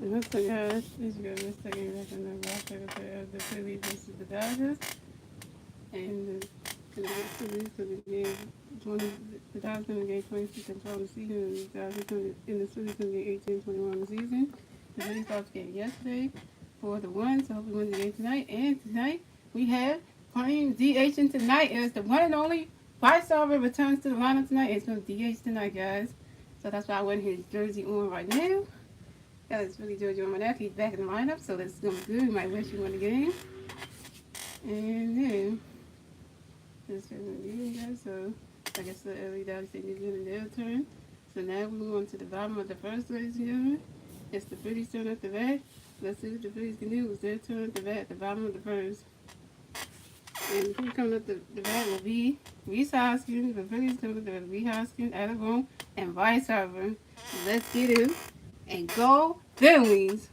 And let's look at this year. Let's take it back in the last episode of the Phillies versus the Dodgers. And the Phillies for the game 20, the Dodgers in the game 26 and 12 of the season, and the Dodgers in the Phillies in the game 18 and 21 of the season. The Phillies lost the game yesterday 4-1, so hopefully win the game tonight. And tonight we have playing DH tonight is the one and only Five-Star returns to the lineup tonight. It's going to DH tonight, guys. So that's why I went his jersey on right now. Got his Philly jersey on right now. He's back in the lineup, so that's going to be good. We might wish you won the game. And then this is going to be guys. So like I said earlier, Dallas said New Zealand their turn. So now we move on to the bottom of the first, ladies and gentlemen. It's the Phillies turn at the bat. Let's see what the Phillies can do. It's their turn at the bat at the bottom of the first. And who's coming up the bat will be Reese Hoskins. The Phillies coming up the bat will be Hoskins, Adam Boone, and Vice Harper. Let's get in and go Phillies.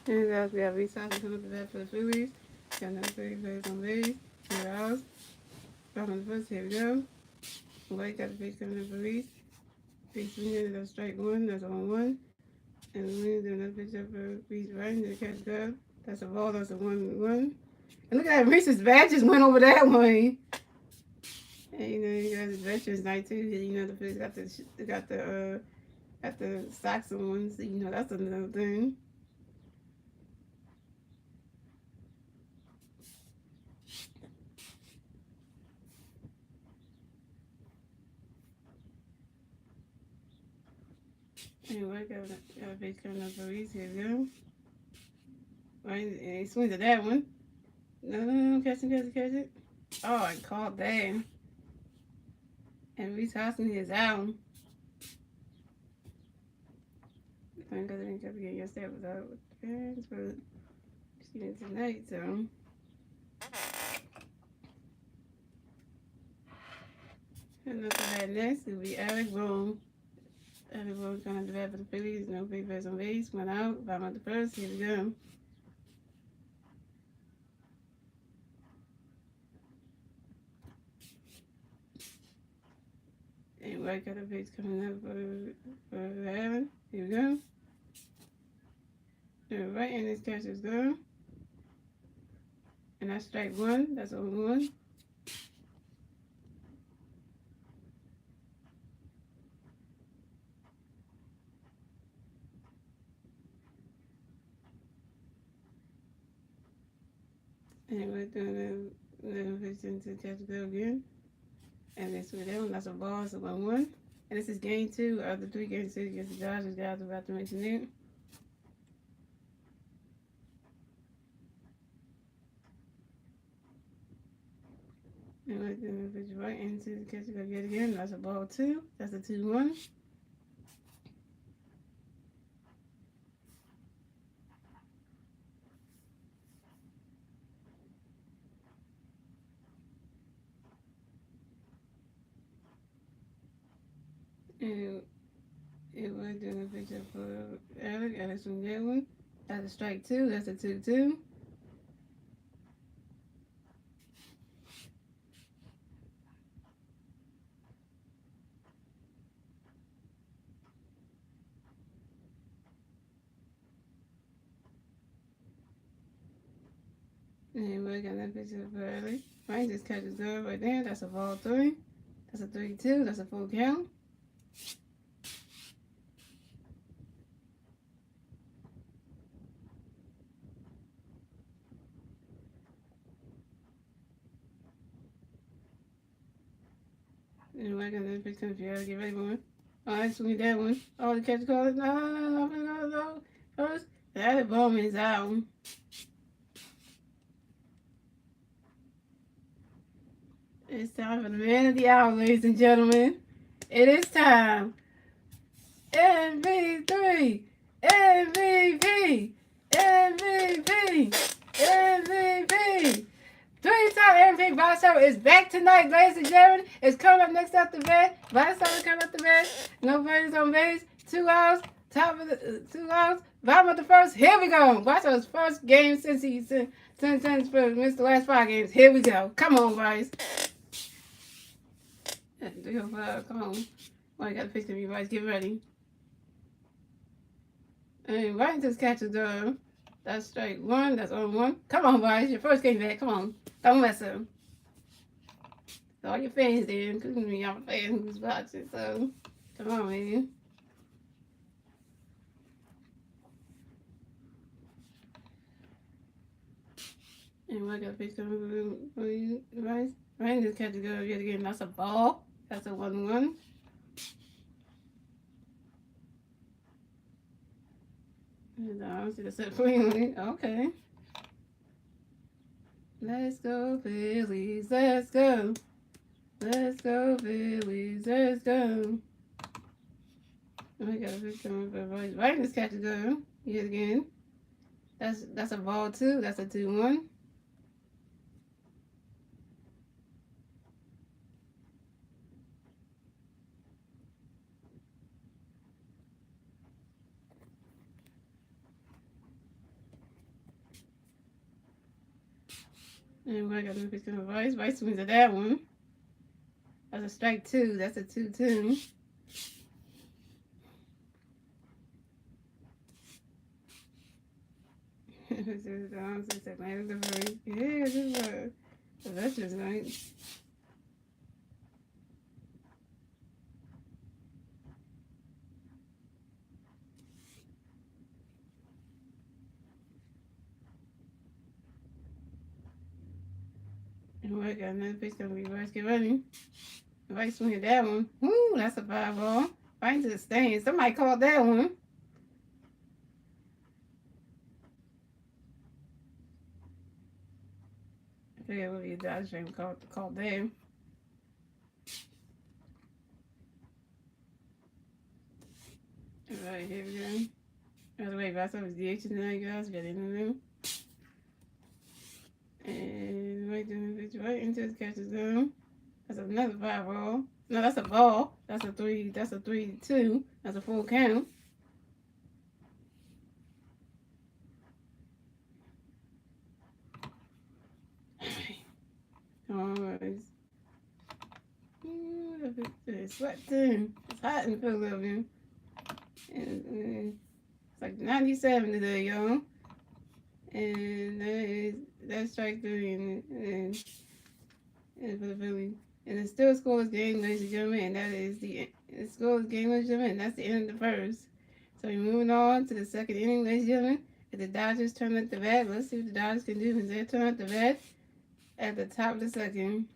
And guys, we have Reese Hoskins coming up the bat for the Phillies. Got another Phillies players on base. Here out. Bottom of the first. Here we go. White got the pitch coming up for Reese. Reese swinging. That's strike one. That's on one. And we do another pitch up for Reese right. And the catch go. That's a ball. That's a 1-1. And look at that. Reese's bat just went over that way. And you know, you guys, it's Veterans Night too. You know, the Phillies got the socks on. So, you know, that's another thing. Anyway, got a base coming up for Reese. Here we go. Right, and he swings at that one. No, catch it. Oh, I caught that. And Reese Hoskins is out. Thank God I didn't get to get yesterday without fans, but seeing tonight, so. And after that next, it'll be Alec Boone. Alec Boone coming to the bat for the Phillies. No big bats on base. Went out. Bottom of the first. Here we go. And White got a base coming up for Allen. Here we go. Right, and this catch is gone. And that's strike one. That's on one. And we're doing the pitch into catch go again. And this with that one, that's a ball, it's a 1-1. And this is game 2 of the 3 game series against the Dodgers, guys. I'm about to mention it. And we're doing the pitch right into the catch go yet again. That's a ball 2. That's a 2-1. And it was doing a picture for Alex from that one. That's a strike 2. That's a 2-2. And we got that picture for Alex. Right, just catches good right there. That's a ball 3. That's a 3-2. That's a full count. And we're gonna pick some if get ready for one. Oh, I swing that one. Oh, the catch calls. No. First, that ball is out. It's time for the man of the hour, ladies and gentlemen. It is time. MVP! MVP! MVP! MVP! Three-time MVP Vice is back tonight, ladies and gentlemen. It's coming up next off the bat. Vice is coming up the bat. No runners on base. 2 outs. Top of the 2 outs. Bottom of the first. Here we go. Vice's first game since missed the last 5 games. Here we go. Come on, Vice. 305. Come on. Well, I got to fix the Vice. Get ready. And right into this catcher door. That's straight 1. That's on 1. Come on, Vice. Your first game back. Come on. Don't mess up. So all your fans there, including me, y'all fans who's watching. So come on, man. And I got a picture for you, Vice. Right into this catcher door yet again. That's a ball. That's a 1-1. And I see the set free on it. Okay. Let's go, Phillies. Let's go. Let's go, Phillies. Let's go. I got a picture for Vice. Right in this catch to go. Yet again. That's a ball 2. That's a 2-1. And I got a picture for Vice. Vice wins at that one. That's a strike 2. That's a 2-2. This is the yeah, this is a Veterans night. And I got another picture of Vice. Get ready. Vice win that one. Woo, that's a 5-ball. Right into the stand. Somebody called that one. I forget what the Dodgers fan called them. Alright, here we go. By the way, Vice was DH tonight, guys. Got in the room. And right into the catcher's zone. That's another 5-ball. No, that's a ball. That's a 3-2. That's a full count. Come on, guys. It's sweat too. It's hot in Philadelphia. And it's like 97 today, y'all. And that's strike 3 and for the Phillies. And it's still a scoreless game, ladies and gentlemen, and that is the scoreless game, ladies and gentlemen, and that's the end of the first. So we're moving on to the second inning, ladies and gentlemen. If the Dodgers turn at the bat, let's see what the Dodgers can do when they turn at the bat at the top of the second.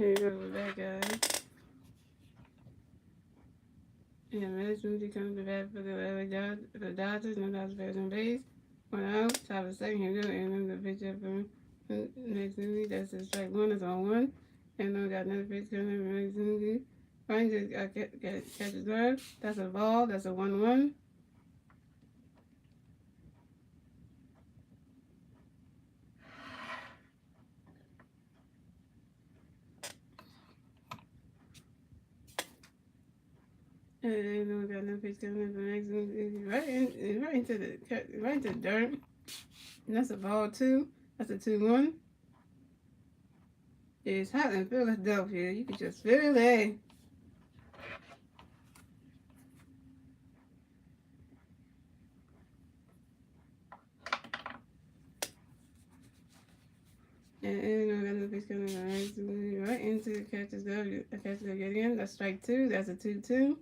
Here you go with that, guys. And Masteryhi comes to bat for the Dodgers. No Dodgers players on base. 1 out. Top of the second. Here we go. And then the pitch up from next movie. That's a strike one. That's on one. And then we got another pitch coming from next movie. Rangers catches glove. That's a ball. That's a 1-1. And then we got another pitch coming from next movie. Right into the dirt. And that's a ball two. That's a 2-1. It's hot in Philadelphia. You can just feel it. And I'm gonna be coming right into the catches go. The catches go get in. That's strike two. That's a 2-2.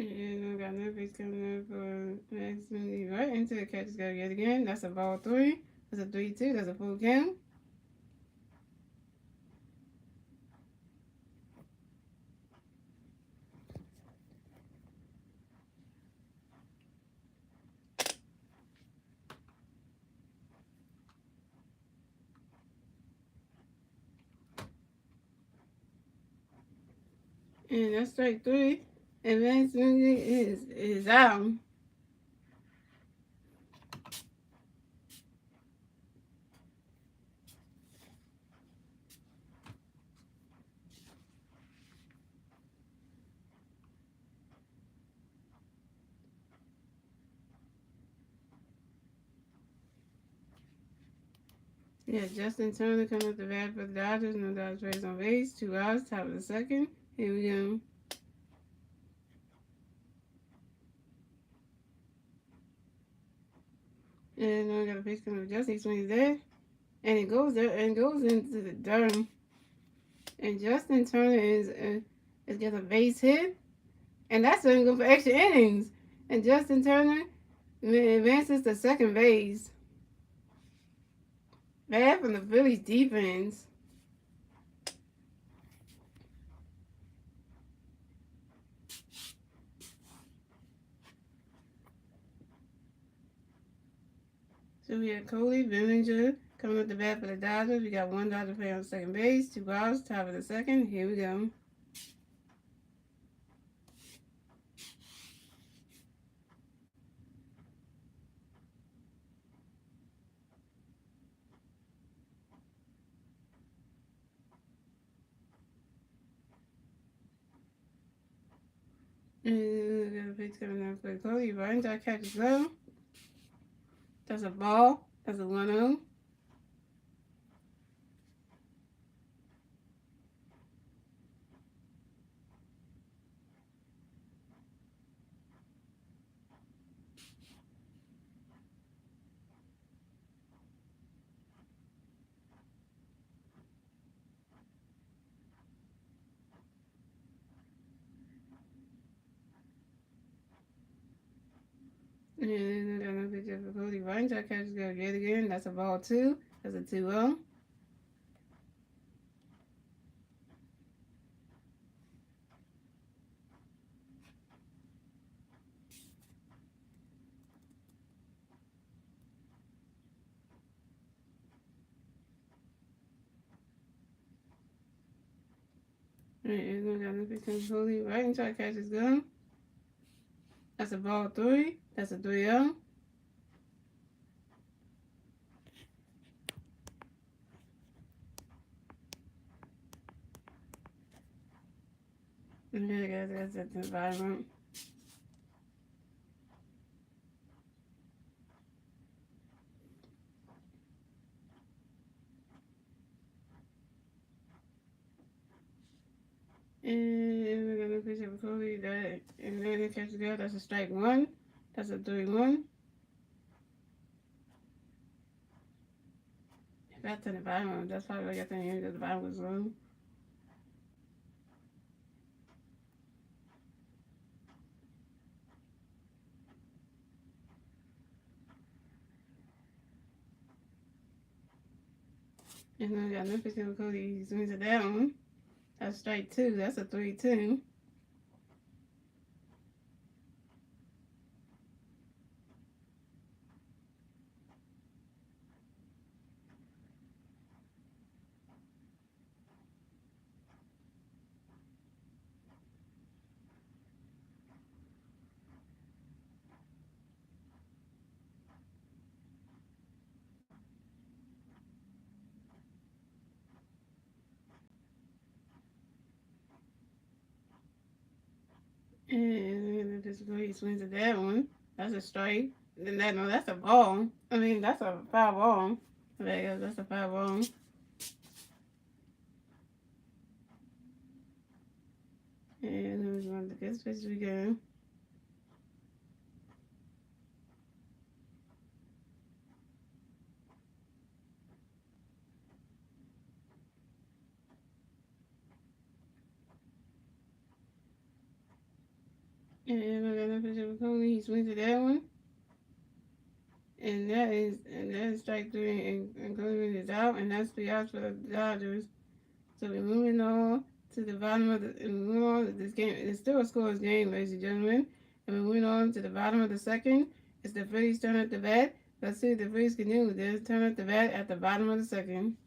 And I got another pitch coming up for next movie. Right into the catches go get again. That's a ball three. That's a 3-2. That's a full count. And that's strike three. And next movie is out. Yeah, Justin Turner coming up the bat for the Dodgers. No Dodgers players on base. 2 outs. Top of the second. Here we go. And I got a pitch coming up. Justin swings there. And it goes there and goes into the dirt. And Justin Turner is got a base hit. And that's going to go for extra innings. And Justin Turner advances to second base. Bad from the Phillies defense. So we have Cody Bellinger coming up the bat for the Dodgers. We got 1 Dodger player on second base, 2 outs, top of the second. Here we go. And we got a pitch coming up for Cody Bellinger. Catches low. That's a ball. That's a 1-0. And then another pitch for Cody Bellinger. Catches go yet again. That's a ball 2. That's a 2-0. And then another pitch comes Cody Bellinger. Catches go. That's a ball 3. That's a 3-0. And here guys, that's the environment. And we're gonna pitch up Cody that, and then it catches go. That's a strike 1. That's a 3-1. Back to the bottom. That's probably what I got the end of the bottom was low. And then we got no pitch count Cody. He swings at that one. That's strike 2. That's a 3-2. And this Cody swings at that one. That's a strike. Then that's a ball. I mean, that's a foul ball. There you go. That's a foul ball. And then we want the good pitch we go. And I got no pitch of Cody. He swings at that one. And that is strike 3, and Cody is out, and that's the outs for the Dodgers. So we're moving on to the bottom of the. And we're moving on to this game. It's still a scoreless game, ladies and gentlemen. And we're moving on to the bottom of the second. It's the Phillies turn at the bat. Let's see what the Phillies can do with this. Turn at the bat at the bottom of the second.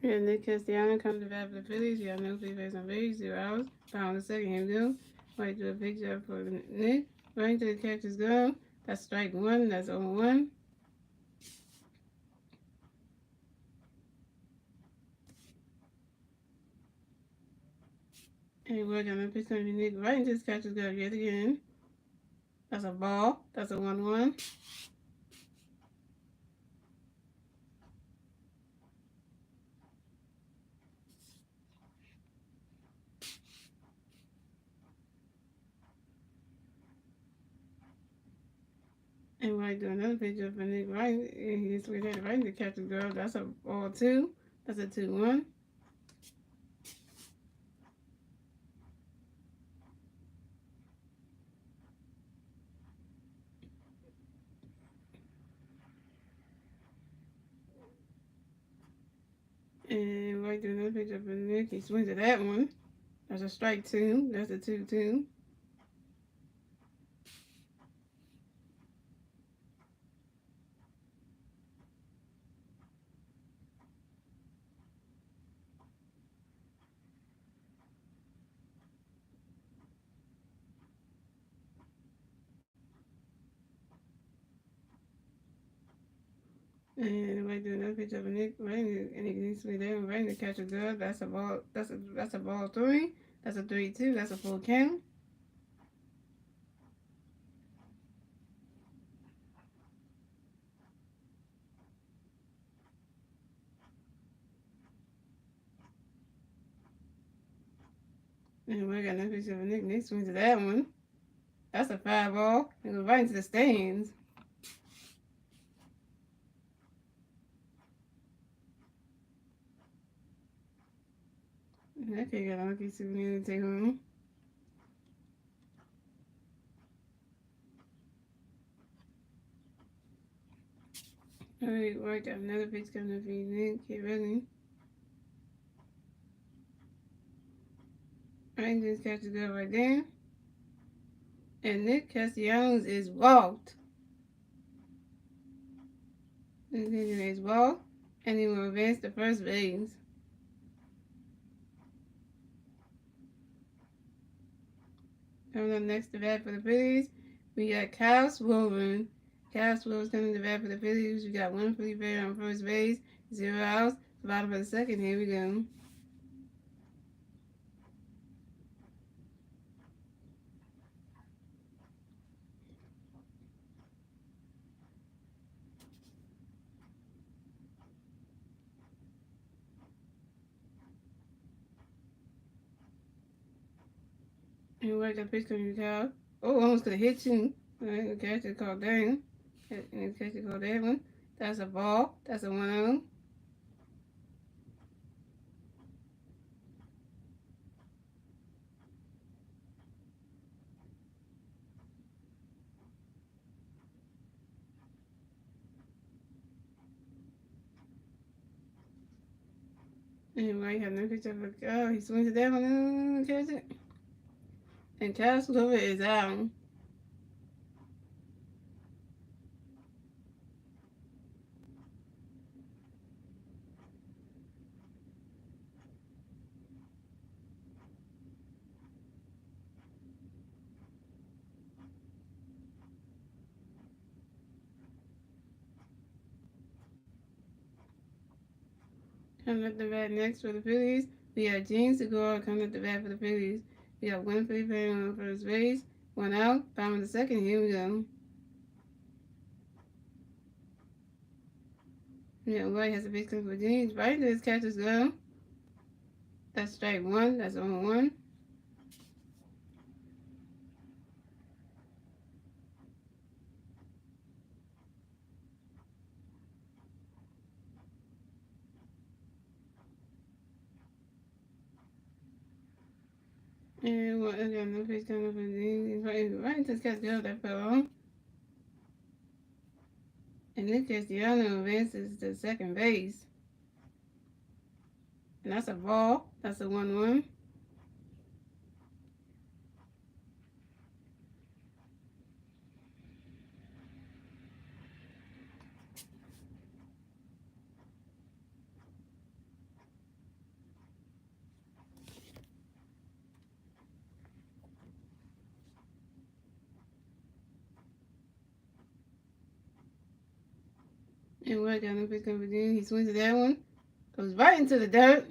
And Nick Castellanos comes to bat for the Phillies. You got no free base on base, 0 outs. Pound the second, him do. Might do a big job for Nick. Right to the catcher's go. That's strike 1. That's 0-1. And we're gonna pitch on Nick right into his catcher's go yet again. That's a ball. That's a 1-1. And White do another pitch up for Nick White. And he just went right into catcher's go. That's a ball 2. That's a 2-1. And White do another pitch up for Nick. He swings at that one. That's a strike 2. That's a 2-2. And right there, another picture of a Nick running, and he needs to be there and running to catch a glove. That's a ball. That's a ball three. That's a 3-2. That's a full count. And we got another picture of a Nick. Nick swings to that one. That's a 5 ball. It goes right into the stands. And that kid got a lucky souvenir to take home. Alright, we got another picture coming up for you, Nick. Get ready. Alright, just catch the glove right there. And Nick Castellanos is walked. And then his ball. And he will advance to first base. Coming up next to bat for the Phillies, we got Kyle Swollen. Kyle Swollen's coming to bat for the Phillies. We got one Philly player on first base, 0 outs. Bottom of the second, here we go. And we got pitch coming to Kyle. Oh, almost could have hit you. Alright, the catcher called down. And the catcher called that one. That's a ball. That's a 1-0. And White have no pitch of a oh, he swings it down and catch it. And Kyle Swollen is out. Coming up the bat next for the Phillies, we got Gene Segura coming up the bat for the Phillies. We got one Philly player on first base, 1 out. Bottom of the second, here we go. Yeah, White has a base coming for Gene. Right to his catcher's go. That's strike 1. That's 0-1. And what again? No pitch coming for Gene. Right into his catcher's go. That fell off. And Nick Castellanos advances to second base. And that's a ball. That's a 1-1. And what got no pitch coming for Gene. He swings at that one. Goes right into the dirt.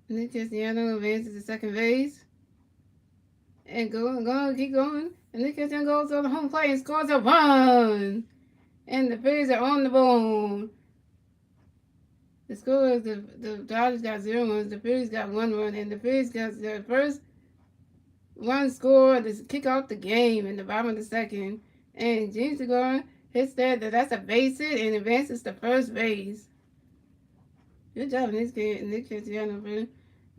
Nick Castellanos advances to second base. And keep going. And Nick Castellanos goes on the home plate and scores a run. And the Phillies are on the board. The score is the Dodgers got 0 runs, the Phillies got 1 run, and the Phillies got their first run scored to kick off the game in the bottom of the second. And James Segura hits that's a base hit and advances to first base. Good job, Nick Castellanos, for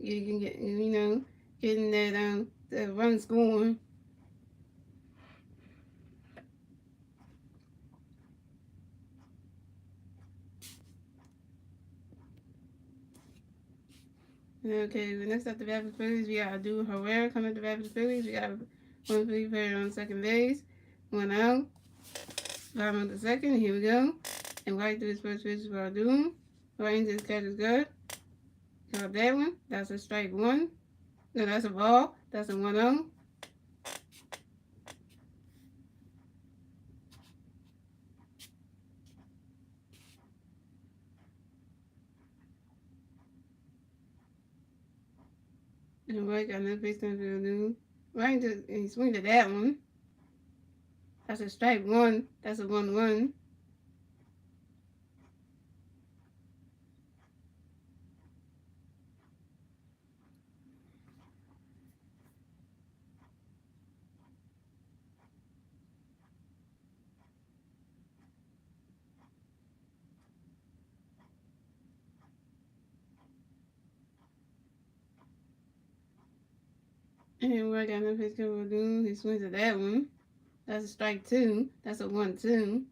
you can get getting that the run scoring. Okay, next up the bat for the Phillies, we got Adu Herrera coming at the bat for the Phillies. We got one Philly player on second base, 1 out. Bottom of the second, here we go. And right to his first pitch for Adu. Right into his catcher's good. Got that one. That's a strike 1. No, that's a ball. That's a 1-0. And White got no face on the dude. Right to and he swing to that one. That's a strike one. That's a 1-1. And White got no face on the dude. He swings to that one. That's a strike two. That's a 1-2.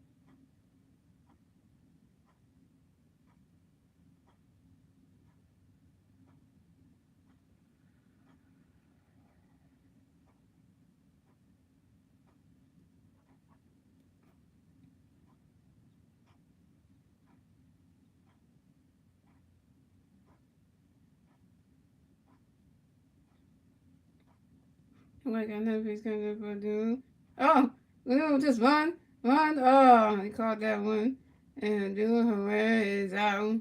And White got no face coming up for a dude. Oh, no, just one. One. Oh, he caught that one. And dude Herrera is out.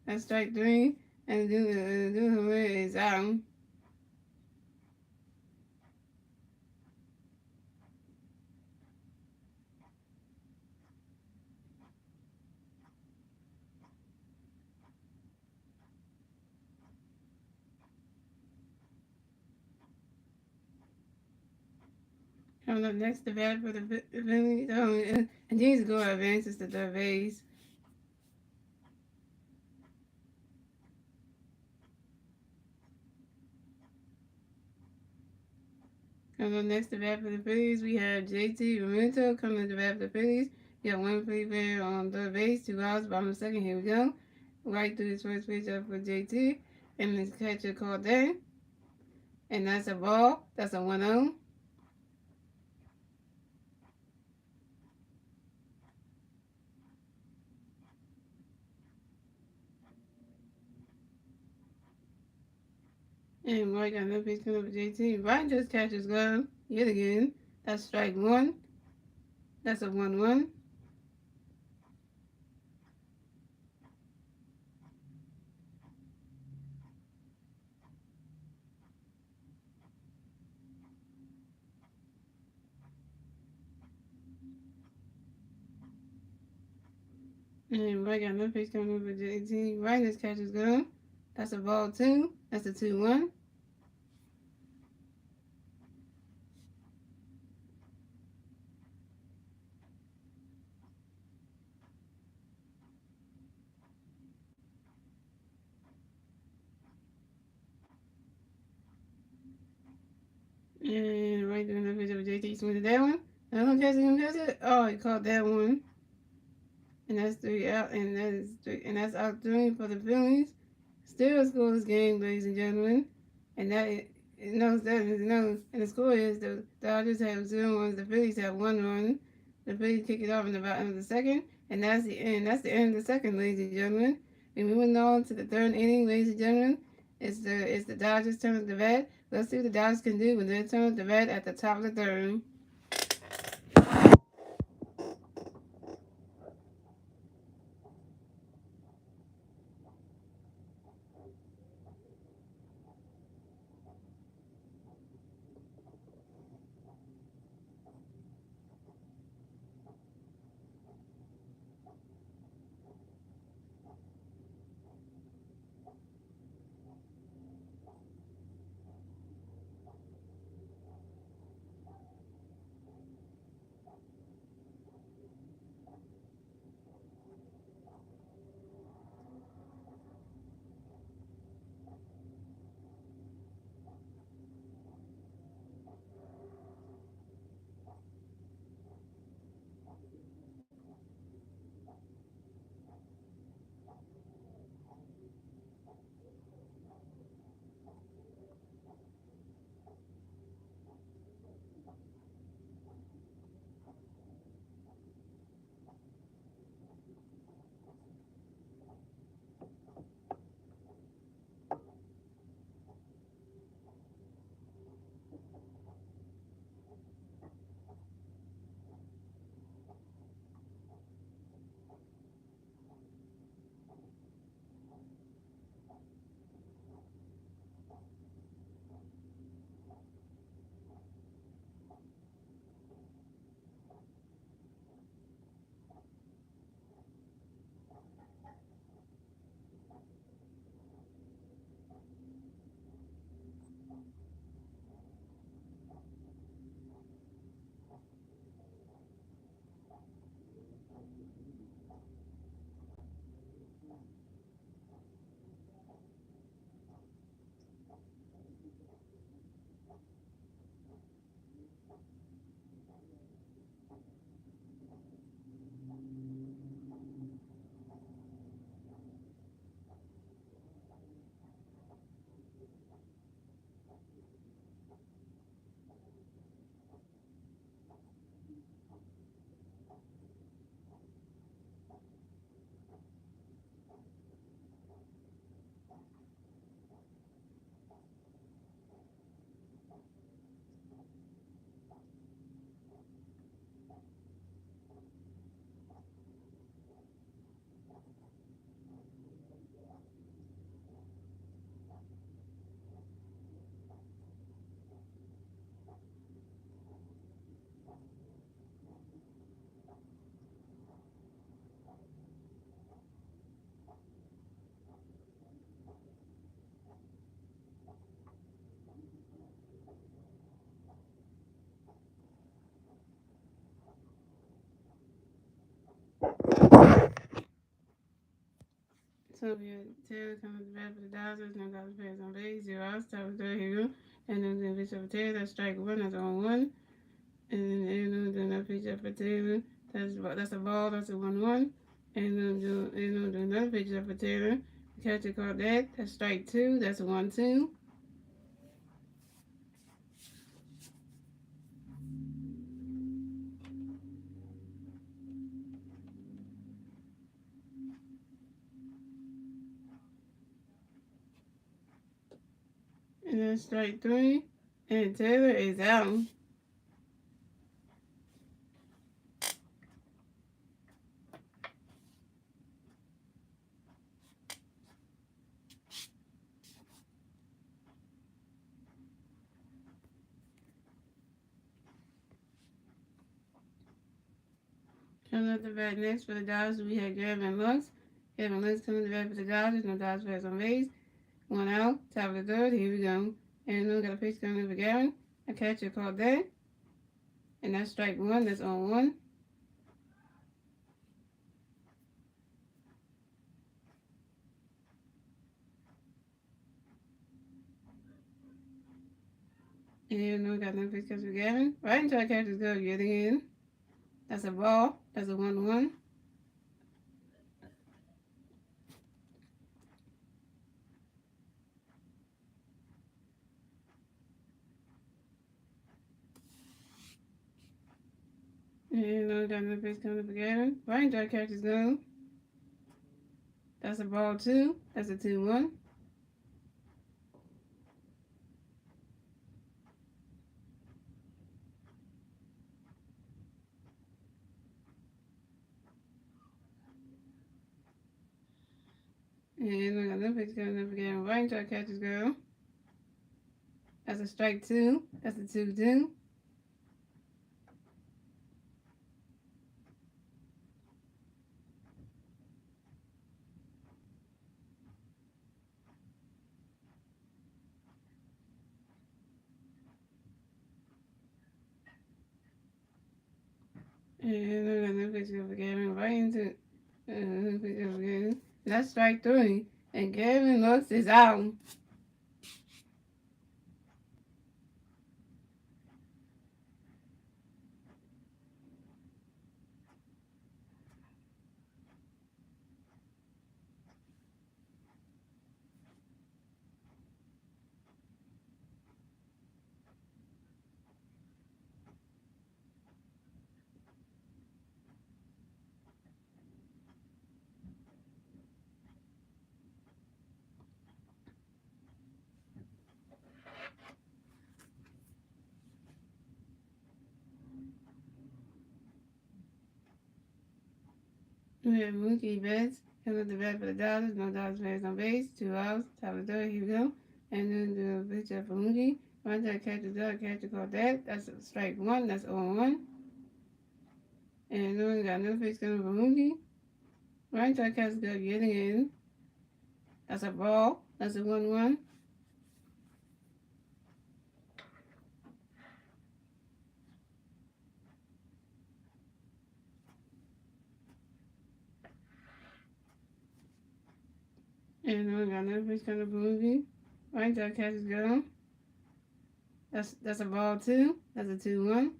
That's strike three. And dude Herrera is out. Coming up next, the bat for the Phillies. Oh, and James Gore advances to third base. Coming up next, the bat for the Phillies, we have JT Realmuto coming to the bat for the Phillies. You got one free player on third base, 2 outs, bottom of the second. Here we go. Right through his first pitch up for JT. And his catcher called there. And that's a ball. That's a 1-0. And Mike got no pitch coming up for JT. Ryan just catches glove yet again. That's strike one. That's a 1-1. And Mike got no pitch coming up for JT. Ryan just catches glove. That's a ball two. That's a 2-1. And right doing the pitch of JT swings at that one. I don't catch it, don't catch it. Oh, he caught that one. And that's three out, and that's out three for the Phillies. Still score this game, ladies and gentlemen. And and the score is the Dodgers have 0 runs, the Phillies have 1 run. The Phillies kick it off in the bottom of the second, and that's the end. That's the end of the second, ladies and gentlemen. And moving on to the third inning, ladies and gentlemen. It's the Dodgers' turn at the bat. Let's see what the Dodgers can do when they turn at the bat at the top of the third. Sylvia Taylor coming to bat for the Dodgers. No Dodgers players on base. 0 outs. Top of the third. Here we go. And then the pitch up for Taylor. That's strike one. That's on one. And then the pitch up for Taylor. That's a ball. That's a 1-1. And then do another pitch up for Taylor. The catcher caught that. That's strike two. That's a 1-2. And then strike three. And Taylor is out. Coming up the bat next for the Dodgers, we have Gavin Lux. Gavin Lux coming to bat for the Dodgers. No Dodgers players on base. 1 out. Top of the third. Here we go. And we got a pitch coming up for Gavin. A catcher called that. And that's strike one. That's on one. And we got another pitch coming for Gavin. Right into our catcher's glove yet again. That's a ball. That's a 1-1. And we got another pitch coming for Gavin. Right into our catcher's glove. That's a ball two. That's a 2-1. And we got another pitch coming up for Gavin. Right into our catcher's glove. That's a strike two. That's a 2-2. And we got another pitch coming for Gavin. Right into another pitch coming for Gavin. That's strike three. And Gavin Lux is out. We have Mookie Betts coming to the bat for the Dodgers. No Dodgers players on base. 2 outs. Top of the third. Here we go. And then the pitch up for Mookie. Right there, catcher called that. That's a strike one. That's 0-1. And then we got another pitch coming for Mookie. Right there, catcher got getting in. That's a ball. That's a 1-1. And then we got another pitch coming for Mookie. Right there, catcher's got That's a ball two. That's a 2-1.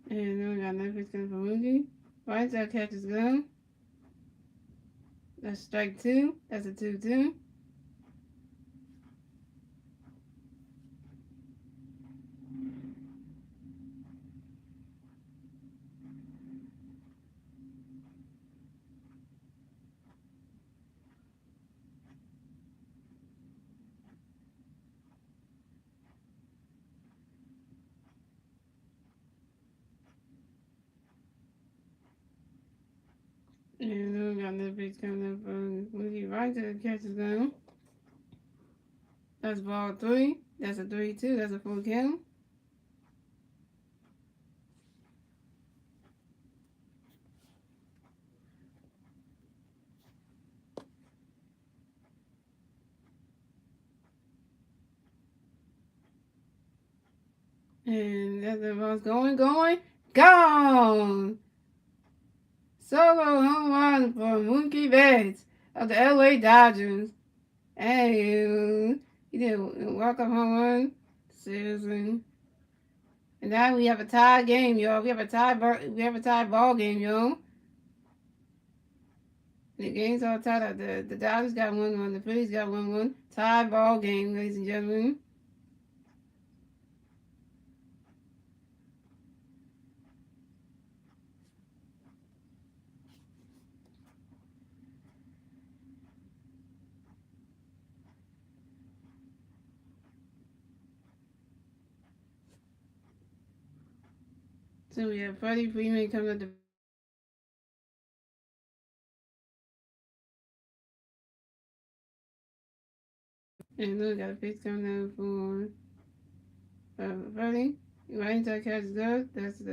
And then we got another pitch coming for Mookie. Right there, catcher's gun. That's strike two. That's a 2-2. And then we got another pitch coming up for Mookie. Right to the catcher's gun. That's ball three. That's a 3-2. That's a full count. And that's the most gone. Solo home run for Mookie Betts of the LA Dodgers. And he did a walk-up home run. Seriously. And now we have a tie game, y'all. We have a tie ball game, y'all. The game's all tied up. The Dodgers got 1-1. The Phillies got 1-1. Tie ball game, ladies and gentlemen. So we have Freddie Freeman coming up the and look, got a pitch coming down for Freddie. Right into the catch is good.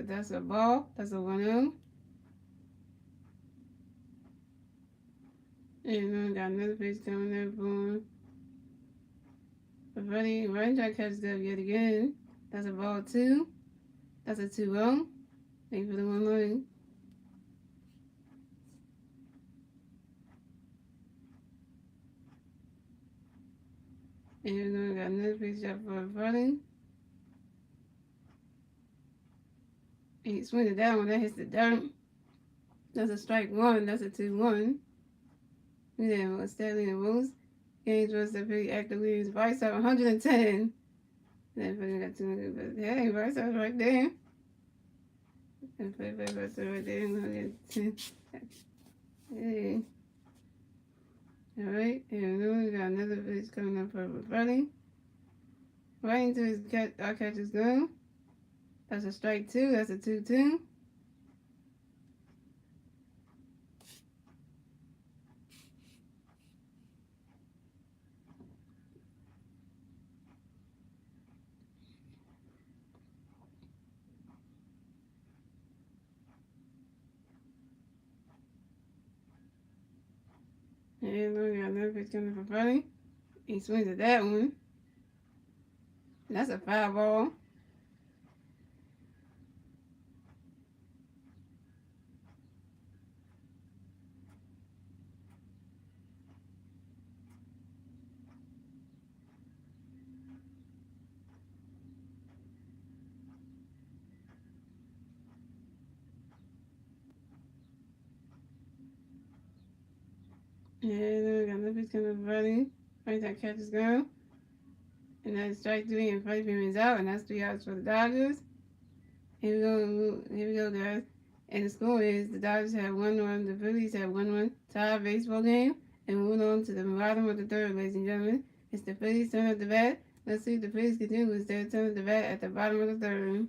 That's a ball. That's a 1-0. And look, got another pitch coming down for Freddie. Right into the catch is good yet again. That's a ball 2. That's a 2-0. Thank you for the 1 line. And we got another pitch up for Freddie. And he swings it down when that hits the dirt. That's a strike 1. That's a 2-1. We then Stanley and Rose. Games was the pretty active leads. Bryce have 110. Then Freddie got 200. But hey, Bryce was right there. And Bryce was right there. 110. Hey. Alright, and then we got another pitch coming up for Freddie. Right into his our catch is gone. That's a strike 2. That's a 2-2. And we got another pitch coming for Freddie. He swings at that one. And that's a foul ball. And then we got another pitch coming for Freddie. Right, that catch is gone. And that's strike 3 and Freddie Freeman's out. And that's 3 outs for the Dodgers. Here we go, guys. And the score is the Dodgers have 1-1, the Phillies have 1-1 tie baseball game. And moving on to the bottom of the third, ladies and gentlemen. It's the Phillies turn at the bat. Let's see if the Phillies can do with their turn at the bat at the bottom of the third.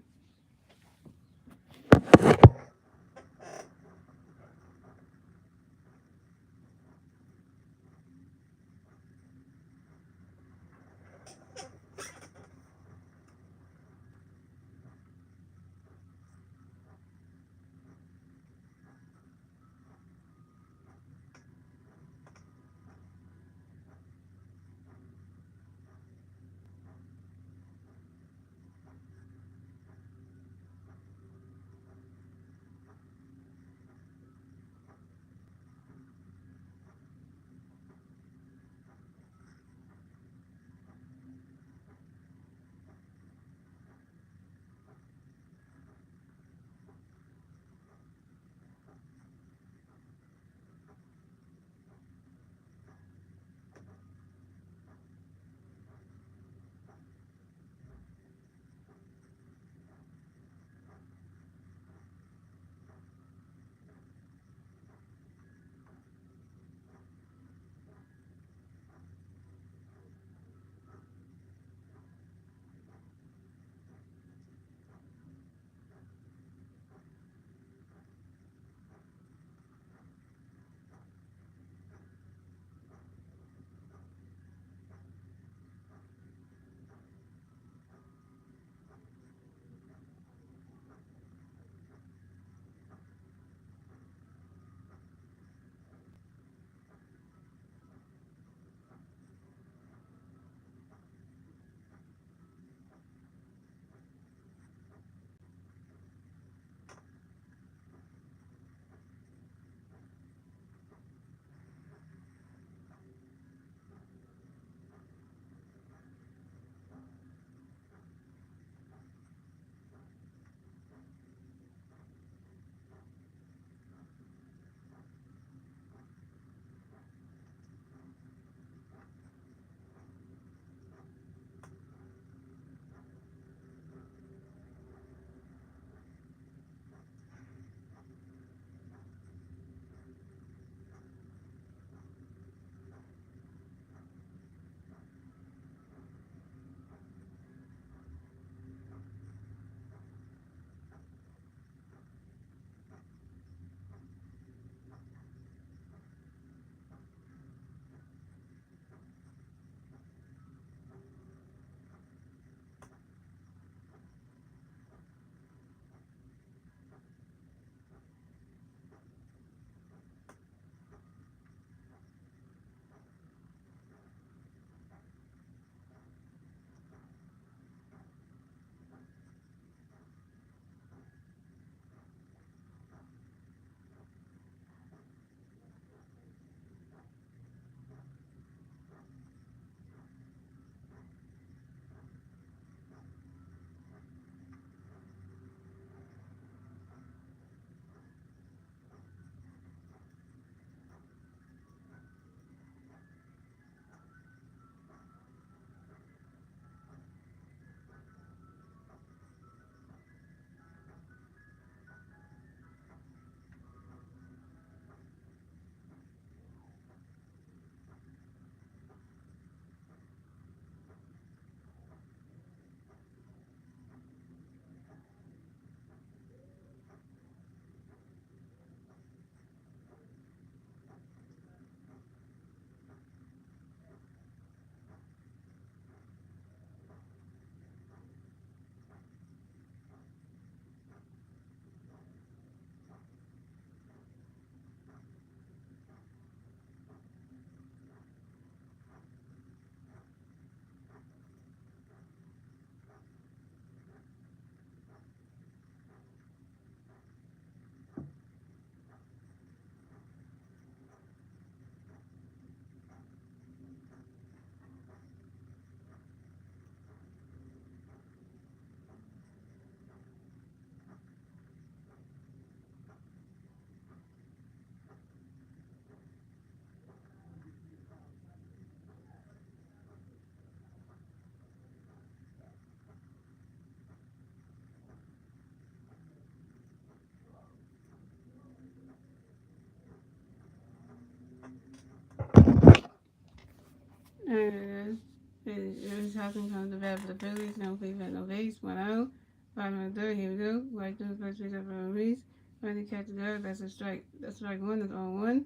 And this Hawkins comes to bat for the Phillies. No Cleveland, no base. 1-0. Bottom of the third. Here we go. White through the first pitch up for a release. When he catches up, that's a strike. That's strike one. That's on one.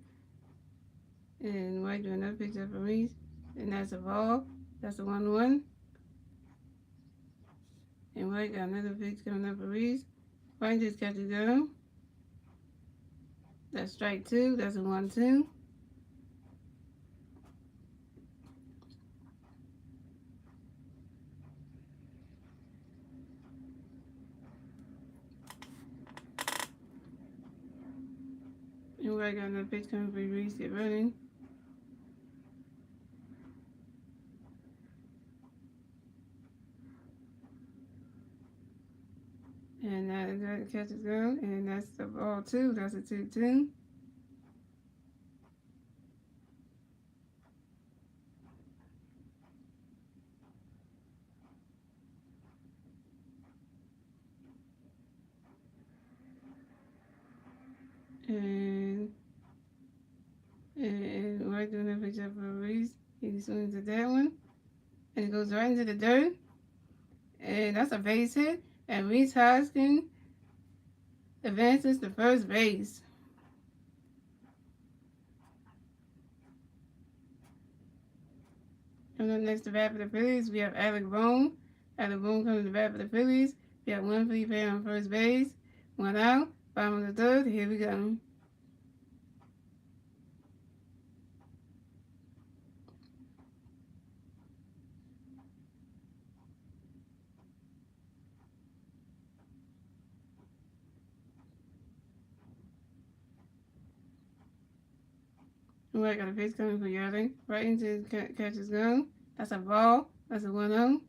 And White doing another pitch up for a release. And that's a ball. That's a 1-1. And White got another pitch coming up for a release. White just catches down. That's strike two. That's a 1-2. And White got another pitch coming for a release. Get running. And that catches down. And that's the ball two. That's a 2-2. And White doing that pitch up for a release. He swings at that one. And it goes right into the dirt. And that's a base hit. And Reese Hoskins advances to first base. Coming up next to bat for the Phillies, we have Alec Bohm. Alec Bohm coming to bat for the Phillies. We have one free player on first base. One out. Bottom of the third. Here we go. White got a pitch coming for Yarding. Right into the catcher's gun. That's a ball. That's a 1-0.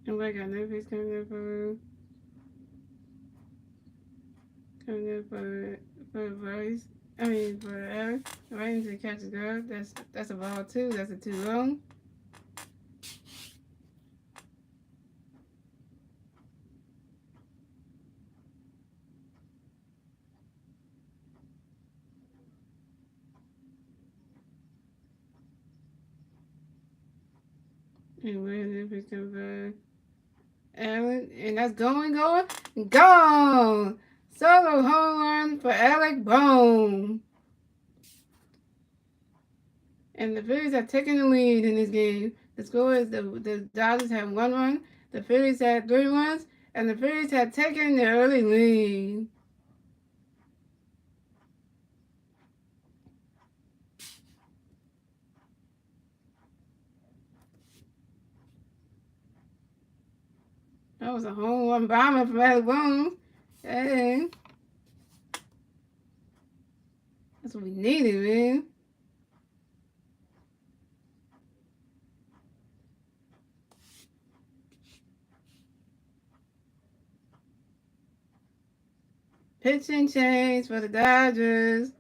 And White got another pitch coming up for Bryce. For Alex. Right into the catcher's gun. That's a ball two. That's a 2-0. And we're in the pitch of Alec, and that's gone! Solo home run for Alec Bohm. And the Phillies have taken the lead in this game. The score is the Dodgers have 1 run, the Phillies had 3 runs, and the Phillies had taken the early lead. That was a home run bomber from Alec Bohm. Hey. That's what we needed, man. Pitching change for the Dodgers.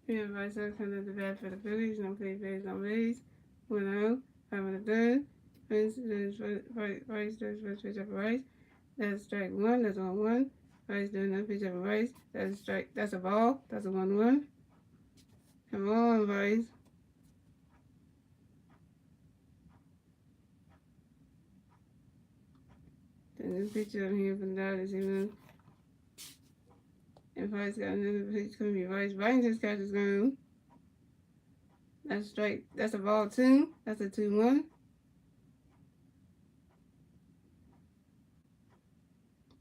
We have Rice coming up the bat for the Phillies. No play Phillies, no Rays. 1-0. 5-3. Rice does first pitch up Rice. That's strike one. That's 1-1. Rice doing no pitch up Rice. That's a strike. That's a ball. That's a 1-1. Come on, Rice. The new pitcher I'm here from the Dodgers, and Rice got another pitch coming to be Rice. Rice just catches ground. That's a strike. That's a ball 2. That's a 2-1.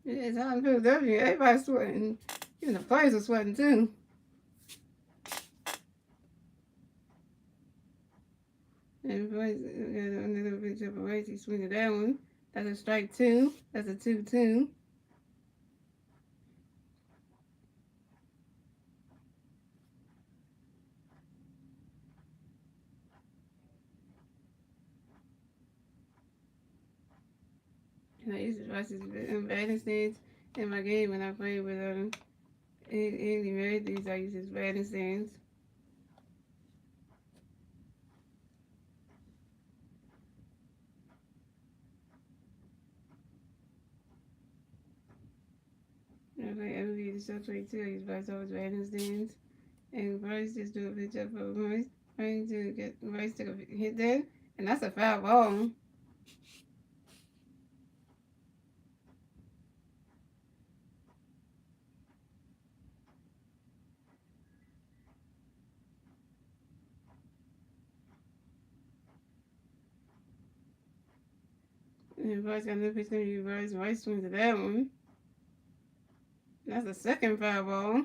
It's hot in Philadelphia. Everybody's sweating. Even the players are sweating too. And Rice got another pitch up Rice. He swings that one. That's a strike 2. That's a 2-2. And I used to watch his batting stance in my game when I played with Andy Matthews. I used his batting stance. I was like MVP the show 22. I used to watch all his batting stance. And Rice just do a pitch up for Rice. Trying to get Rice to hit that. And that's a foul ball. And Rice got another pitch coming to Rice. Rice swings to that one. That's the second foul ball.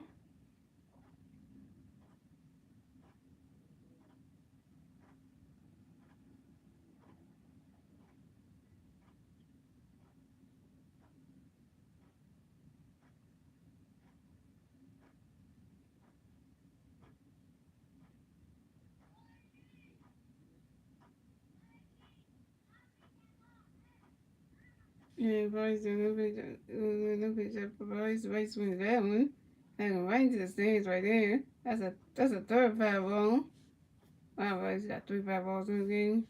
And Rice doing no pitch up for Rice. Rice swings that one. Hanging right into the stands right there. That's a third foul ball. Wow, Rice got 3 foul balls in the game.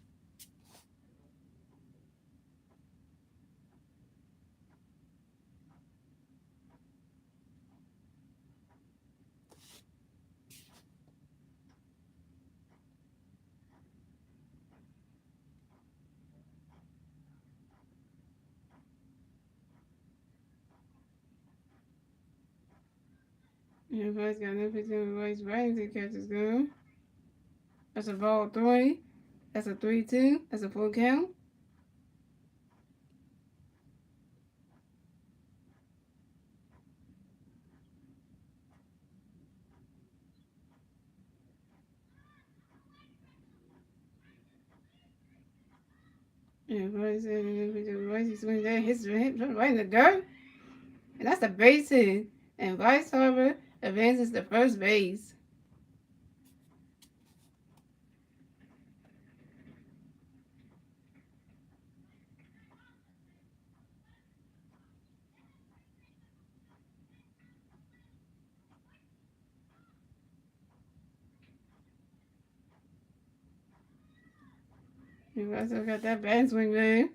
And Rice got no pitch coming to Rice right into the catcher's gun. That's a ball 3. That's a 3-2. That's a full count. And Rice said no pitch up Rice. He swings that, hits right in the dirt. And that's a base hit. And Rice Harbor advances to first base. And Rice got that bat swing there.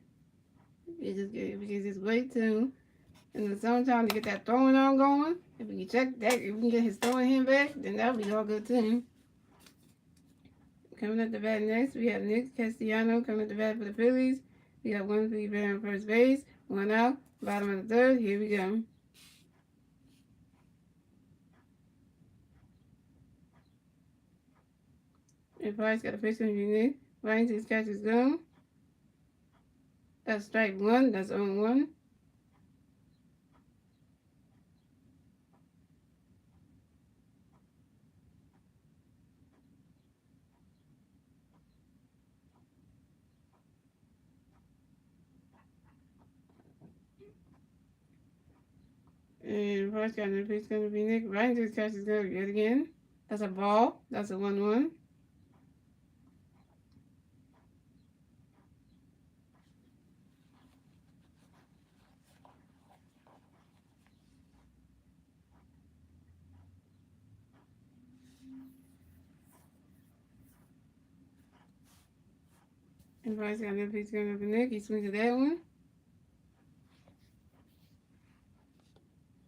We can just wait till in the summertime to get that throwing arm going. If we can check that, if we can get his throwing hand back, then that'll be all good too. Coming up the bat next, we have Nick Castellano coming up the bat for the Phillies. We got one Philly batter on first base, 1 out, bottom of the third. Here we go. And Price got a pitch from Nick. Right into his catcher's gun. That's strike 1. That's 0-1. And Price got another pitch coming to Nick. Right into his catcher's gun yet again. That's a ball. That's a 1-1. Everybody's got another piece going up in there. You swing to that one.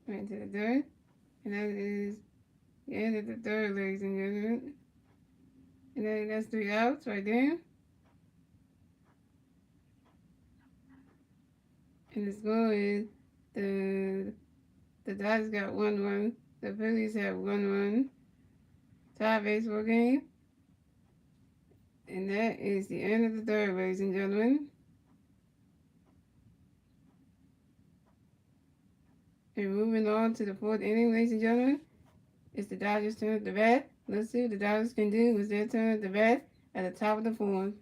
Right to the third. And that is the end of the third, ladies and gentlemen. And that's 3 outs right there. And it's going, the Dodgers got 1 run. The Phillies have 1 run. Tie baseball game. And that is the end of the third, ladies and gentlemen. And moving on to the 4th inning, ladies and gentlemen. It's the Dodgers' turn at the bat. Let's see what the Dodgers can do with their turn at the bat at the top of the 4th.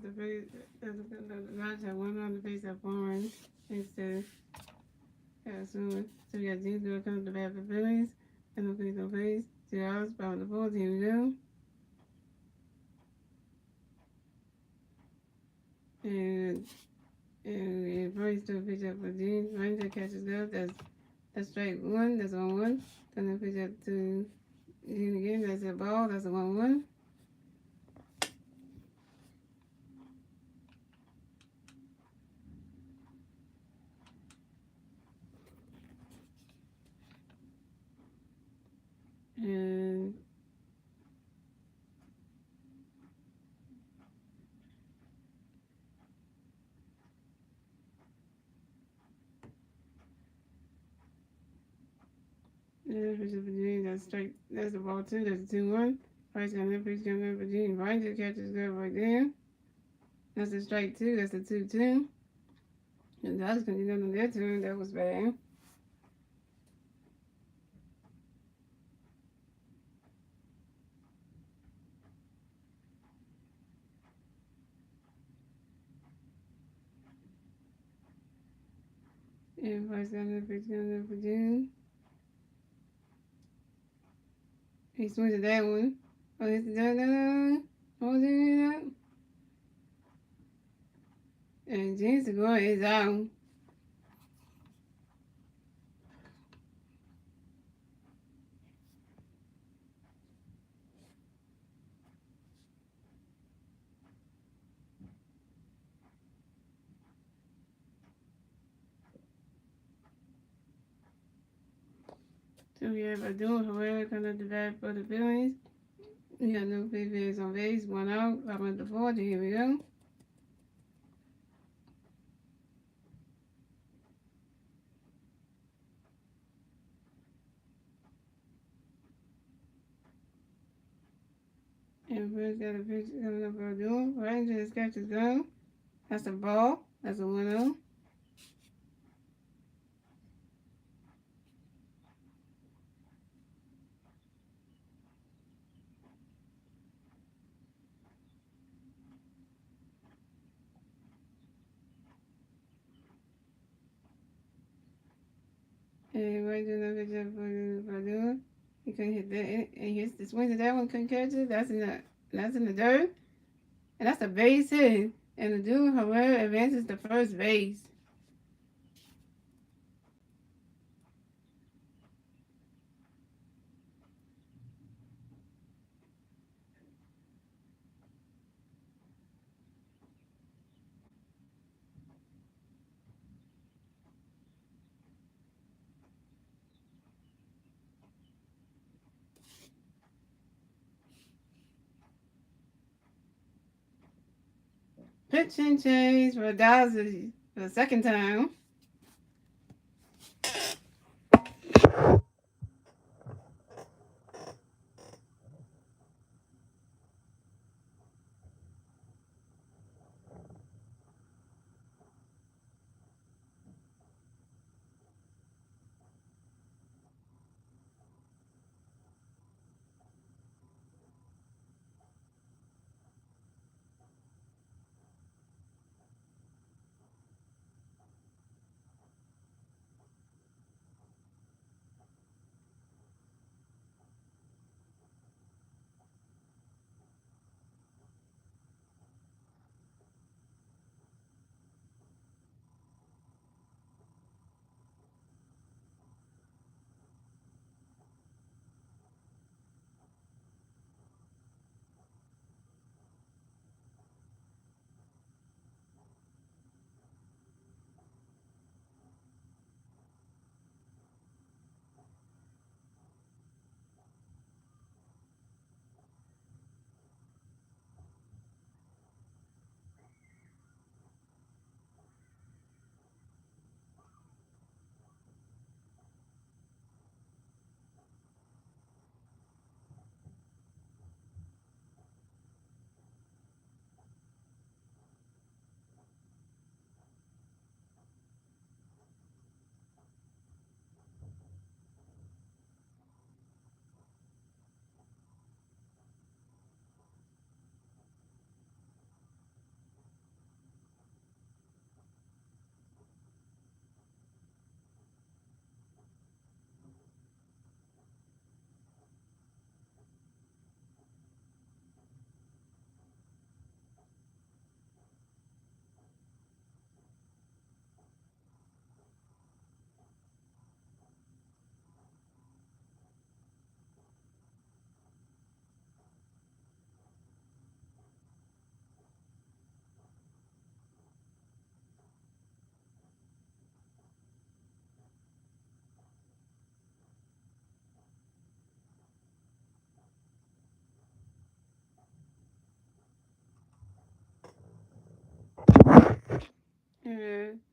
the face, the Dodgers have one on the face of orange instead of soon. So we got James going to come to bat for Phillies. And the face on face. 2 hours, bottom of the fourth. Here we go. And first to pitch up for Gene. Ranger catches up. That's strike one. That's 1-1. Then pitch up to Gene again. That's a ball. That's a 1-1. And then pitch up for Gene. That's strike. That's a ball 2. That's a 2-1. First got that pitch coming up for Gene. Ranger catches up right there. That's a strike 2. That's a 2-2. And that's going to be done on their turn. That was bad. And first got that pitch coming up for Gene. He swings at that one. Oh, it's the holding it up. And James Segura is out. So we have Abdul Herrera coming up the bat for the Phillies. We got no Phillies on base, 1 out. I went to 4. Here we go. And first got a pitch coming up for Abdul. Right into the catcher's gun. That's a ball. That's a 1-0. And right to the pitch up for Abdul. He couldn't hit that. And he hits the swing of that one, couldn't catch it. That's in the dirt. And that's a base hit. And Abdul Herrera advances to first base. Pitching change for Dodgers for the second time.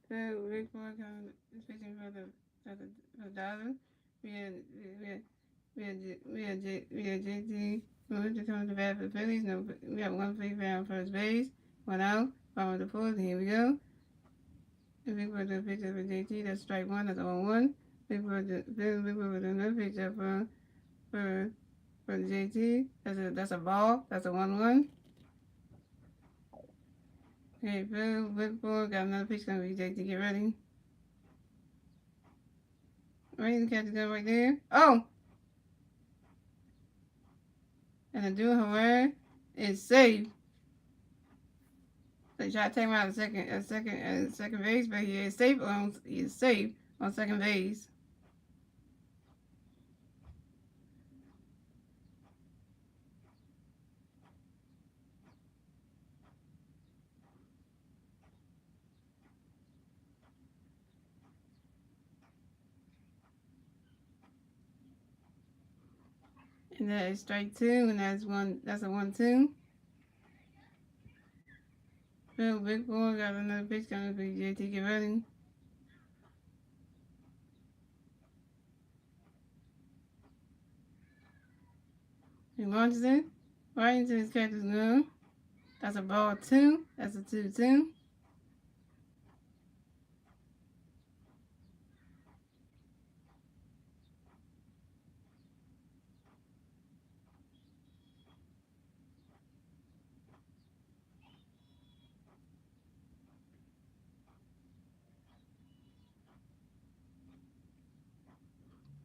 had Rick Ford coming pitching for the Dodgers. We had JT Miller coming to bat for the Phillies. No, we have one free fan on first base. One out. Bottom of the fourth. Here we go. Big Bird the pitcher for JT. That's strike one. That's 0-1. Big Bird with another pitcher for JT. That's a ball. That's a 1-1. Okay, Big Bird got another pitch coming for JT. Get ready. Ready to catch the gun right there. Oh! And the dude Herrera is safe. So you try to take him out of second base, but he is safe on second base. And that is strike two, and that's a 1-2. Big Boy got another pitch coming for JT. Get ready. He launches it right into his catcher's glove. That's a ball 2. That's a 2-2.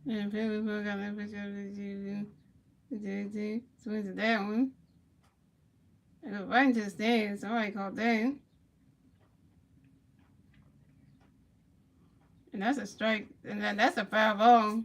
And Big Boy got another pitch coming for JT. Swings at that one. It goes right into the stand. Somebody called that. And that's a strike. And that's a foul ball.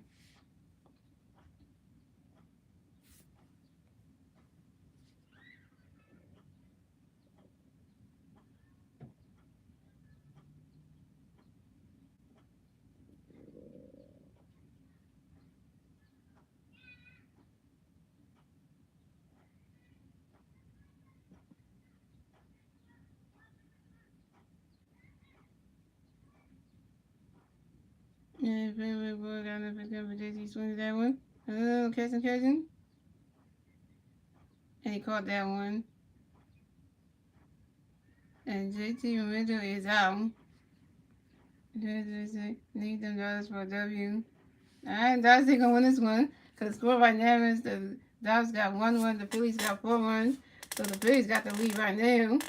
And Big Boy got another pitch coming for JT. Swings at that one. Oh, catching. And he caught that one. And JT Momentum is out. Need them Dodgers for a W. Alright, Dodgers ain't gonna win this one. Because the score right now is the Dodgers got 1-1, the Phillies got 4 runs. So the Phillies got the lead right now.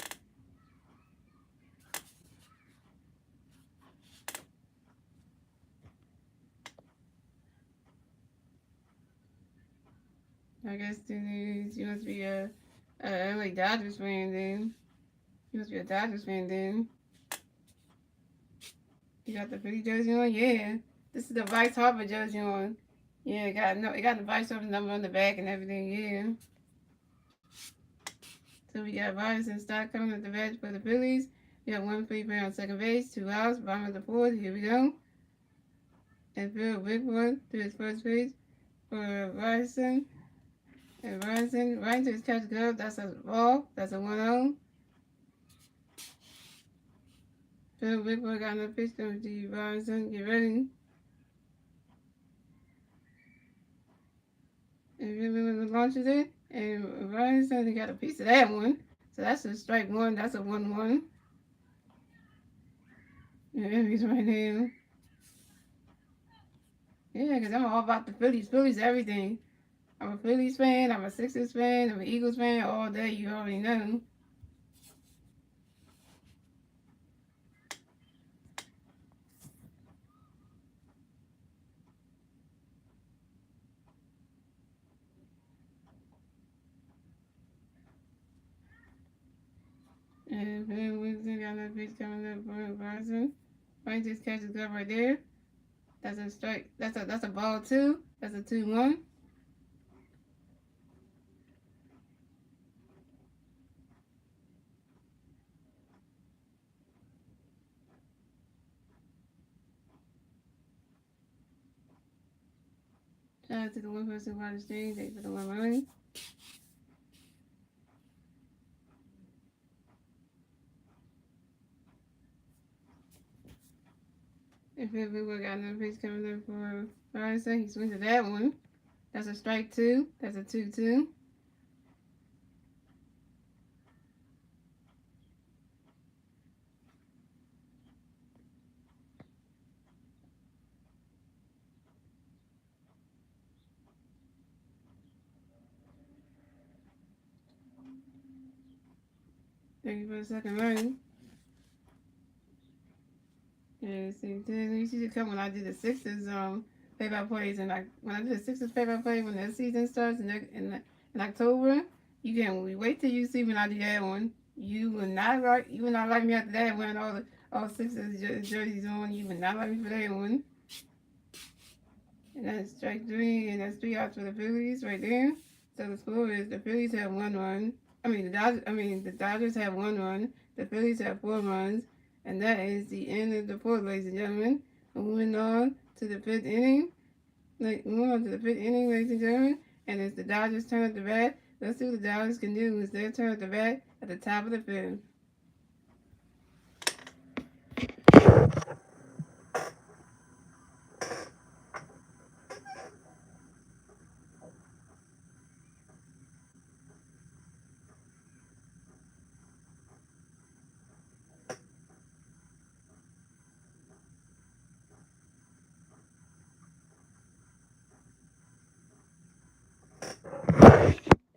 I guess you must be a LA Dodgers fan then. You must be a Dodgers fan then. You got the Philly jersey on? Yeah. This is the Bryce Harper jersey on. Yeah, it got the Bryce Harper number on the back and everything, yeah. So we got Bryce and Stock coming at the bat for the Phillies. We got one free player on second base, 2 outs, bottom of the fourth. Here we go. And Phil Bigwood to his first base for Bryson. And Bryson right into his catch glove. That's a ball. That's a 1-0. Phil Bigwood got another pitch coming to you, Bryson. Get ready. And Bigwood launches it. And Bryson, he got a piece of that one. So that's a strike one. That's a 1-1. Yeah, he's right now. Yeah, because I'm all about the Phillies. Phillies everything. I'm a Phillies fan. I'm a Sixers fan. I'm an Eagles fan. All day, you already know. And then Wilson got another pitch coming up for Bryson. Right, just catches glove right there. That's a strike. That's a ball 2. That's a 2-1. Shout out to the one person who bought the stream. Thanks for the 1 money. If we got another pitch coming up for Ryerson, he swings at that one. That's a strike two. That's a 2-2. Thank you for the second line. Yeah, see, you see come when I do the Sixers play-by-plays, and like when I do the Sixers play-by-play when the season starts in October, we wait till you see when I do that one. You will not like me after that when all Sixers jerseys on. You will not like me for that one. And that's strike three, and that's 3 outs for the Phillies right there. So the score is the Phillies have 1 run. The Dodgers have 1 run. The Phillies have 4 runs, and that is the end of the fourth, ladies and gentlemen. Moving on to the fifth inning. Ladies and gentlemen, and it's the Dodgers' turn at the bat. Let's see what the Dodgers can do. It's their turn at the bat at the top of the fifth.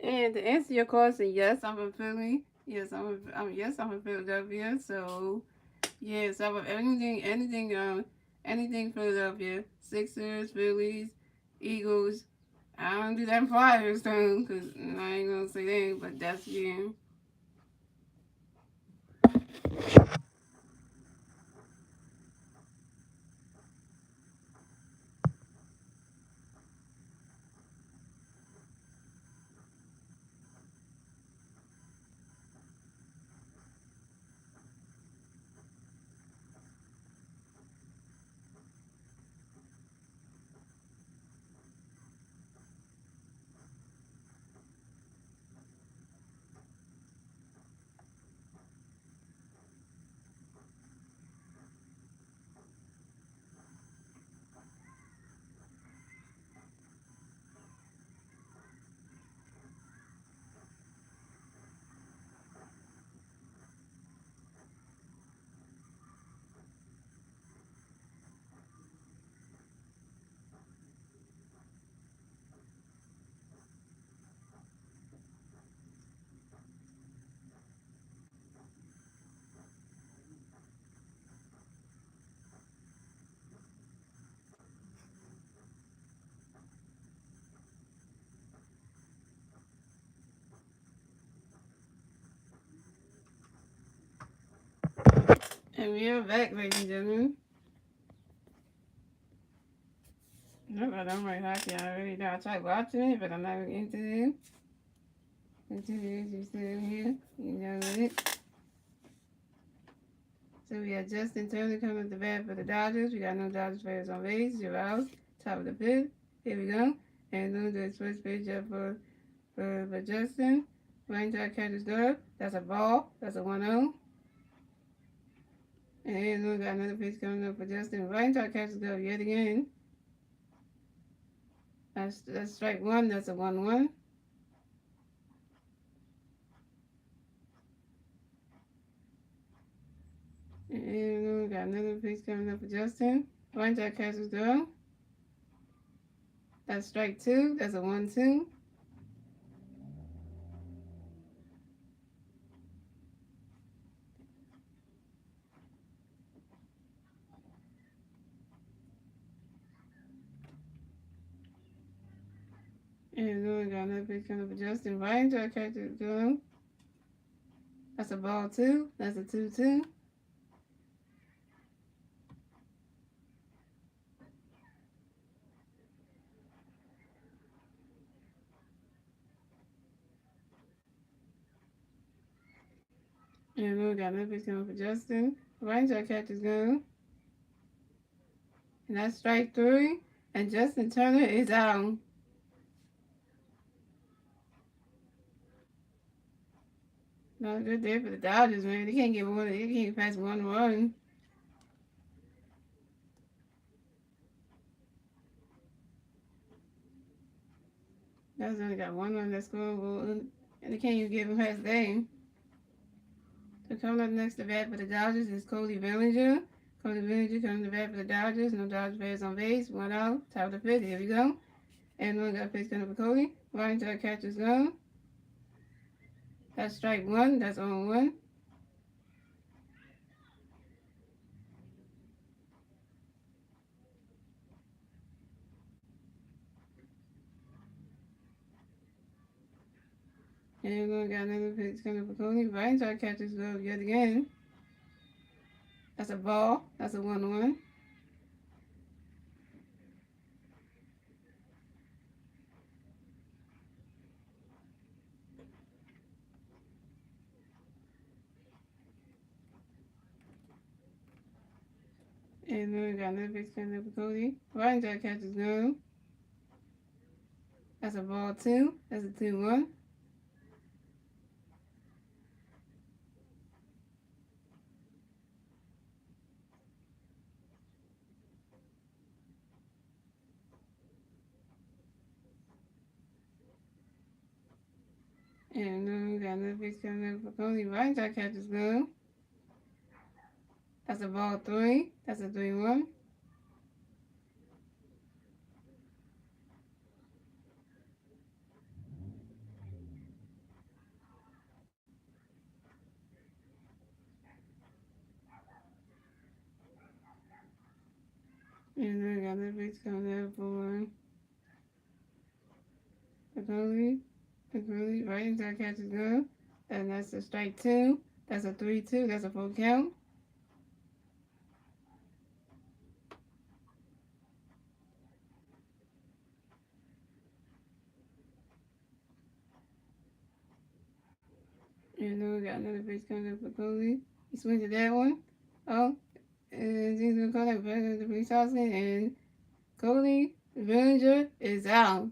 And to answer your question, yes, I'm from Philly. Yes, I'm from Philadelphia. So yes, I'm from anything Philadelphia. Sixers, Phillies, Eagles. I don't do that Flyers though, cause I ain't gonna say that, but that's yeah. And we are back, ladies and gentlemen. No, I don't like hockey. I already know. I tried watching it, but I'm not into it. Until you still here, you know it. So we got Justin Turner coming at the bat for the Dodgers. We got no Dodgers players on base. 0 outs. Top of the fifth. Here we go. And then the first pitch up for Justin. Line drive catches glove. That's a ball. That's a 1-0. And then we got another pitch coming up for Justin. Line drive catches glove yet again. That's strike one. That's a 1-1. And we got another pitch coming up for Justin. Line drive catches glove. That's strike two. That's a 1-2. And then we got another pitch coming up for Justin. Line drive catches glove. That's a ball two. That's a 2-2. And then we got another pitch coming for Justin. Ranger catches go. And that's strike three. And Justin Turner is out. Not a good day for the Dodgers, man. They can't pass 1 run. Dodgers only got one run that's scorable, and the king you give him has game. So coming up next to bat for the Dodgers is Cody Bellinger. Cody Bellinger coming to bat for the Dodgers. No Dodgers players on base. 1 out. Top of the fifth. Here we go. And one got pitch coming for Cody. Right to the catcher's gone. That's strike one. That's on one. And one got another pitch coming for Cody. Right to the catcher's glove yet again. That's a ball. That's a 1-1. And then we got another pitch coming for Cody. Right to the catcher's glove. That's a ball 2. That's a 2-1. And then we got another pitch coming for Cody. Right to the catcher's glove. That's a ball 3. That's a 3-1. And then we got another pitch coming up for the Phillies. The Phillies right into the catcher's glove. And that's a strike 2. That's a 3-2. That's a full count. And then we got another pitch coming up for Phillies. He swings at that one. Oh, and he's going to call that back to the police house. And Cody Bellinger is out.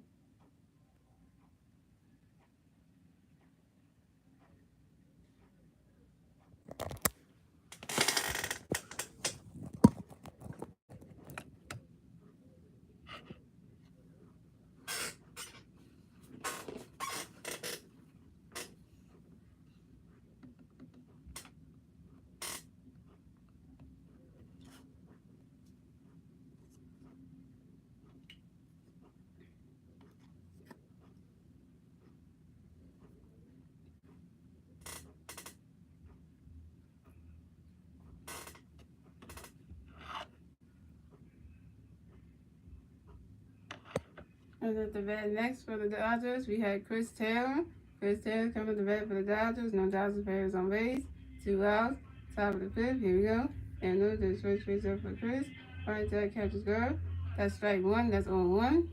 And at the bat next for the Dodgers, we had Chris Taylor. Chris Taylor coming to bat for the Dodgers. No Dodgers players on base. 2 outs. Top of the fifth. Here we go. And look, the first pitch up for Chris. Right to that catcher's glove. That's strike 1. That's on 1.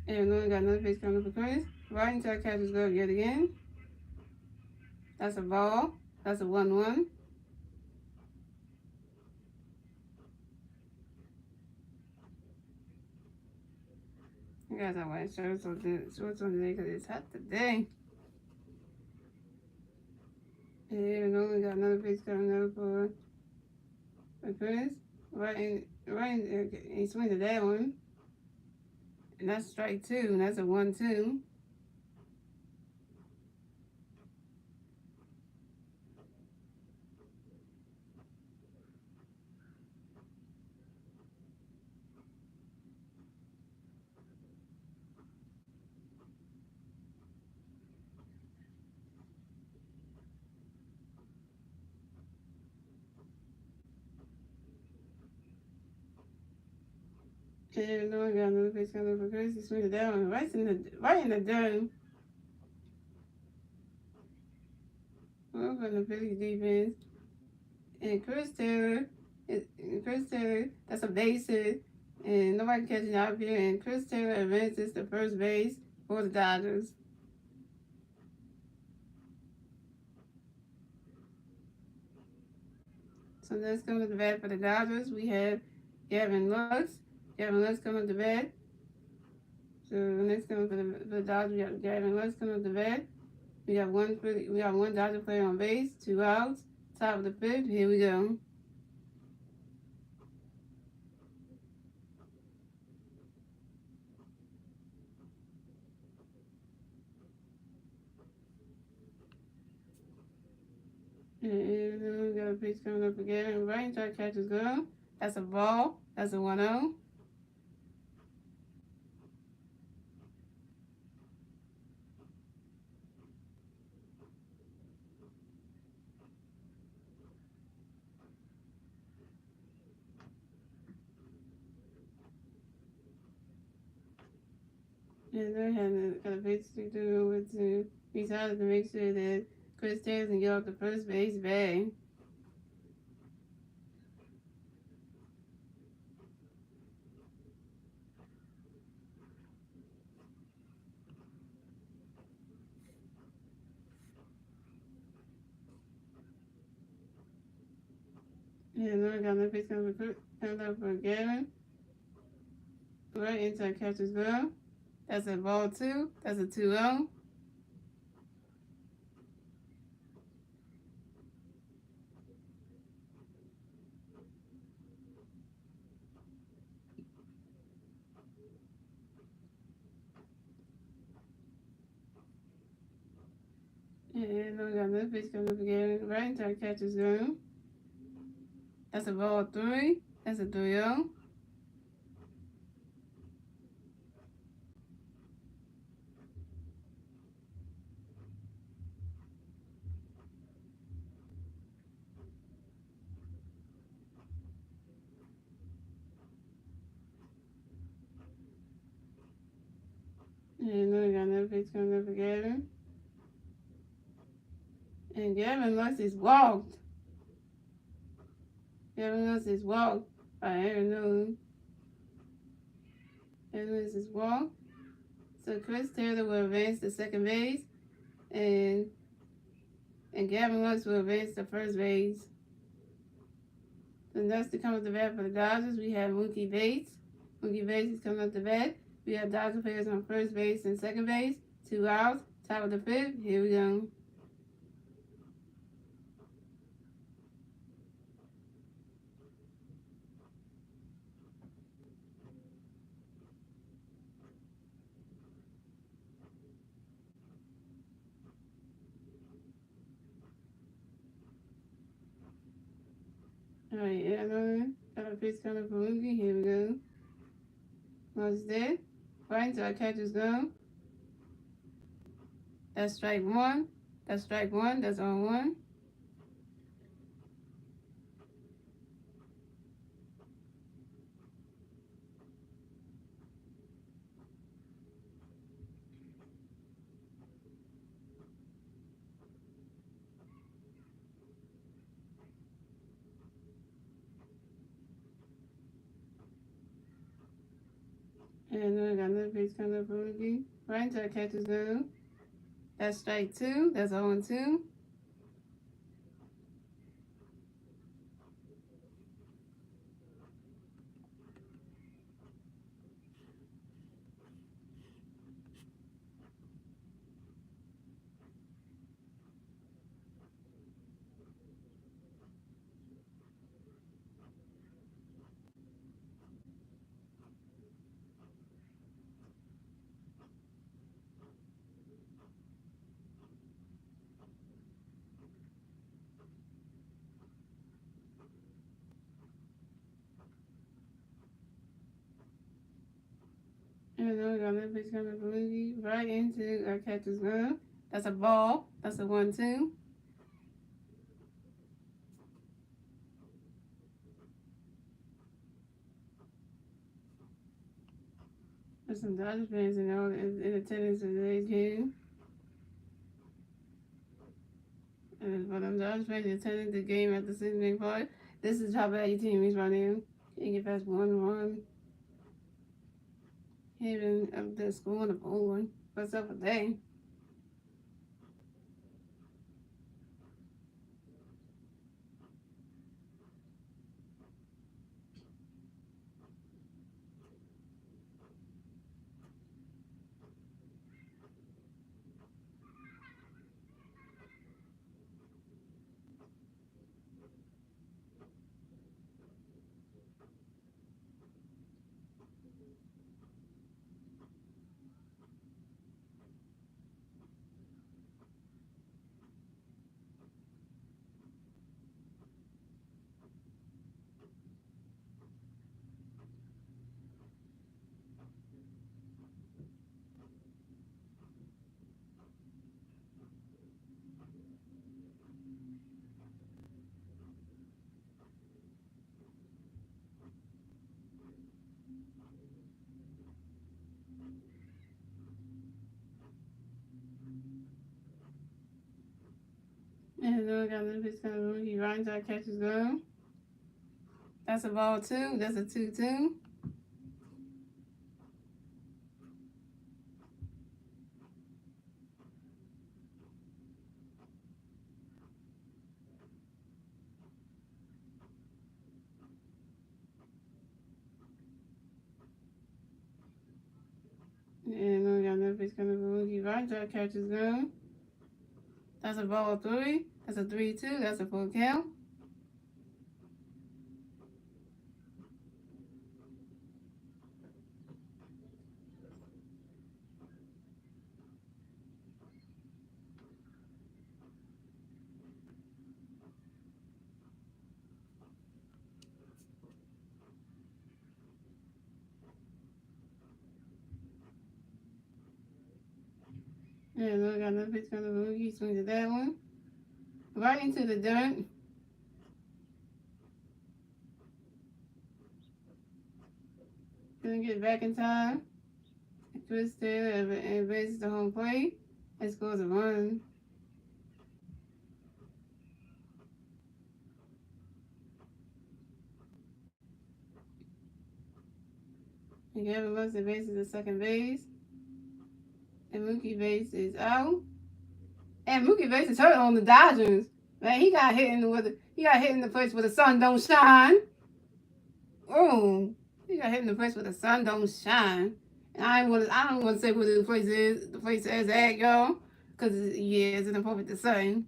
And look, got another pitch coming for Chris. Right into that catcher's glove yet again. That's a ball. That's a 1-1. You guys are wearing shorts on today because it's hot today. And only got another pitch coming up for Chris. He swings at that one. And that's strike 2. And that's a 1-2. And no one got another pitch coming up for Chris. He swings it down right in the dome. Well, from the Phillies defense. And Chris Taylor, that's a base hit. And nobody catching out here. And Chris Taylor advances to first base for the Dodgers. So let's come to the bat for the Dodgers. We have Gavin Lux. Gavin Lux coming to bat. So next coming for the Dodgers, we have Gavin Lux coming to bat. We have one Dodger player on base, 2 outs. Top of the fifth. Here we go. And then we got a pitch coming up again. Right into our catcher's glove. That's a ball. That's a 1-0. And then got a pitch to do with to decided to make sure that Chris Taylor can get off the first base bag. And then we got another pitch coming up for Gavin. Right into our catcher's glove. That's a ball 2. That's a 2-0. And then we got another pitch coming up again. Right into our catcher's glove. That's a ball 3. That's a 3-0. And then we got another pitch coming up for Gavin. And Gavin Lux is walked. Gavin Lux is walked by Aaron Nolan. Gavin Lux is walked. So Chris Taylor will advance to second base. And Gavin Lux will advance to first base. The next to come up the bat for the Dodgers, we have Mookie Betts. Mookie Betts is coming up the bat. We have Dodger players on first base and second base. 2 outs. Top of the 5th. Here we go. Alright, Alan. Got a pitch coming from Mookie. Here we go. One's dead. Right into our catcher's glove. That's strike 1. That's strike 1. That's on 1. And then we got another pitch coming up from Mookie. Right into our catcher's glove. That's strike 2. That's 0-2. And then we got another pitch coming from Mookie. Right into our catcher's glove. That's a ball. That's a 1-2. There's some Dodgers fans in attendance at today's game. And for them Dodgers fans attending the game at the Citibank Park, this is how bad your team is right now. Can't get past 1-1. Even up there scoring a bowling. What's up with that? And then we got another pitch coming from Mookie. Ryan Jack catches go. That's a ball two. That's a 2-2. And then we got another pitch coming from Mookie. Ryan Jack catches go. That's a ball three. That's a 3-2. That's a full count. And then we got another pitch coming from Mookie. Swings at that one. Right into the dirt. Couldn't get back in time. Twisted and bases the home plate and scores a run. And Gavin Lux bases the second base. And Mookie Bates is out. And Mookie Bates is hurt on the Dodgers. Man, he got hit in the place where the sun don't shine. Oh, he got hit in the place where the sun don't shine. And I don't want to say where the place is. The place is at, y'all, because yeah, it's inappropriate to say.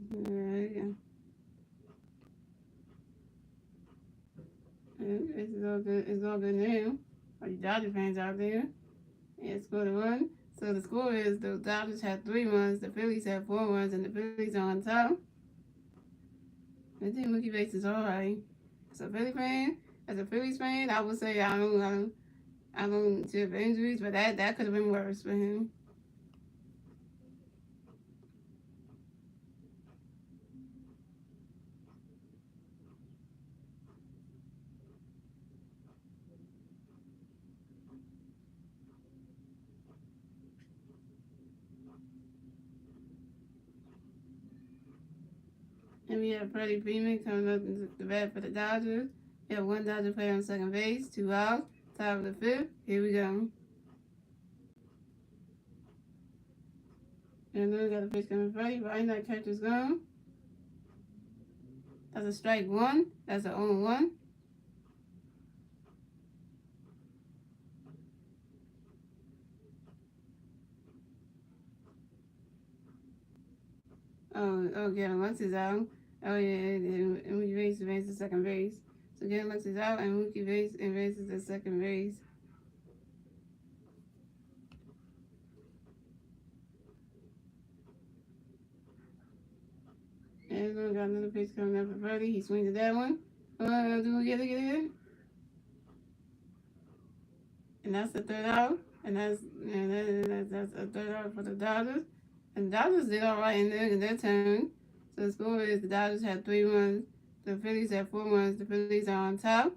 Yeah. It's all good. It's all good now. All you Dodger fans out there. And scored a run. So the score is the Dodgers had 3 runs, the Phillies had 4 runs, and the Phillies are on top. I think Mookie Betts is alright. As a Philly fan, I would say I don't tip injuries, but that could have been worse for him. And we have Freddie Freeman coming up into the bat for the Dodgers. We have 1 Dodger player on second base, 2 outs, top of the 5th. Here we go. And then we got a pitch coming Freddie. Right, that catcher's gone. That's a strike 1. That's an 0-1. Gavin Lux is out. Oh, yeah, and Mookie Bates advances second base. So Gavin Lux is out, and Mookie Bates advances to second base. And we got another pitch coming up for Freddie. He swings at that one. Do we get it? And that's the 3rd out. And that's a 3rd out for the Dodgers. And the Dodgers did all right in their turn. So the score is the Dodgers had 3 runs. The Phillies had 4 runs. The Phillies are on top.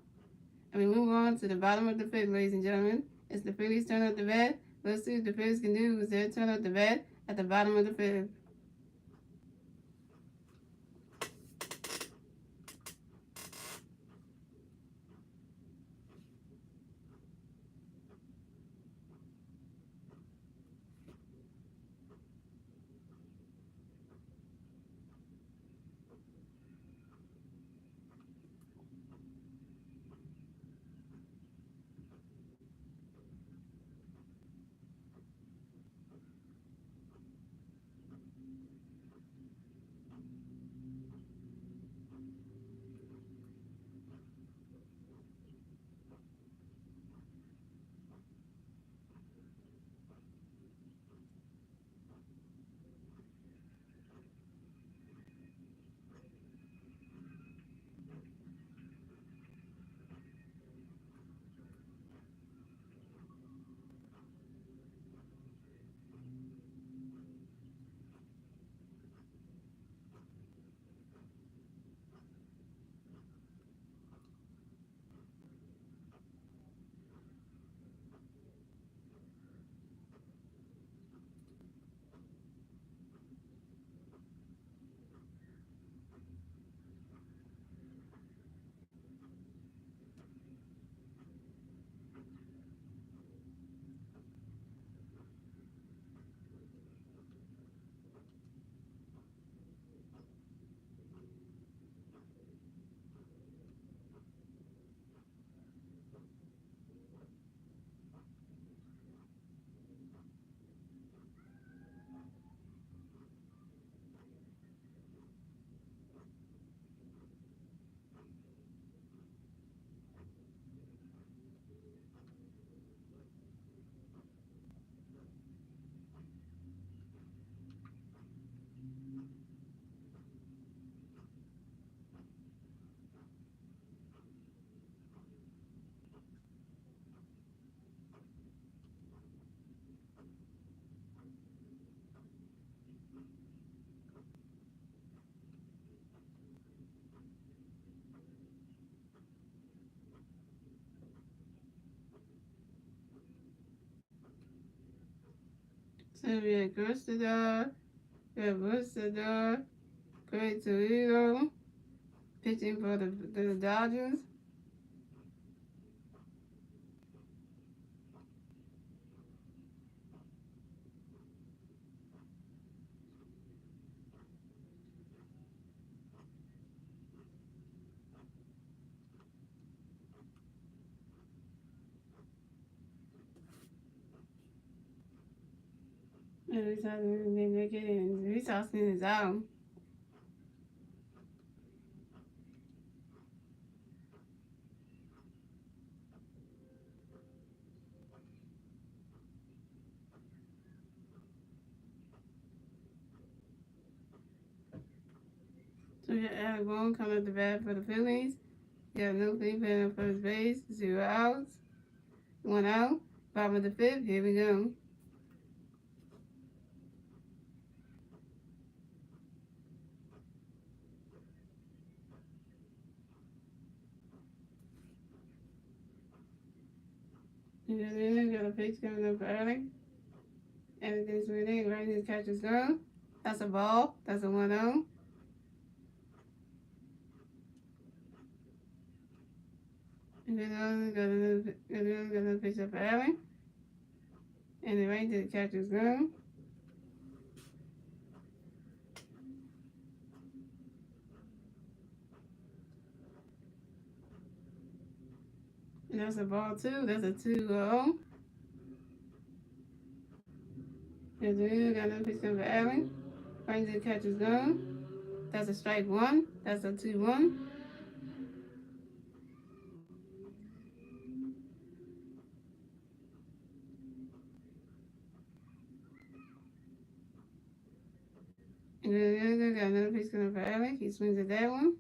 And we move on to the bottom of the 5th, ladies and gentlemen. It's the Phillies' turn at the bat. Let's see what the Phillies can do with their turn at the bat at the bottom of the 5th. And we had Gristador, we have Gristador, Great Toledo, pitching for the Dodgers. And we saw they getting resourcing his out. So we got Alec Boone coming up the bat for the Phillies. We got no Lee playing on first base, 0 outs, 1 out. Bottom of the fifth, here we go. We got a pitch coming up for Alec. Everything's winning, right? His catch is gone. That's a ball. That's a 1-0. And then we got another pitch up for Alec. And the right to the catch is gone. And that's a ball too. That's a 2-0. And then we got another pitch coming for Alec. Right to the catch is gone. That's a strike 1. That's a 2-1. And then we got another pitch coming for Alec. He swings at that one.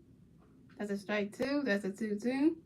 That's a strike 2. That's a 2-2.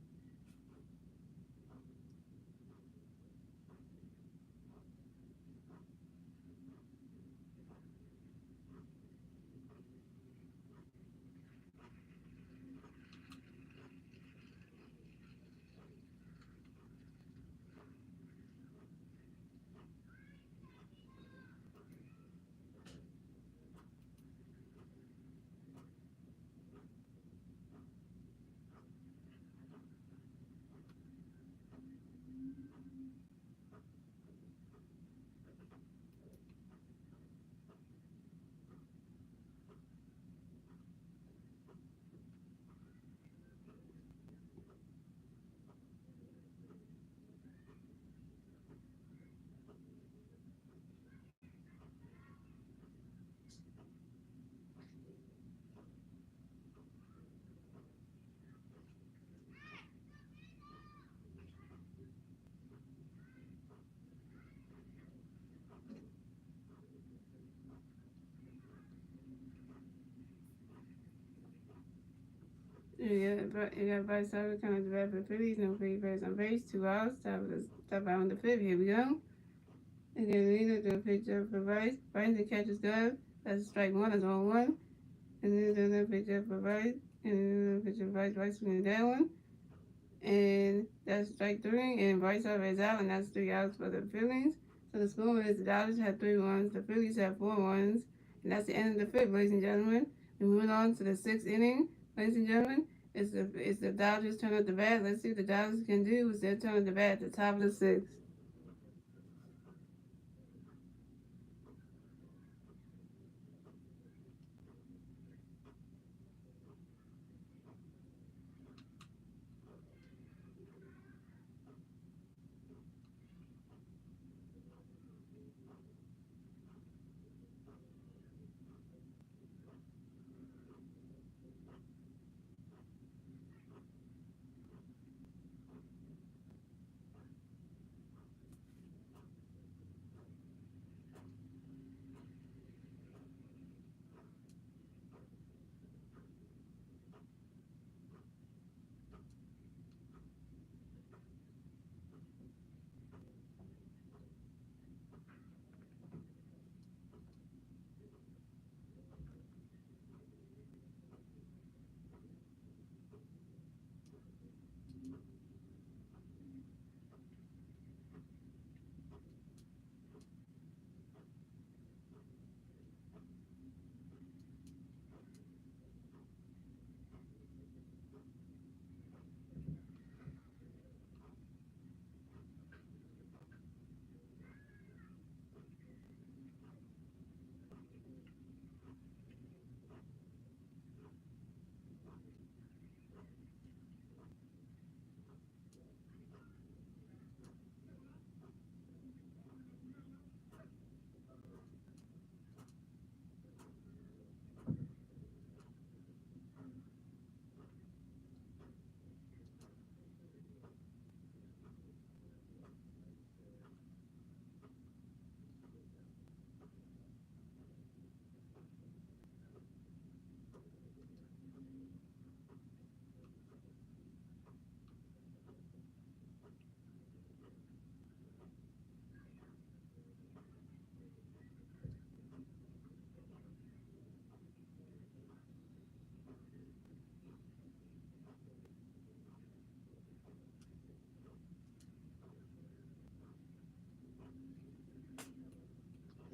You got Bryce Harper coming to bat for the Phillies. No free birds on base. 2 outs. Top out on the fifth. Here we go. And then we look at a picture for Bryce. Bryce the catch is good. That's strike 1. That's 1-1. And then there's another picture for Bryce. And then another picture of Bryce. Bryce winning that one. And that's strike 3. And Bryce Harper is out. And that's 3 outs for the Phillies. So the score is the Dodgers have 3 runs. The Phillies have 4 runs. And that's the end of the fifth, ladies and gentlemen. We move on to the 6th inning, ladies and gentlemen. It's the Dodgers' turn at the bat. Let's see what the Dodgers can do. It's their turn at the bat at the top of the 6th.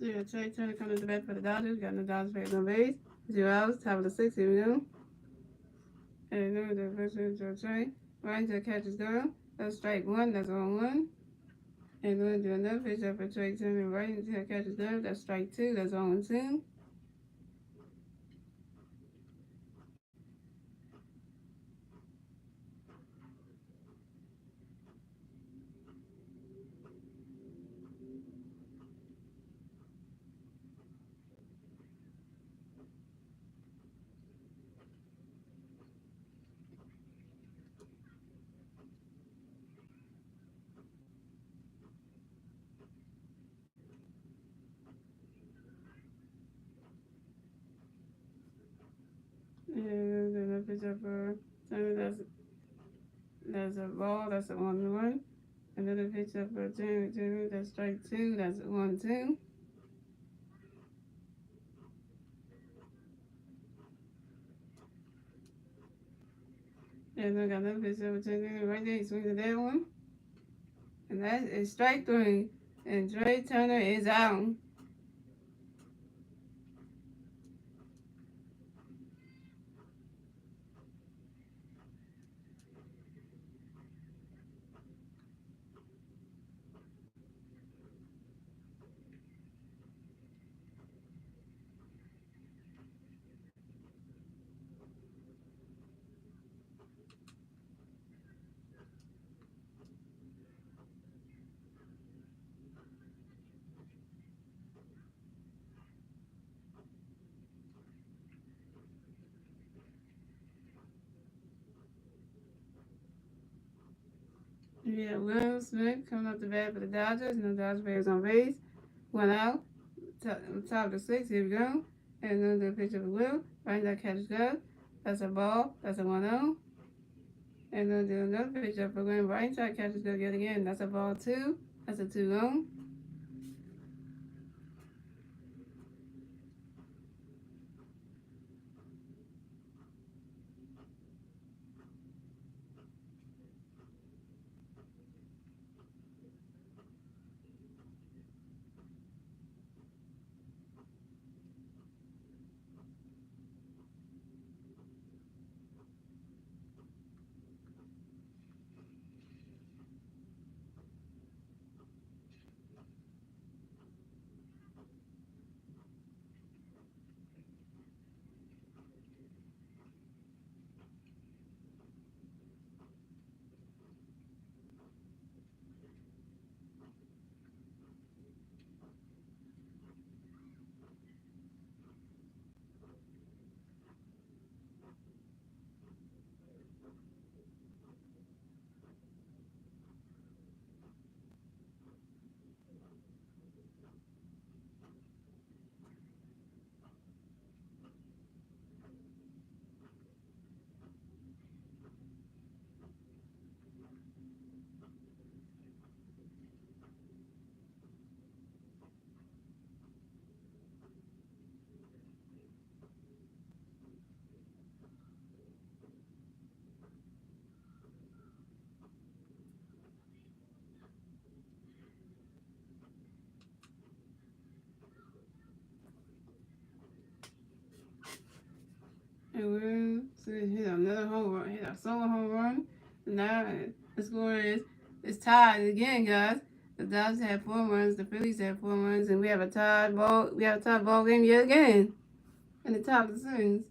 So you got Trey Turner coming to the bat for the Dodgers. Got no Dodgers players on base. 0 outs, top of the sixth. Here we go. And then the first one to Trey. Right to catch his down. That's strike one. That's 0-1. And then do another pitch up for Trey Turner. Right into catch his down. That's strike two. That's 0-2. And then another pitch up for Turner. That's a ball. That's a 1-1. Another pitch up for Turner. That's strike two. That's 1-2. And then got another pitch up for Turner right there. He swings at that one. And that is strike three. And Trey Turner is out. Yeah, Will Smith coming up the bat for the Dodgers. No Dodgers players on base. 1 out. Top of the sixth. Here we go. And another pitch of Will. Right that catches good. That's a ball. That's a 1-0. And then do another pitch up for Glenn. Right side catches good yet again. That's a ball two. That's a 2-0. And Will Smith hit another home run. Hit a solo home run. Now the score is it's tied again, guys. The Dodgers had 4 runs. The Phillies had 4 runs, and we have a tied ball. We have a tied ball game yet again. In the top of the sixth.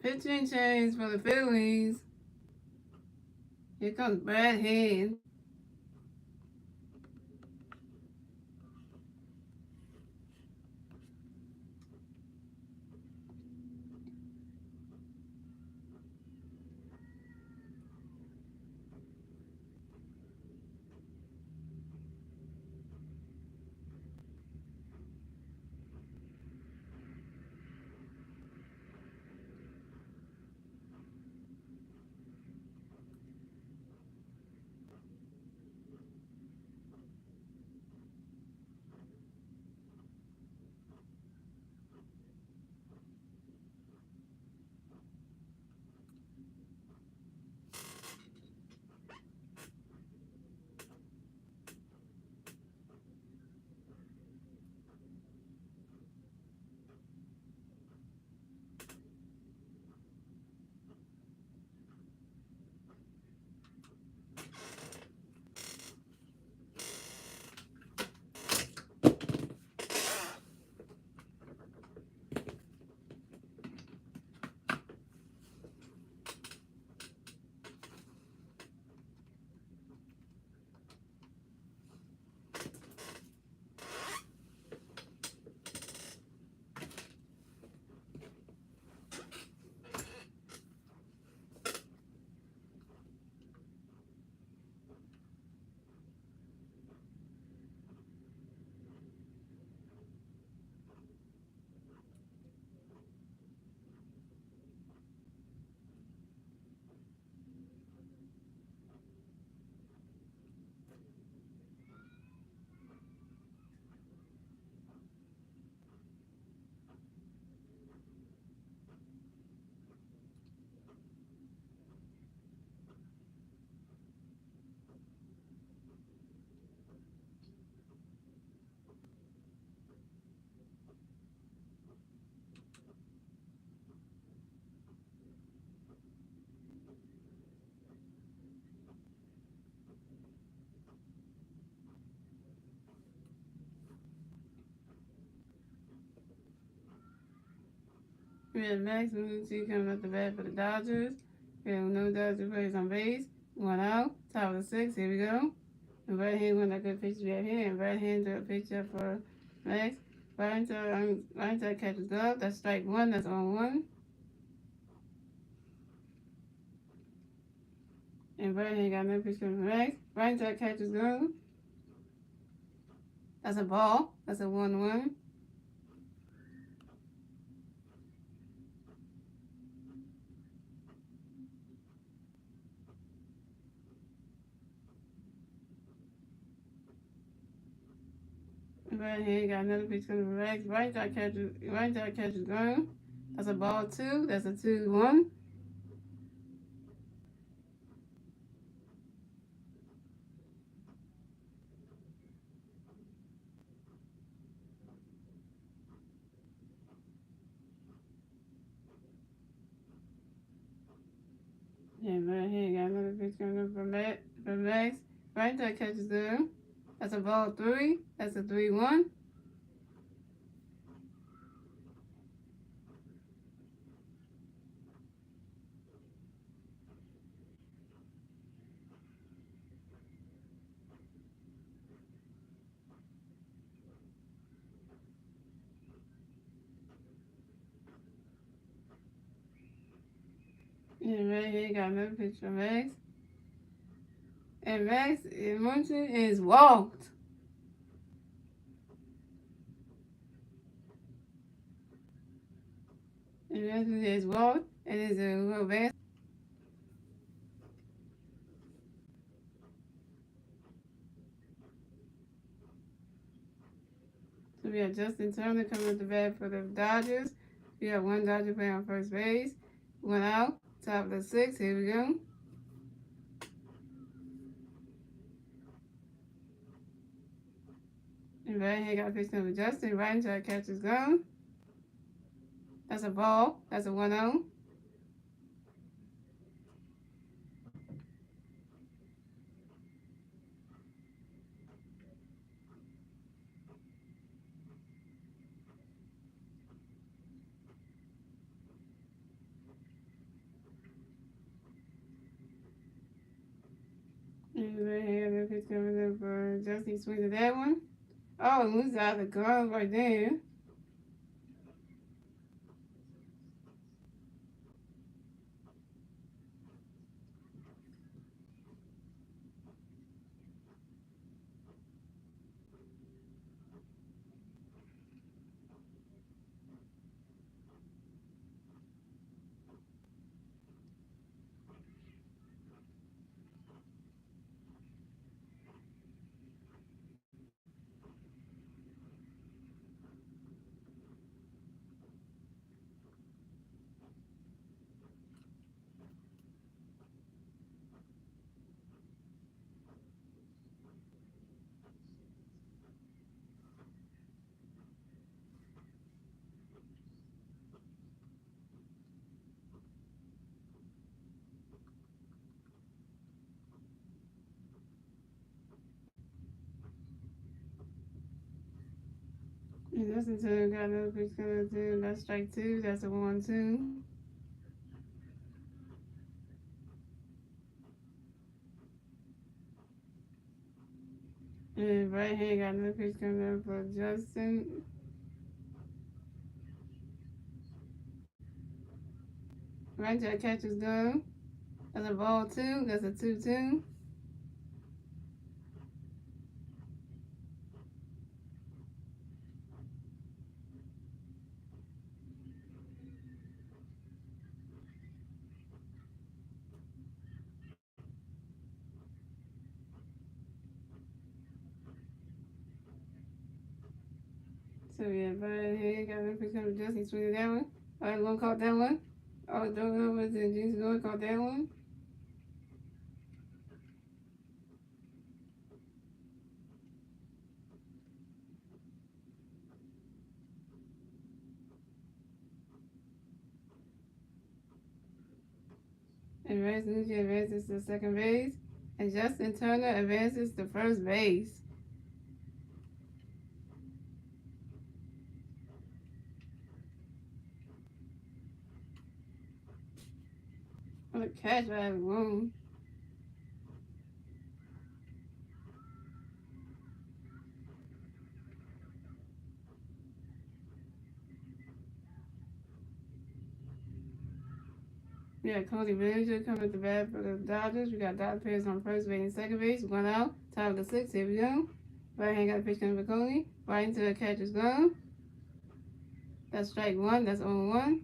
Pitching change for the Phillies. Here comes Brad Hand. We have Max Mucci coming up the bat for the Dodgers. We have no Dodger players on base. 1 out. Top of the 6. Here we go. And right hand one that good pitch we have here. And right hand pitch up for Max. Right side catches glove. That's strike one. That's on one. And right hand got no pitch coming from Max. Right side catches glove. That's a ball. That's a 1-1. Right hand got another pitch coming from Max. Right side catches glove. That's a ball 2. That's a 2-1. And right here, got another pitch coming up from Max. Right there catches there. That's a ball 3. That's a 3-1. And right here, got another pitch from Max. And Max Munson is walked. And Max is walked. And it's a little bad. So we have Justin Turner coming up the bat for the Dodgers. We have one Dodger player on first base. 1 out. Top of the 6. Here we go. And right here, got a pitch coming from Justin. Right inside catches gone. That's a ball. That's a 1-0. And right here, the pitch coming up for Justin. Swings at that one. Oh, it moves out the glove right there. And Justin Turner got another pitch coming up too. That's strike 2. That's a 1-2. And right hand got another pitch coming up for Justin. Right side catches go. That's a ball 2. That's a 2-2. So yeah, right here got another pitch coming from Justin. Swinging that one. Oh, he's gonna caught that one. Oh, throw it over to James Gordon. Caught that one. And Rex Nucci advances to second base. And Justin Turner advances to first base. I'm gonna catch by every room. We got Cody Bellinger coming at the bat for the Dodgers. We got Dodger players on first base and second base. 1 out. Top of the sixth. Here we go. Right hand got a pitch coming for Cody. Right into the catcher's glove. That's strike one. That's 0-1.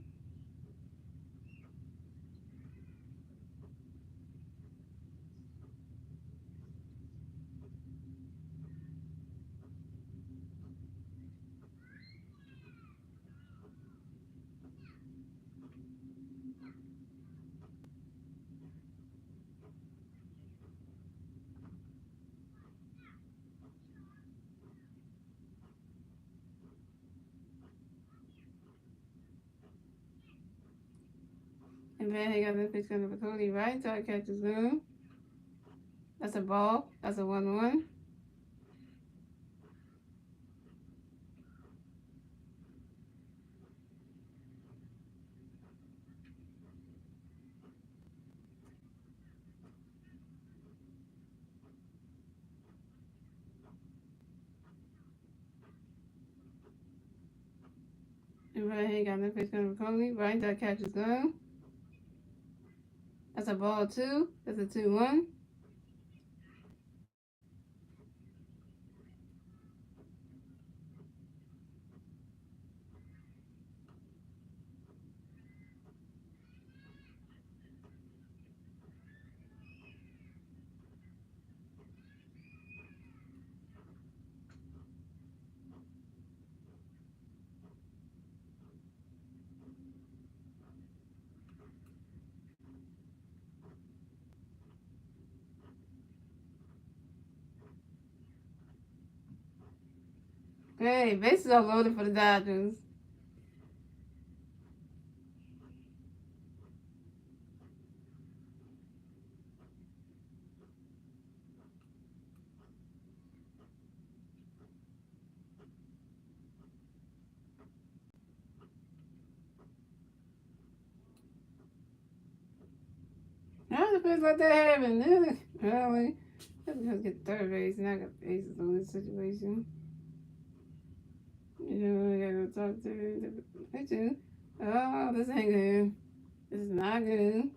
And then he got the pitch coming for Cody. Right into the catcher's glove. That's a ball. That's a 1-1. And right here got the pitch coming for Cody. Right into the catcher's glove. That's a ball 2. That's a 2-1. Hey, bases are loaded for the Dodgers. How the pitch like that happen? Really? Let's get third base. And I got bases on this situation. You know, I gotta talk to the pitcher. Oh, this ain't good. This is not good.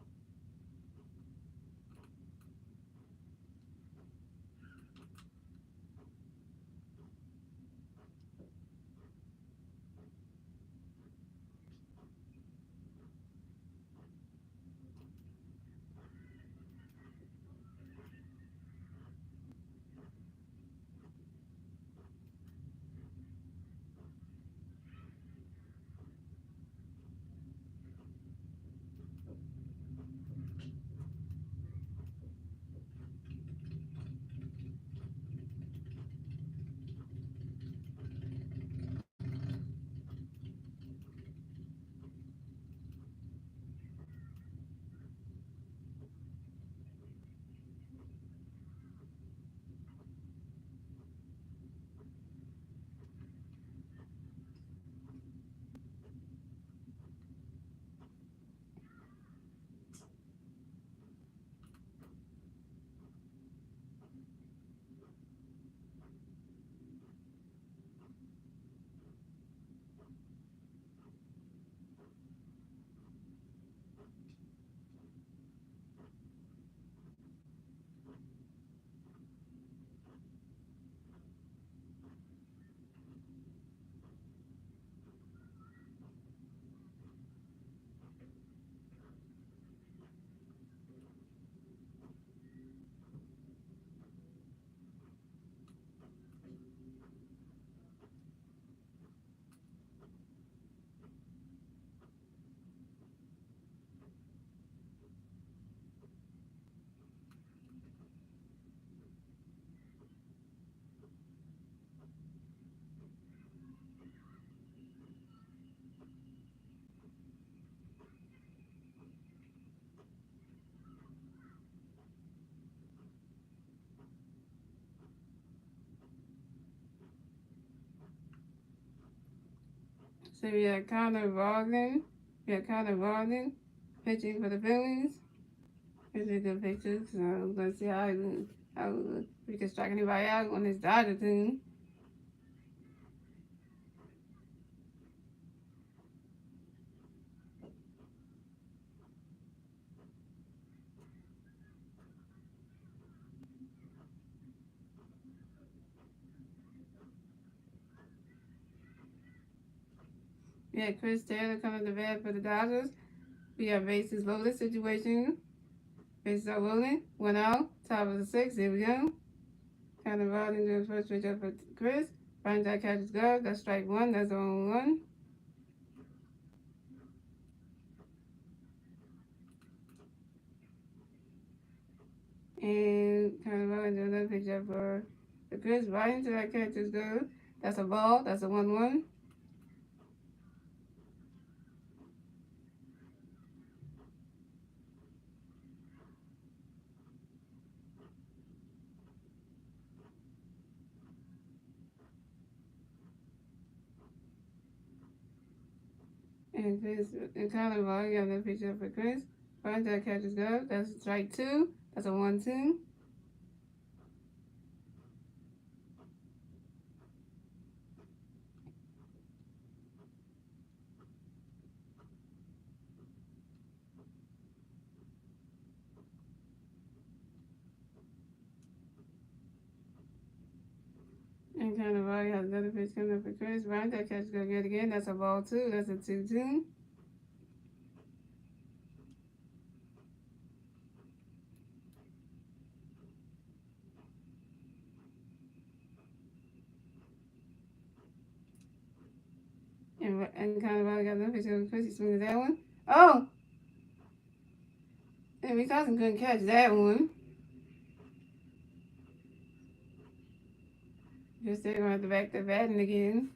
So we got Connor Varden. We got Connor Varden pitching for the Phillies. Here's a good picture. So we're gonna see how we can strike anybody out on this Dodger team. Yeah, Chris Taylor coming to bat for the Dodgers. We have bases loaded situation. Bases are loaded. 1 out. Top of the 6th. Here we go. Kind of rolling to the first pitch up for Chris. Brian Jack catches go. That's strike 1. That's on 1. And kind of rolling to another pitch up for the Chris. Brian Jack catches go. That's a ball. That's a 1-1. And Chris and kind of rolling another pitch up for Chris. Brian Jack catches go. That's strike 2. That's a 1-2. And kind of already has another pitch coming up for Chris. Brian Jack catches go good again. That's a ball 2. That's a 2-2. And kind of already got another pitch coming for Chris. He swings that one. Oh! And Wisconsin couldn't catch that one. Just they're going to have to back to batting again.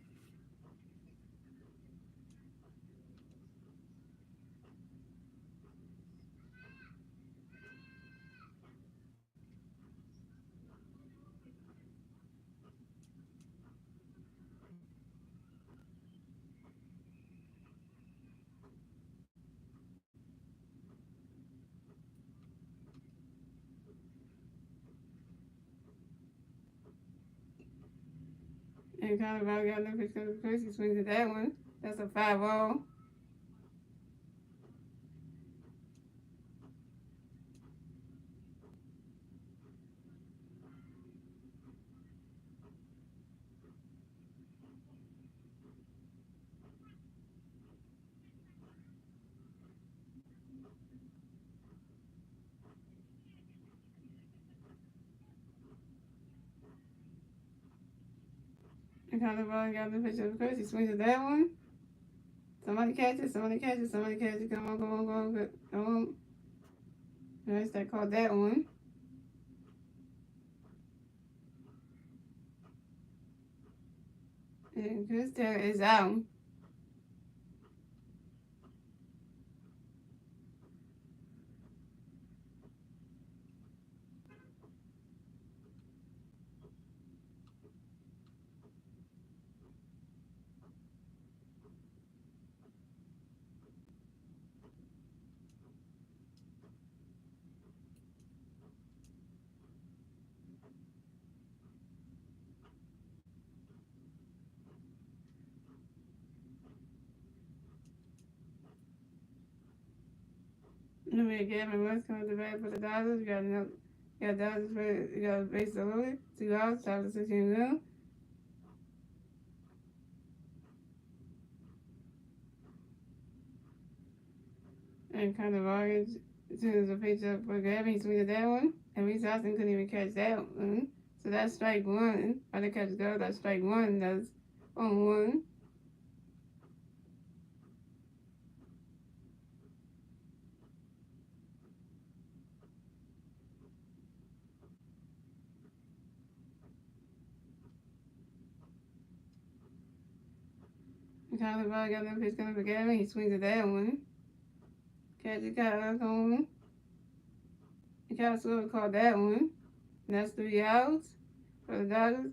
And kind of already got another pitch coming for Chris. He swings at that one. That's a 5-0. And kind of already got another pitch coming for Chris. He swings at that one. Somebody catches, somebody catches, somebody catches. Come on, come on, come on, come on. Nice, that called that one. And Chris Taylor is out. Let me Gavin West coming to bat for the Dodgers. You got Dodgers for you got base loaded. 2 outs, top of the 16 go. And kind of Vargas, as soon as the pitch up for Gavin, he swings at that one. And Reese Austin couldn't even catch that one. So that's strike 1. By the catch go, that's strike 1. That's on 1. And kind of Vargas got another pitch coming for Gavin. He swings at that one. Catch it, got up on. And Calistoga called that one. And that's 3 outs for the Dodgers.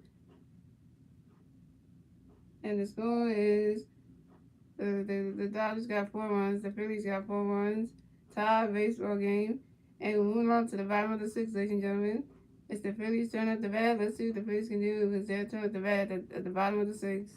And the score is the Dodgers got 4 runs. The Phillies got 4 runs. Tie baseball game. And we're moving on to the bottom of the sixth, ladies and gentlemen. It's the Phillies turn up the bat. Let's see what the Phillies can do. It's their turn up the bat at the bottom of the sixth.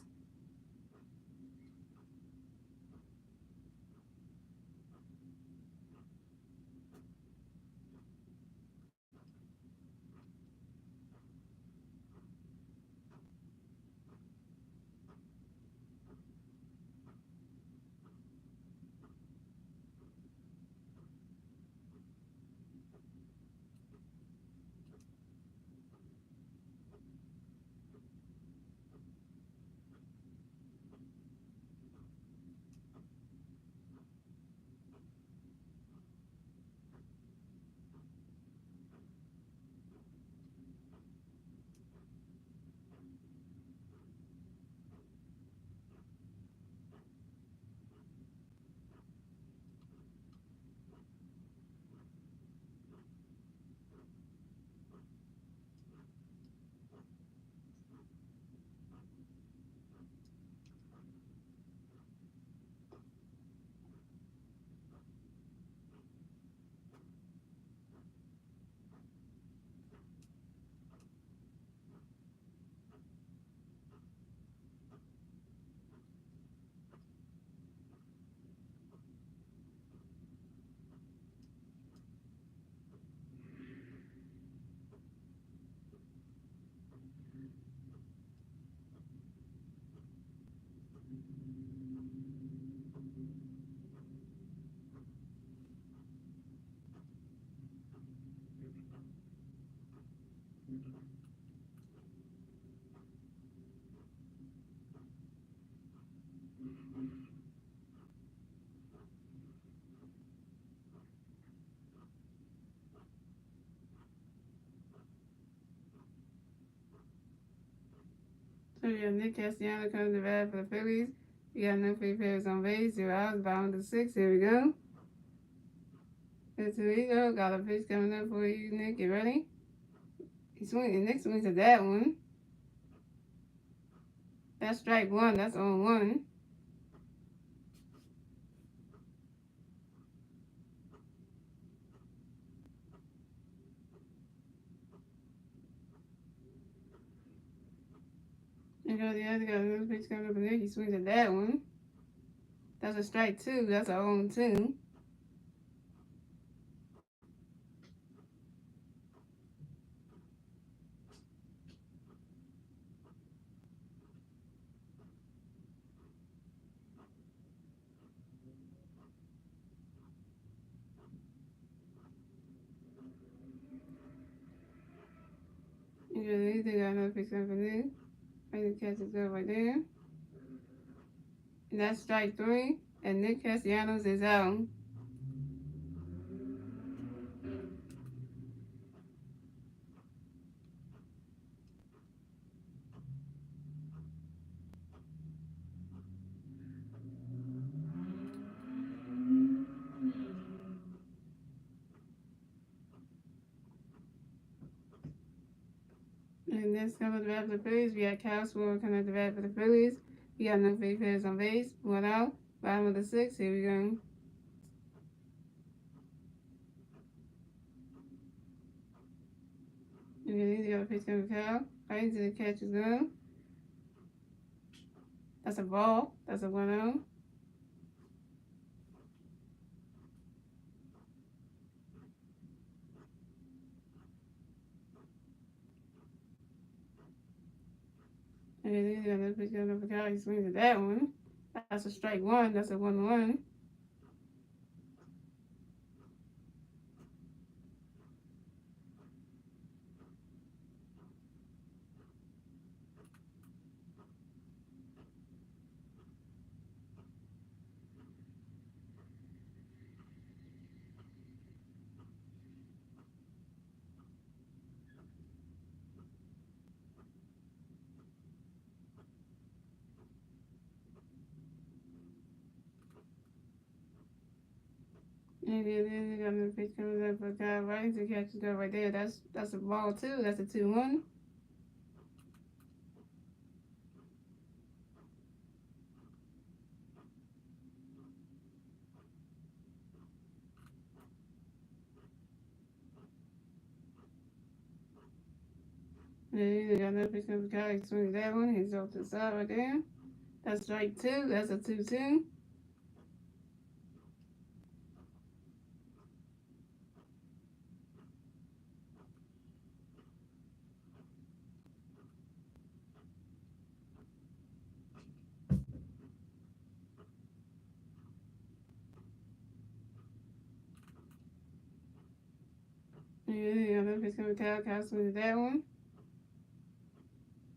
So we have Nick Castellanos coming to the bat for the Phillies. We got no free players on base. 0 outs, bottom of the sixth. Here we go. Here we go. Got a pitch coming up for you, Nick. You ready? He swings. Nick swings at that one. That's strike one. That's on one. And go the other, got another pitch coming up for Nick. He swings at that one. That's a strike two. That's a on two. And go the other, got another pitch coming for Nick. Right, the catch is good right there. And that's strike three. And Nick Castellanos is out. And next coming to the bat for the Phillies, we got Cal Swan coming at the bat for the Phillies. We got no free players on base. 1 out. Bottom of the sixth. Here we go. And then he's got a pitch coming to Cal. Right into the catch is good. That's a ball. That's a 1 out. And then he's got another pitch coming up for Cal. He swings at that one. That's a strike one. That's a 1-1. And then he's got another pitch coming up for Cal. Right into the catch is good right there. That's a ball too. That's a 2-1. And then you got another pitch comes to Kyle. He swings that one. He's off to the side right there. That's strike two. That's a 2-2. And then you got another pitch comes to Kyle. Kyle swings that one.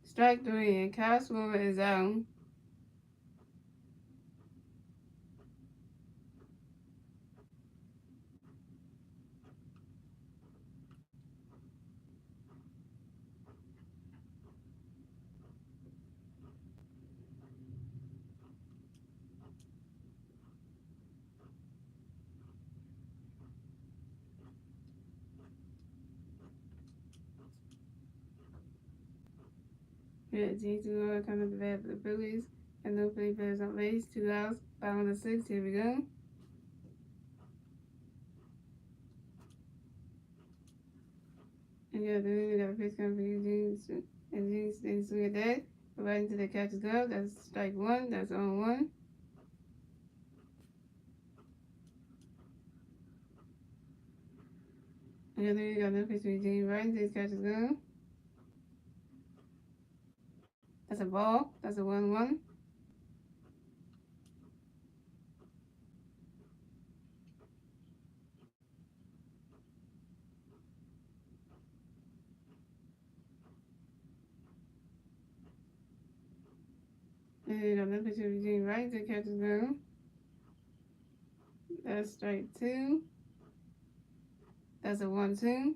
Strike three. And Kyle Schwarber is out. Yeah, G2 coming to the bat for the Phillies. And no Philly players on base. 2 outs. Bottom of the sixth. Here we go. And yeah, then you got a pitch coming for Eugene. And Eugene swing at that. Go right into the catcher's glove. That's strike one. That's on one. And yeah, then you got another pitch for Eugene right into his catcher's glove. That's a ball. That's a 1-1. And you got another pitch for Eugene right into the catcher's glove. That's strike two. That's a 1-2.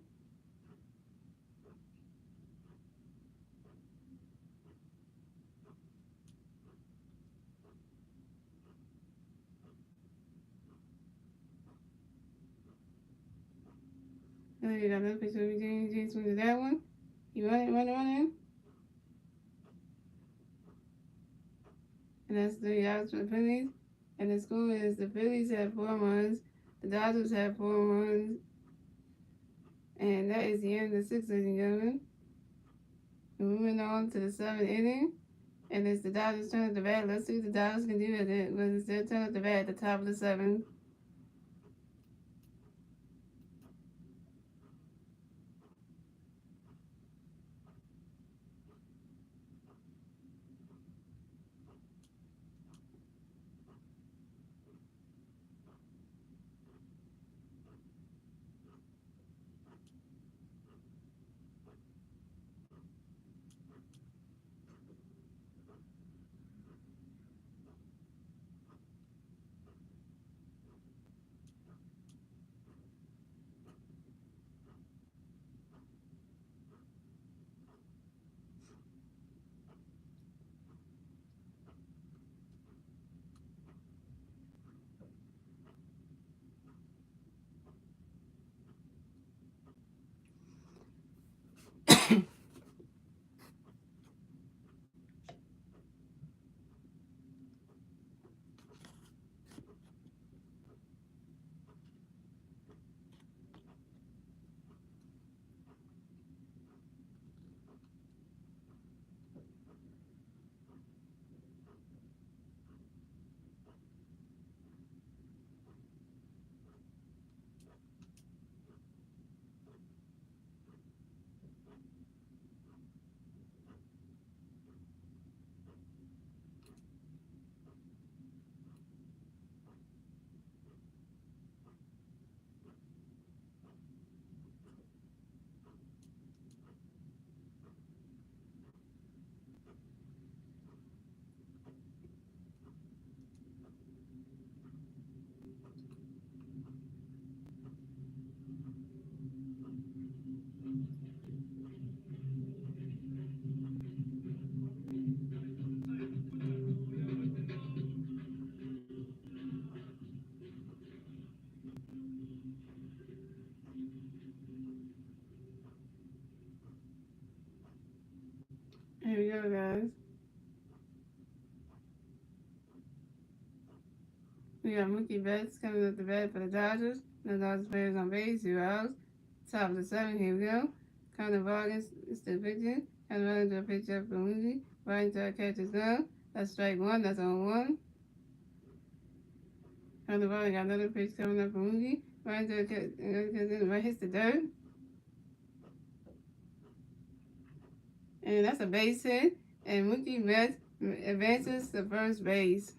And then you got another pitch for Eugene. Eugene swings at that one. You running. And that's 3 outs for the Phillies. And the score is the Phillies have 4 runs, the Dodgers have 4 runs, and that is the end of the sixth, ladies and gentlemen. And moving on to the seventh inning, and it's the Dodgers' turn at the bat. Let's see what the Dodgers can do with it. When it's their turn at the bat at the top of the seventh. Here we go, guys. We got Mookie Betts coming up the bat for the Dodgers. The Dodgers players on base, 2 outs. Top of the seventh, here we go. Count of August is the pitcher. Count of August is the pitcher for Luigi. Right to catch is down. That's strike one. That's on one. Count of August got another pitch coming up for Luigi. Right to catch, right hits the dirt. And that's a base hit. And Mookie Betts advances to first base.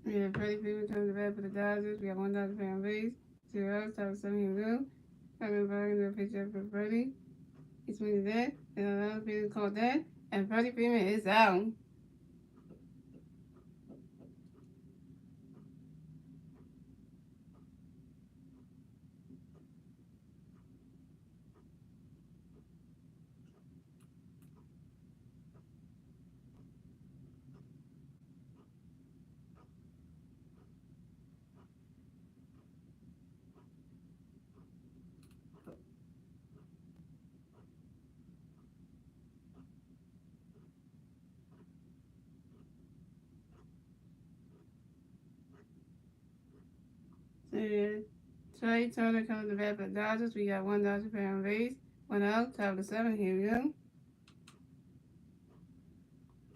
We have Freddie Freeman comes to bat for the Dodgers. We have $1 fan base. 2 outs, top of 7 here we go. Kevin Burns will pitch up for Freddie. He swings that, and another pitcher called that, and Freddie Freeman is out. So, Trey Turner comes to bat for the Dodgers. We got $1 fan base. 1 out, top of the 7 here we go.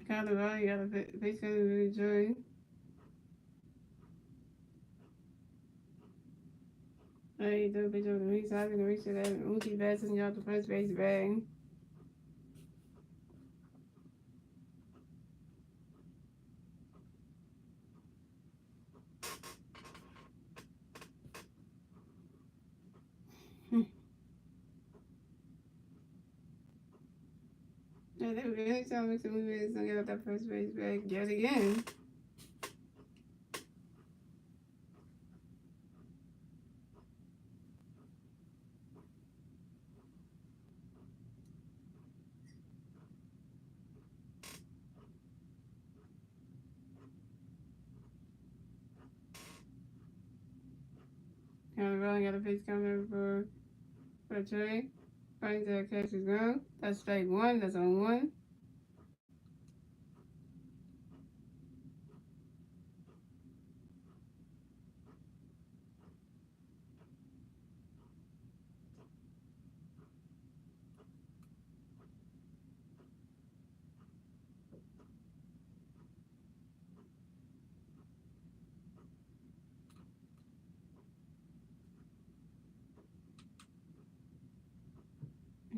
Colorado, you got a pitch coming to Joey. Hey, the pitch over the weak side, and reach it at Mookie Betts and got the first base bag. And they really trying to make some movies and get out that first base bag yet again. Colorado got a pitch coming for Trey. Right to catch his ground. That's strike one. That's on one.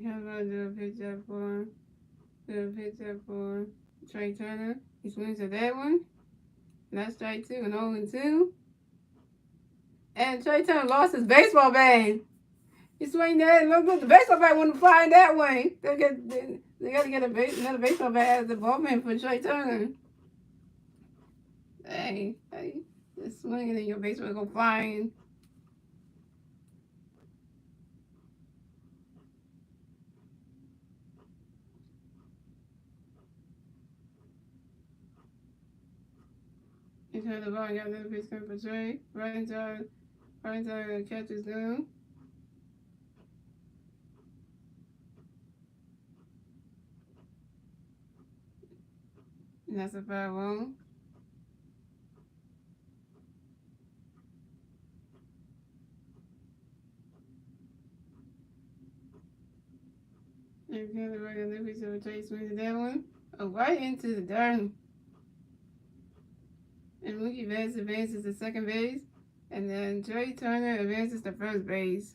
Colorado do a pitch up for Trey Turner. He swings at that one. And that's strike two and 0-2. And Trey Turner lost his baseball bat. He swing that, and look, the baseball bat wouldn't fly that way. They got to get another baseball bat out of the ballpark for Trey Turner. Hey, just swinging and your baseball go flying. He turned the ball and got another pitch coming for Trey. Right into the catcher's down. And that's a 5-1. And kind of right on the pitch over Trey swings that one. Oh, right into the dirt. And Mookie Betts advances to second base. And then Trey Turner advances to first base.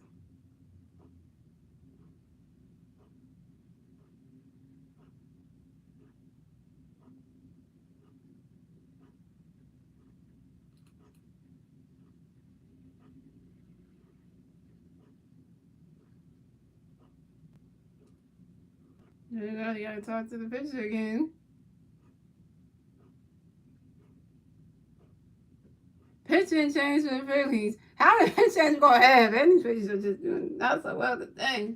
You gotta talk to the pitcher again. Pitching change for the Phillies. How many pitchers you gonna have? Any pitchers are just doing not so well today.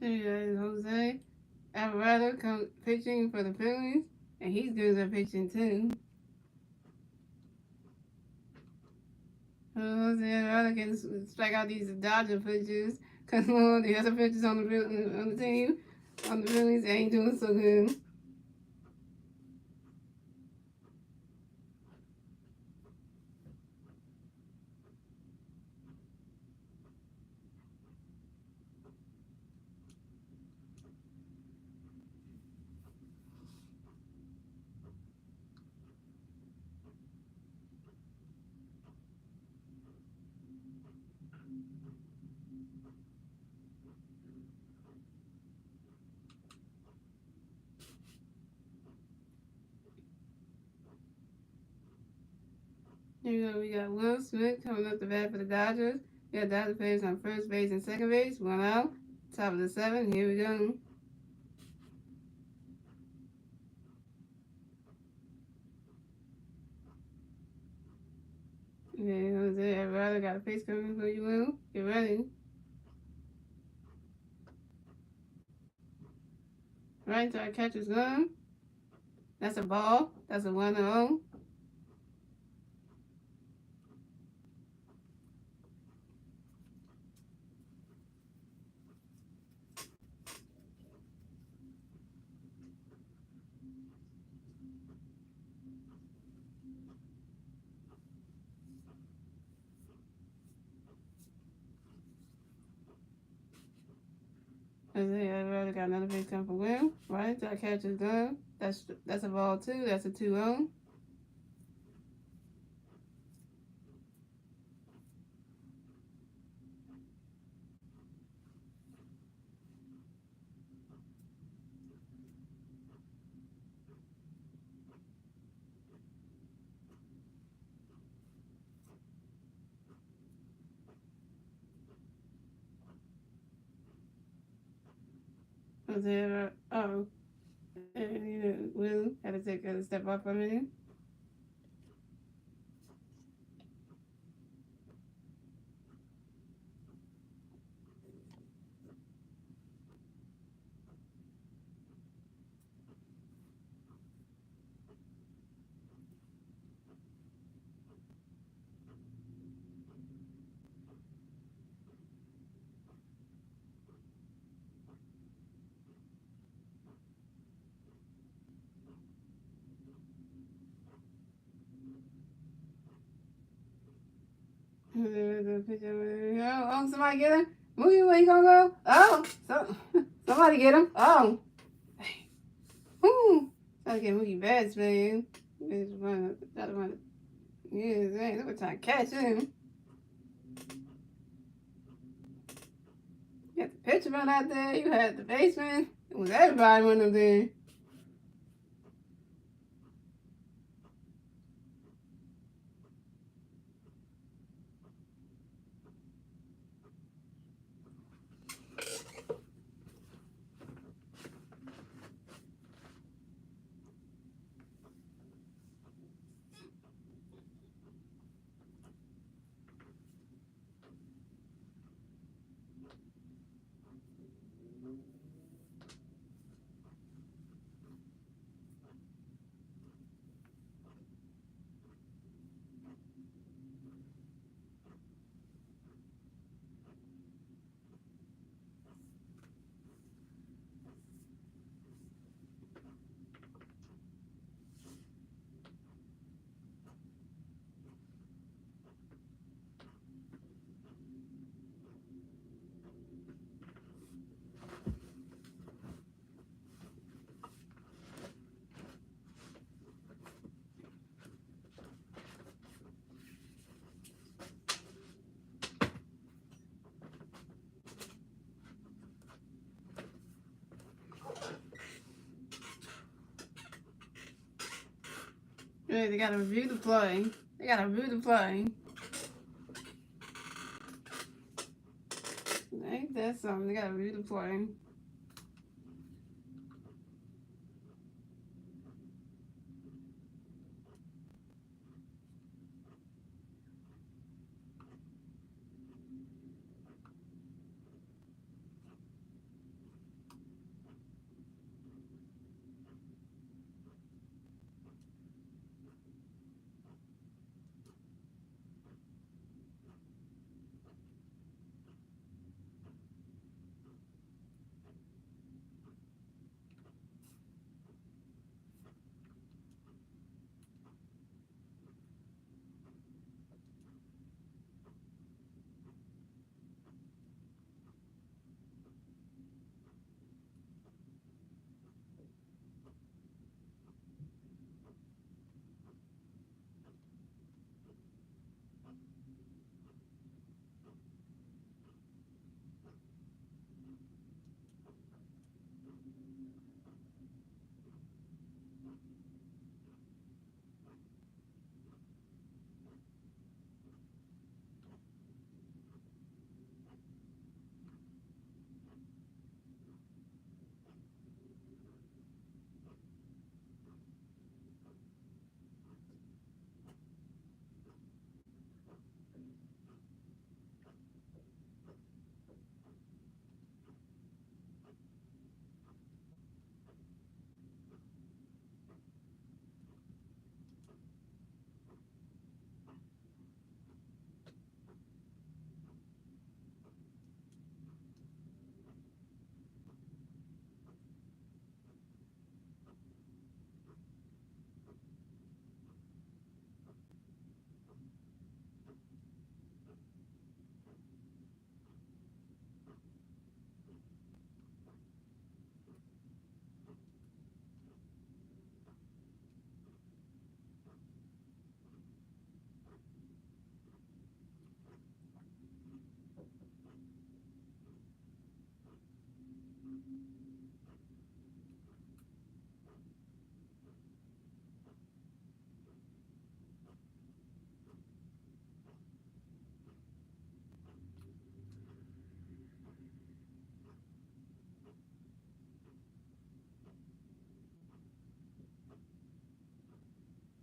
Jose Alvarado pitching for the Phillies, and he's good at pitching too. Jose Alvarado can strike out these Dodger pitchers because the other pitchers on the team, on the Phillies, ain't doing so good. We got Will Smith coming up the bat for the Dodgers. We got Dodger players on first base and second base. 1 out. Top of the 7th. Here we go. Okay, Jose Alvarado got a face coming for you, Will. Get ready. Right into our catcher's gun. That's a ball. That's a 1-0. Jose Alvarado got another base coming for Will. Right into our catcher's gun. That's a ball 2. That's a 2-0. Jose Alvarado. Oh. And Will had to take a step off for a minute. Oh, somebody get him. Where you gonna go? Oh, somebody get him. Oh. Whoo! Try to get Mookie Betts, man. Try to run. Yeah, they were trying to catch him. You had the pitcher run out there. You had the baseman. It was everybody running up there. Yeah, they gotta review the play. They gotta review the play. Ain't that something? They gotta review the play.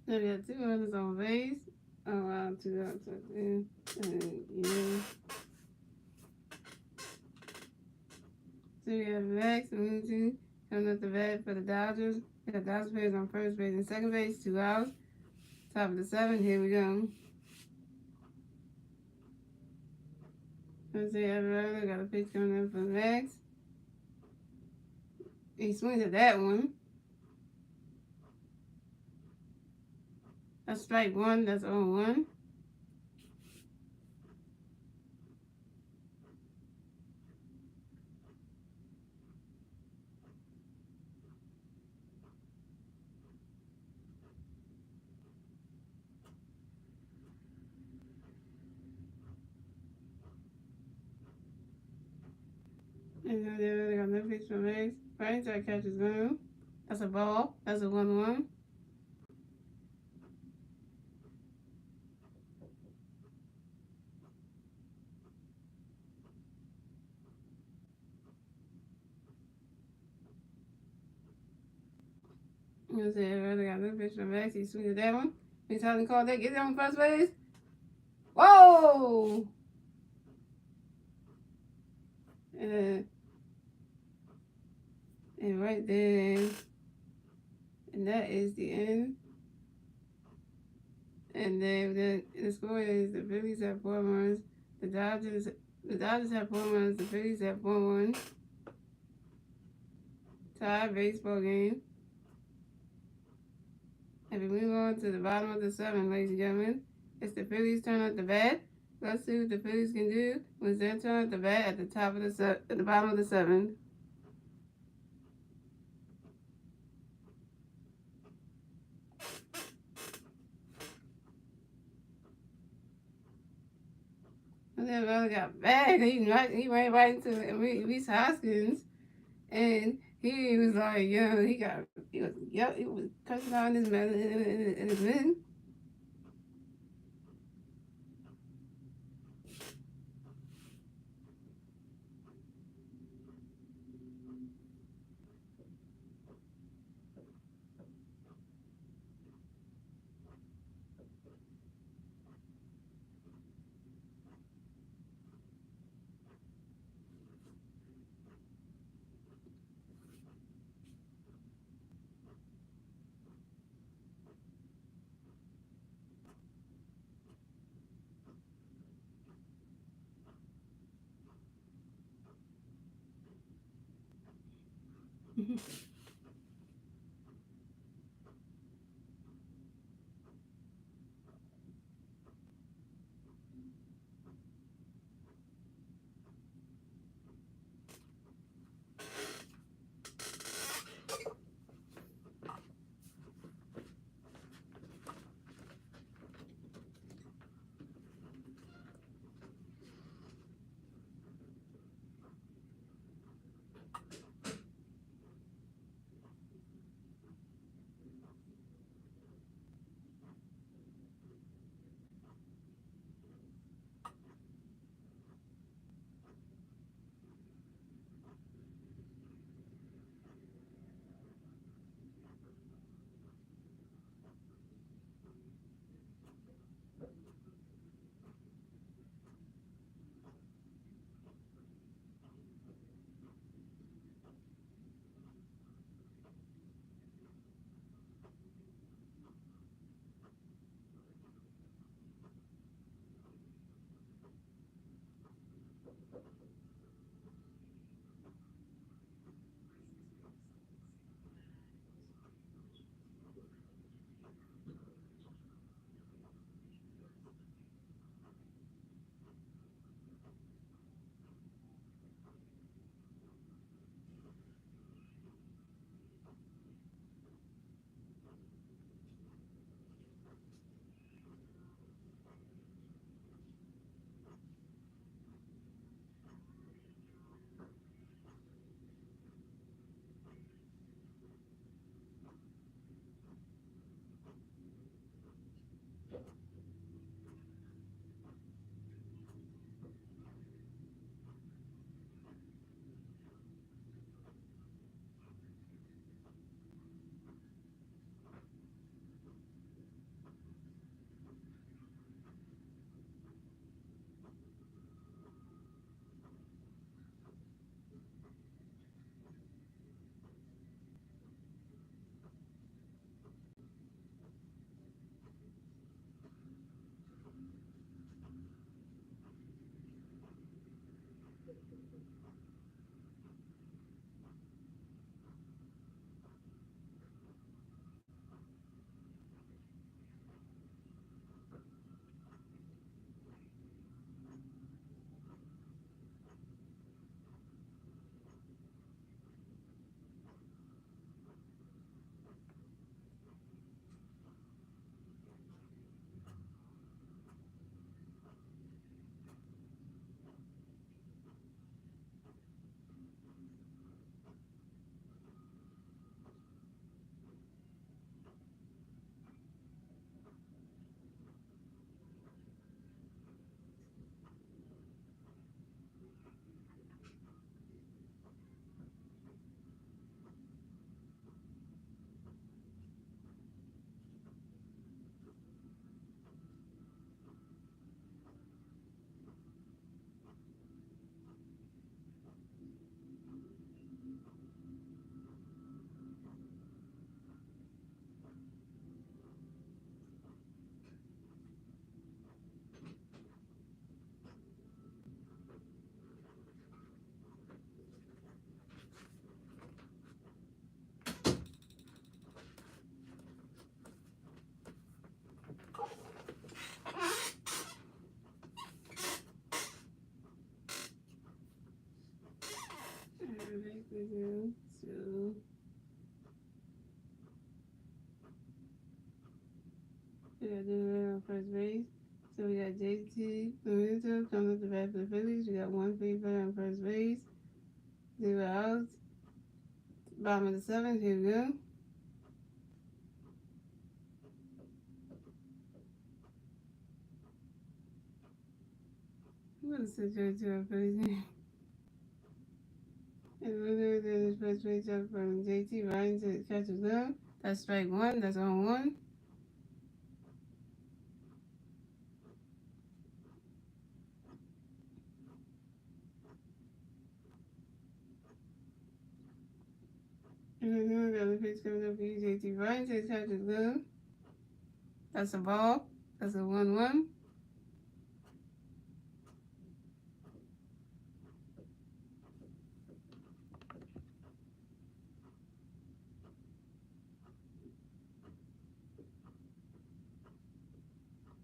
Now we got 2 runners on base. Oh wow, 2 outside in. Yeah. So we have Max Mooney coming up the bat for the Dodgers. We got Dodgers players on first base and second base, 2 outs. Top of the 7th, here we go. Jose Alvarado got a pitch coming in for Max. He swings at that one. That's strike 1, that's 0-1. And then they got no pitch from Mace. Right, so I catch his boom. That's a ball. That's a 1-1. I said, they got no pitch from Mace. He swings that one. He's having called that. Get it on first base. Whoa! And, and right there. And that is the end. And then the score is the Phillies have 4 runs. The Dodgers have 4 runs. The Phillies have 1-1. Tie baseball game. And we move on to the bottom of the 7, ladies and gentlemen. It's the Phillies' turn at the bat. Let's see what the Phillies can do with their turn at the bat at the top of at the bottom of the 7. And then brother got back. He ran right into Reese Hoskins, and he was like, he was cussing out his man and his men. first base. So we got JT Lorenzo coming up the bat for the Phillies. We got one free player on first base. 0 outs. Bottom of the seventh. Here we go. I'm gonna switch over to our Phillies game. And winner then is first base up from JT Ryan to catch his glove. That's strike one. That's on one. And then the other pitch coming up for you, JT Ryan to catch his glove. That's a ball. That's a 1-1.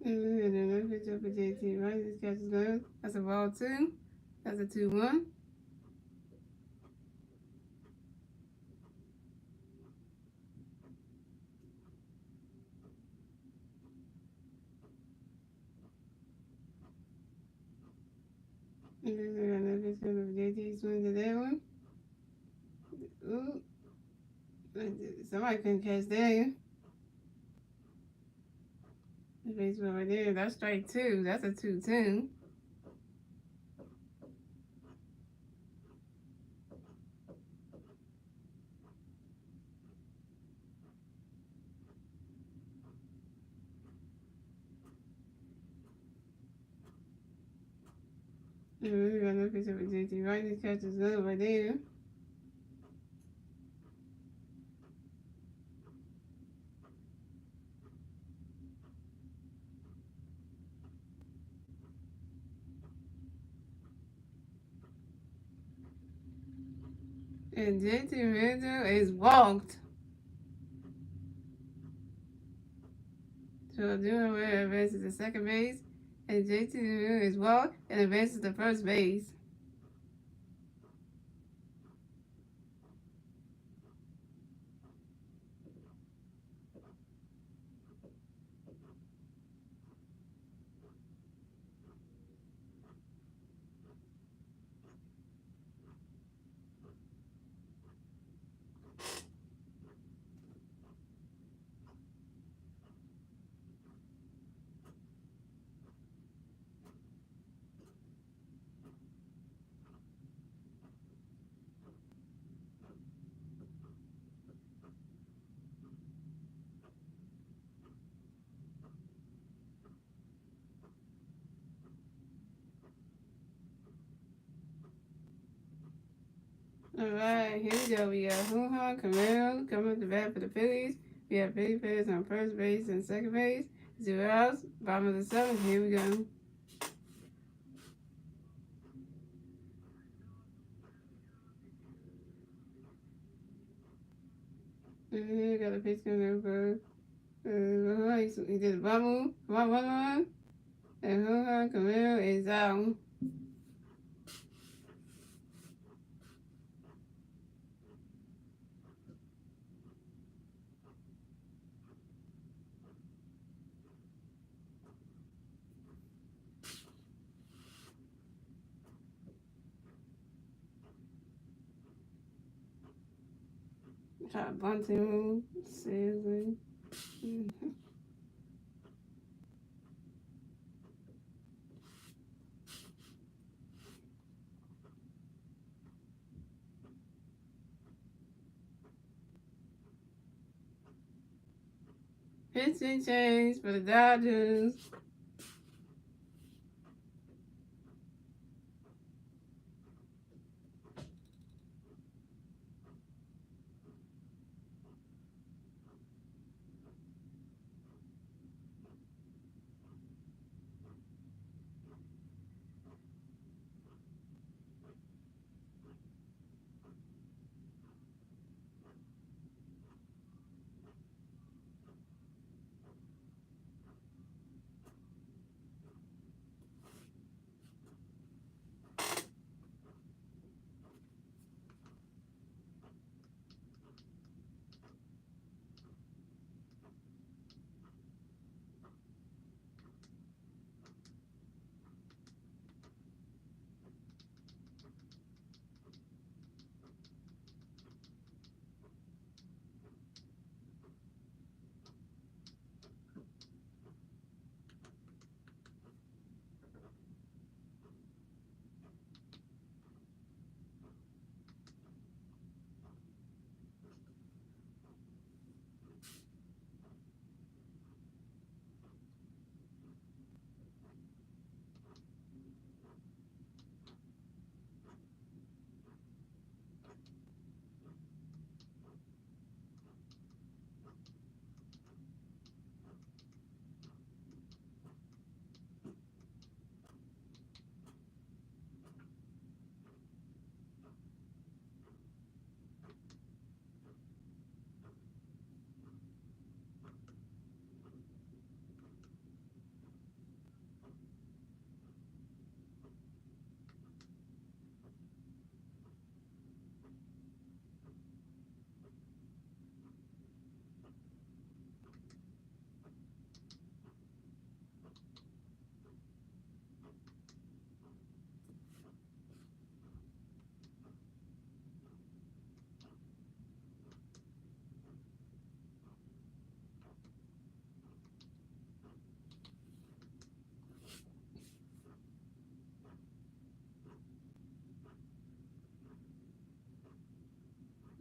And then another pitch up for JT Ryan to catch his glove. That's a ball 2. That's a 2-1. And then another pitch coming up for JT swings at that one. Ooh. Somebody couldn't catch that. The baseball right there. That's strike 2. That's a 2-2. And then we got another pitch up for JT Ryan to catch his glove right there. And JT Randall is walked. So Junior Ware advances to second base. And JT Randall is walked and advances to first base. Alright, here we go. We got Hoo-Ha, Camaro coming up the bat for the Phillies. We have Philly players on first base and second base. 0 outs. Bottom of the seventh. Here we go. And here we got a pitch coming over. He did a bubble. 1-1. And Hoo-Ha, Camaro is out. Try to bunt him. Seriously. Pitching change for the Dodgers.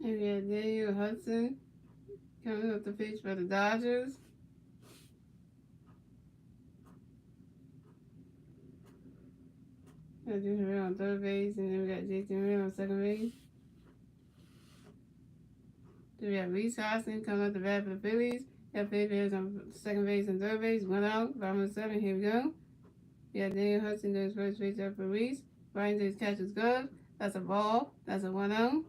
And we got Daniel Hudson coming up the pitch for the Dodgers. Got Jason Real on third base, and then we got Jason Real on second base. Then we have Reese Hoskins coming up the bat for the Phillies. Got Phillies on second base and third base. 1 out, bottom of the 7. Here we go. We got Daniel Hudson doing his first base up for Reese. Brian does catches glove. That's a ball. That's a 1-0.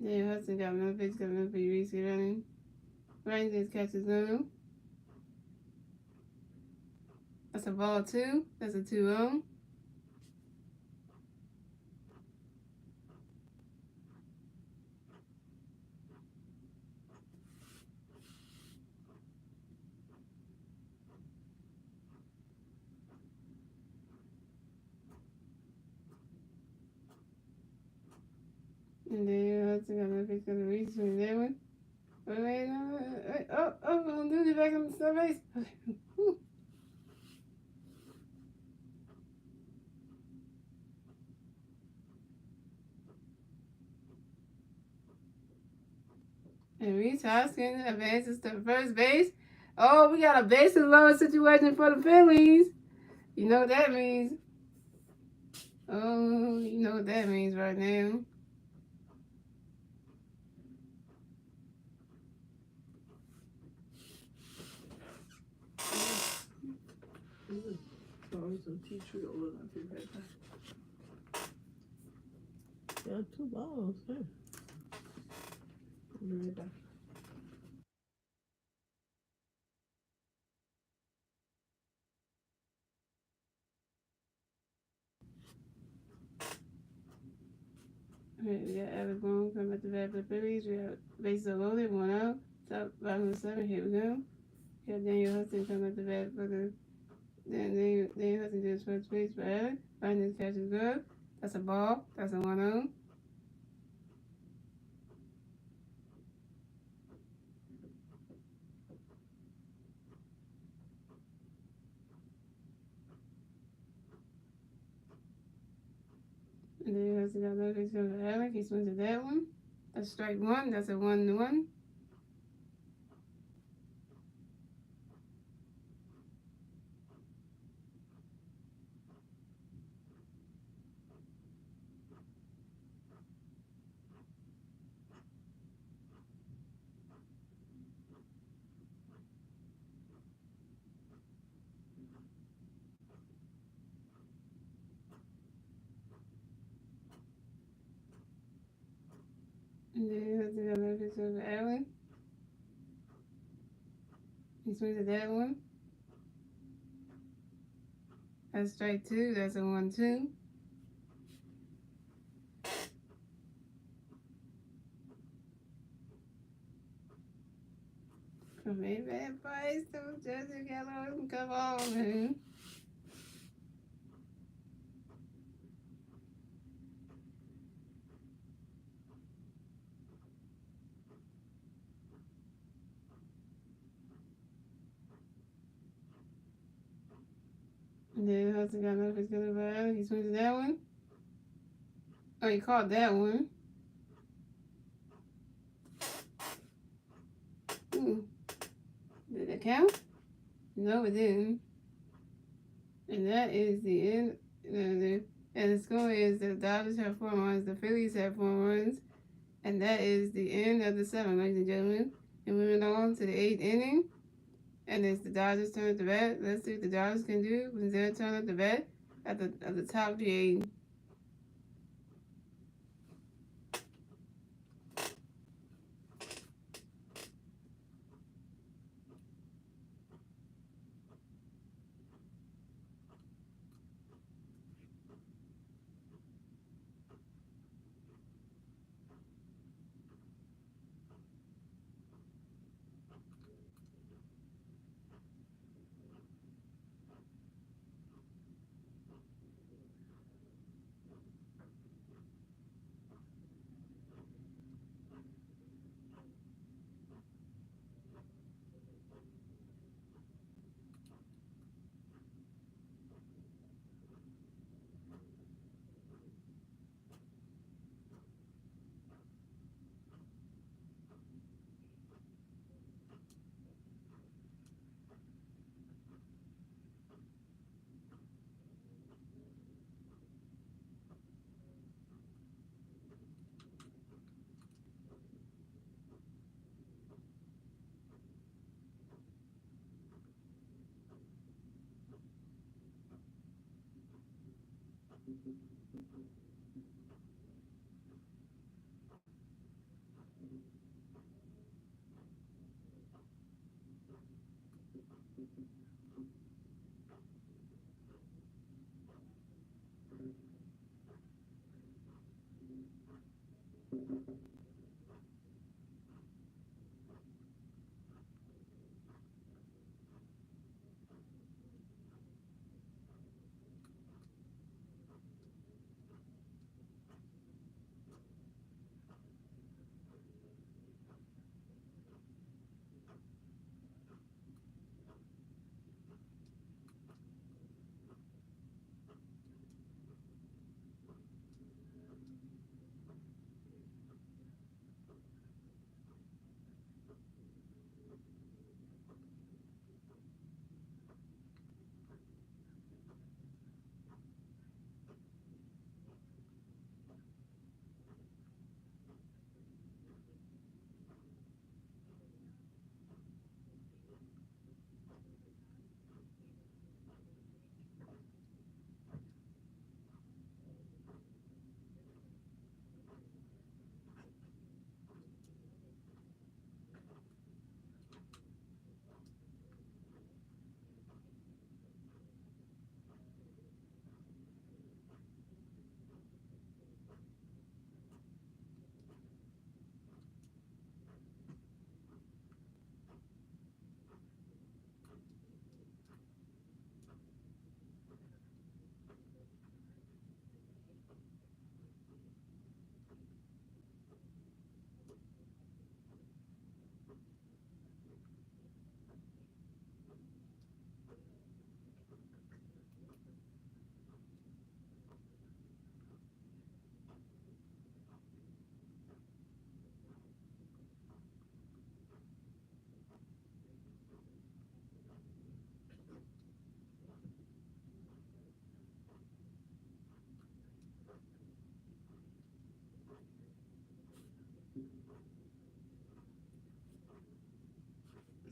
Daniel Hudson got another pitch coming up for Reese running. Brian does catches no. That's a ball 2. That's a 2-0. And then Hudson got another pitch coming to Reese from that one. Wait, no, I'm gonna do it back on the third base. Okay. And Reese Hoskins advances to first base. Oh, we got a bases loaded situation for the Phillies. You know what that means. Oh, you know what that means right now. Yeah, 2 balls. Yeah. I'll be right back. Right, we got Alex Boone coming at the bat for the Phillies. We got bases loaded, 1 out. Top bottom of the 7. Here we go. We got Daniel Hudson coming at the bat for the. Then Daniel Hudson does first base for Alex. Finding his catches good. That's a ball. That's a 1-0. And then he has another base for Alex. He swings at that one. That's strike 1. That's a 1-1. And then he has another base for Alex. He swings at that one. That's strike 2. That's a 1-2. From a bad price to Jesse Gallo. Come on, man. And then Hudson got another pitch coming by Alex. He swings at that one. Oh, he caught that one. Did it count? No, it didn't. And that is the end. And the score is the Dodgers have 4 runs, the Phillies have 4 runs, and that is the end of the 7, ladies and gentlemen. And moving on to the 8th inning, and it's the Dodgers' turn at the bat. Let's see what the Dodgers can do when their turn at the bat at the top of the 8th.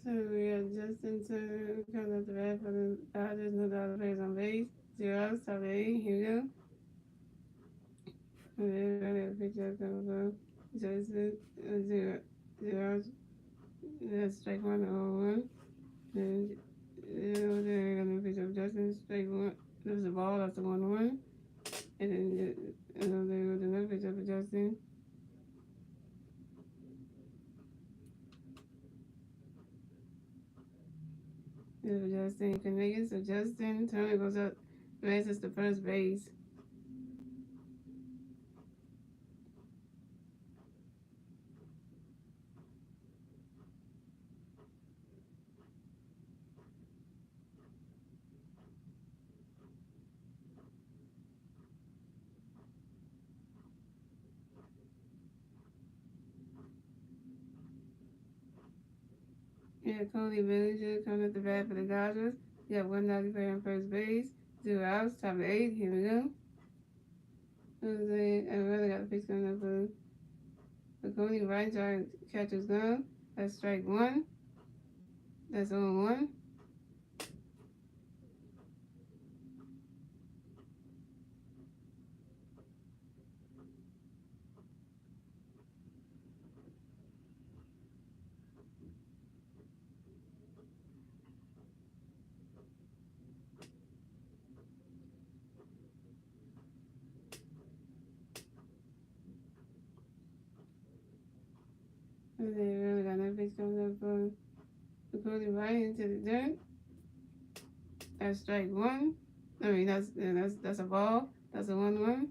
So we are just into kind of the red for the Dodgers, no dollar plays on base. 0 outs, top 8. Here we go. And then I got a picture of the Justin, 0 outs. That's strike 1 or 1. Then, then I got a picture of Justin, strike 1. There's a ball, that's a 1-1. And then there was another picture of Justin. If Justin can make it, so Justin Turner goes up, advances to first base. Yeah, Cody Bellinger coming at the bat for the Dodgers. You got 1 player on first base, 0 outs, top 8. Here we go. I really got a pitch coming up for Cody. Right side catcher's gone. That's strike 1. That's 0-1. And they really got no pitch coming up for Cody right into the dirt. That's strike 1. I mean, that's a ball. That's a 1-1.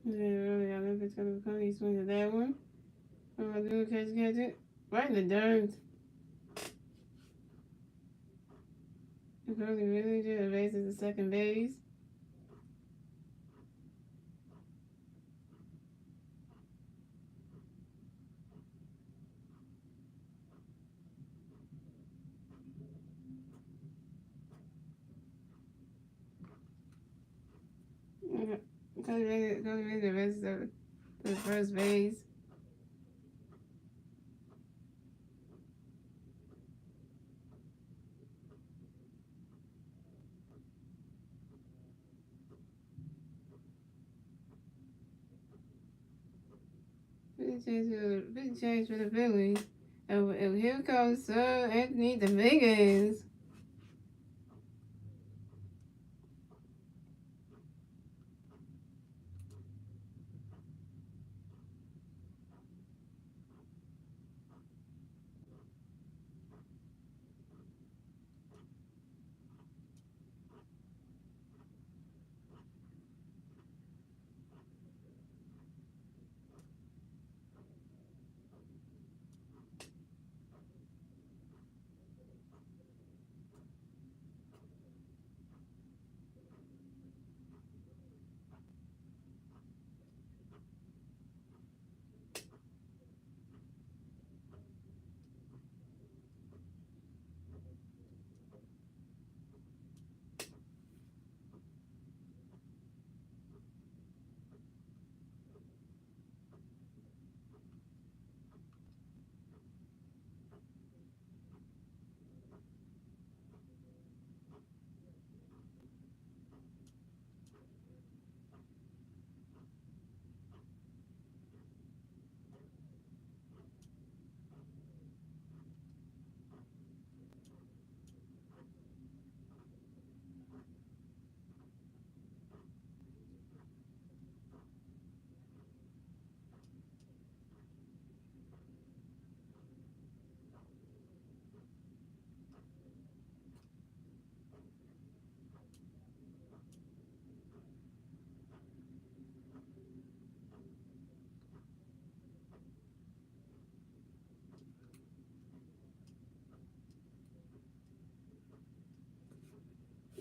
Really, I look at the corner. He swings at that one. What am I doing? Catch it. Right in the dirt. Really just erases the second base. Really erases the first base. Big change for the Phillies. And here comes Sir Anthony Dominguez.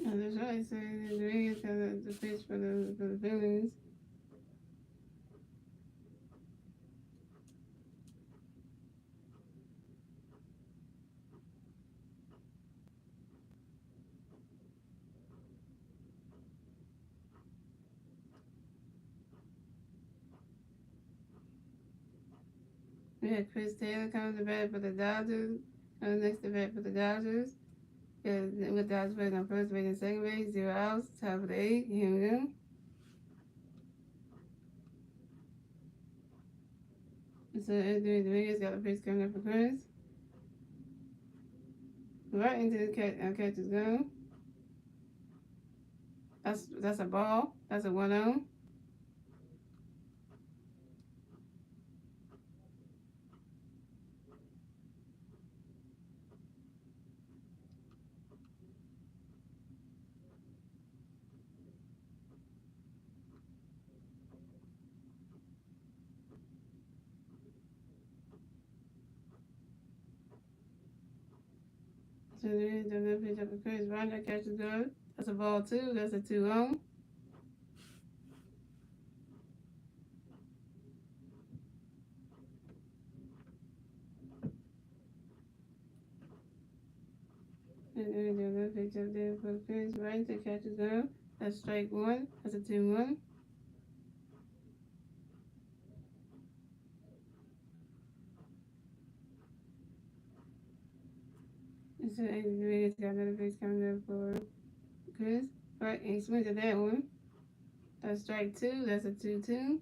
And that's right. So Dominguez has the pitch for the Phillies. We had Chris Taylor coming to bat for the Dodgers. Next to bat for the Dodgers. With Dodgers playing on first base and second base, 0 outs, top of the 8th. Here we go. So Anthony Dominguez got a pitch coming up for Chris. Right into the catcher's gun. That's a ball. That's a 1-0. So Dominguez does that pitch up for Chris. Right, that catcher's good. That's a ball 2. That's a 2-0. And then the pitch up there for Chris. Right, that catcher's good. That's strike 1. That's a 2-1. So Anthony Dominguez got another pitch coming up for Chris. Right, and he swings at that one. That's strike 2. That's a 2-2.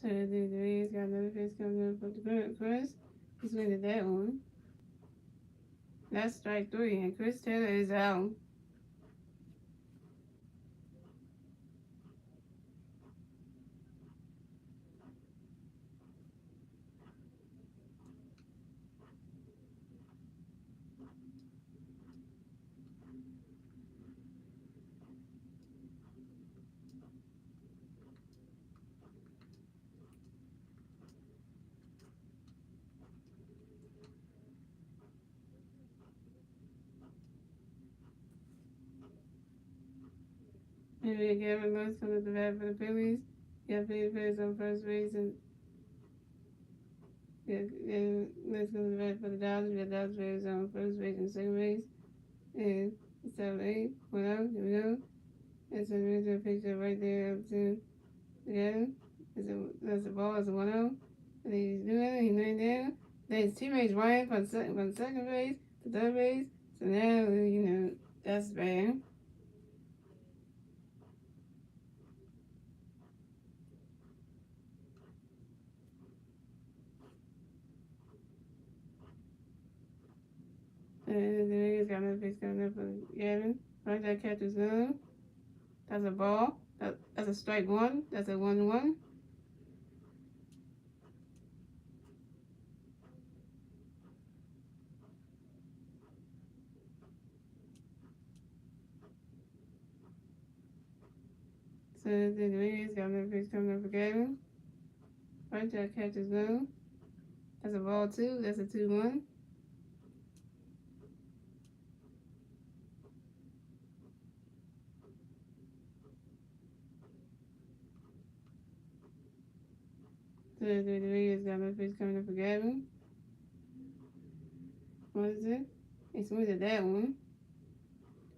So the Reds got another pitch coming up for the Chris. He swings at that one. That's strike 3, and Chris Taylor is out. Maybe Gavin Lewis coming up the bat for the Phillies. You got Phillies on first base, and Lewis coming up the bat for the Dodgers. You got Dodgers on first base and second base. And it's 7-8. 1-0. Here we go. That's a picture right there up to Gavin. That's the ball. It's a 1-0. And he's doing it. He's laying down. Then his teammates running from second base to third base. So now, that's bad. And the niggas got another pitch coming up for Gavin. Right, that catch is good. That's a ball. That's a strike one. That's a 1-1. So the niggas got another pitch coming up for Gavin. Right, that catch is good. That's a ball two. That's a 2-1. So the niggas got another pitch coming up for Gavin. What is it? He swings at that one.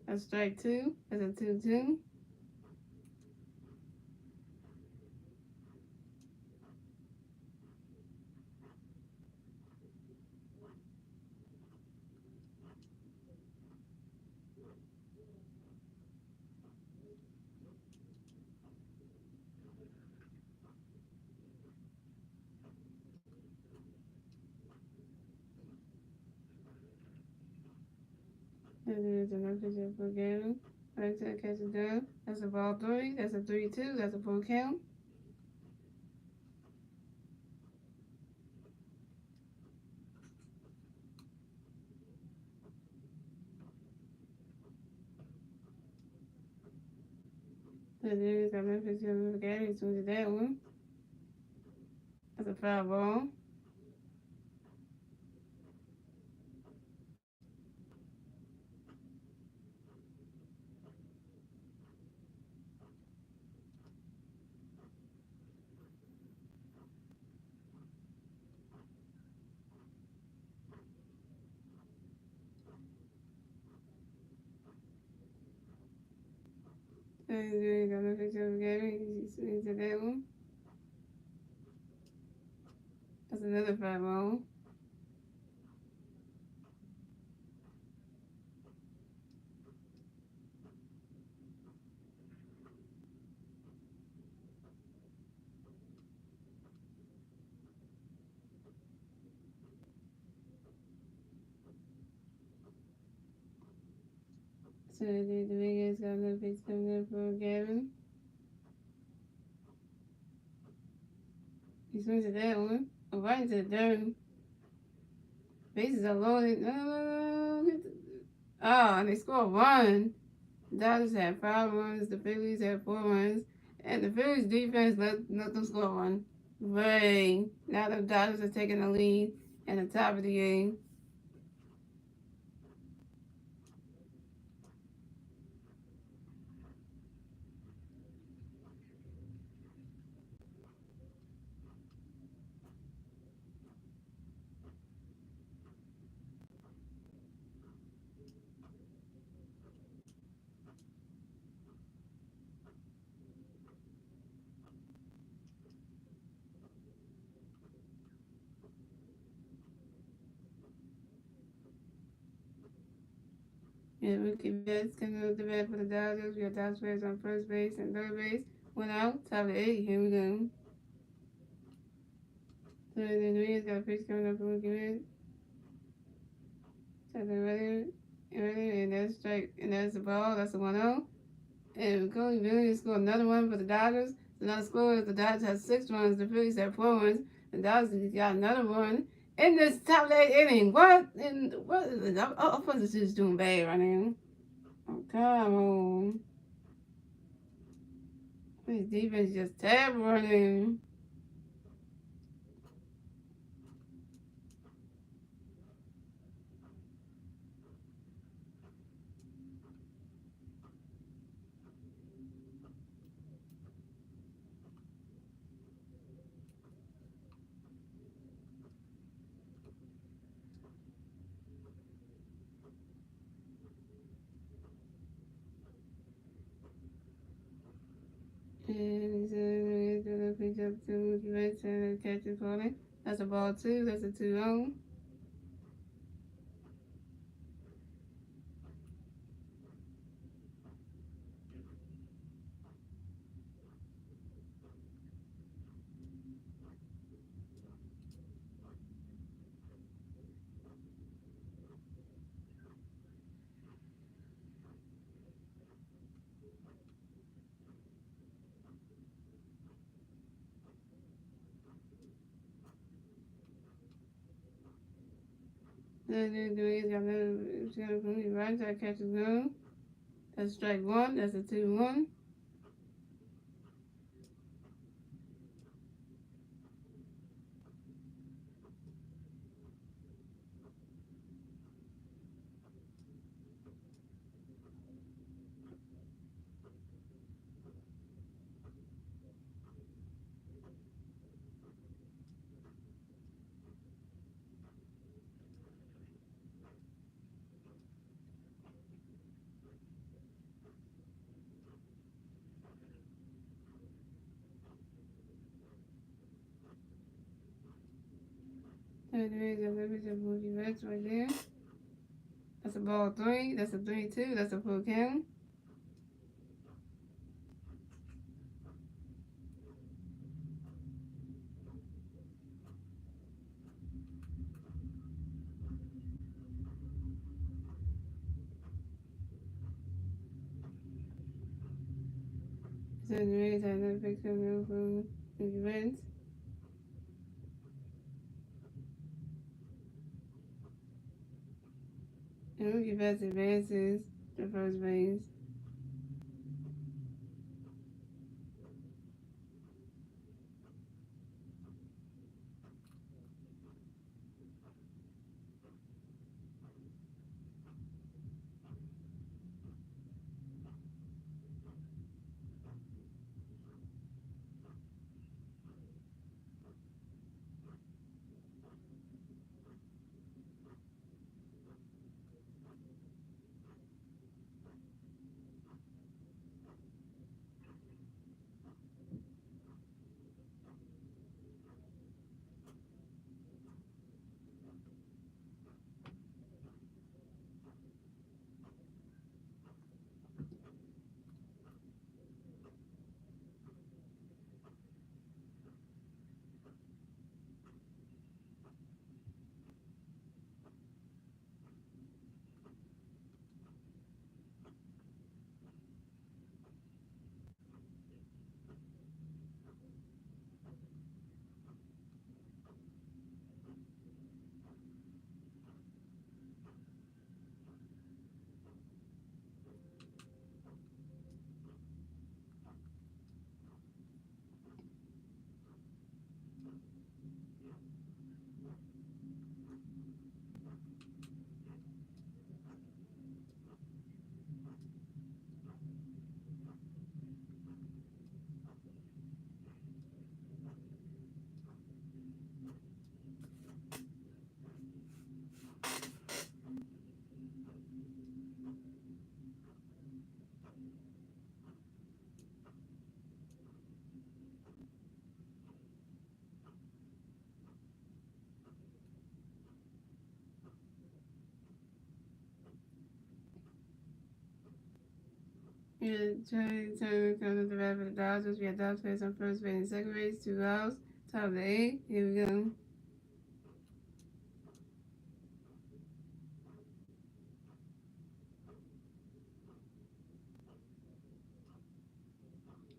That's strike two. That's a 2-2. And there's another pitch for Gavin. Right, that catch is done. That's a ball three. That's a 3-2. That's a full count. So there's another pitch coming up for Gavin. He swings at that one. That's a foul ball. So there's another pitch for Gavin. He swings at that one. That's another foul ball. So the Vegas got another pitch coming up for Gavin. He swings at that one. Right into the dirt. Bases are loaded. And they score one. The Dodgers had 5 runs. The Phillies had 4 runs. And the Phillies defense let them score one. Right. Now the Dodgers are taking the lead at the top of the game. Yeah, Mookie Betts coming up the bat for the Dodgers. We got Dodgers players on first base and third base. Went out, top of the 8. Here we go. So then the Reds got a pitch coming up for Mookie Betts. Top earlier, and that's strike, and that's the ball. That's the 1-0. And Cody Bellinger scored another one for the Dodgers. So now the score is the Dodgers have 6 runs, the Phillies have 4 runs. The Dodgers got another one in this top of the inning. What? And what is it? Offense is just doing bad right now. Oh, come on. This defense is just terrible right now. jump to the right side and catch it falling. That's a ball 2. That's a 2-0. The Dewey's got the right side catch it go. That's strike 1. That's a 2-1. The Dewey's got the Reds right there. That's a ball 3. That's a 3-2. That's a full count. So the Dewey's have another picture from the Reds. And Mookie Betts advances to first base. Yeah, turn comes the bat for the Dodgers. We got Dodgers players on first base and second base, 2 outs. Top of the 8th. Here we go.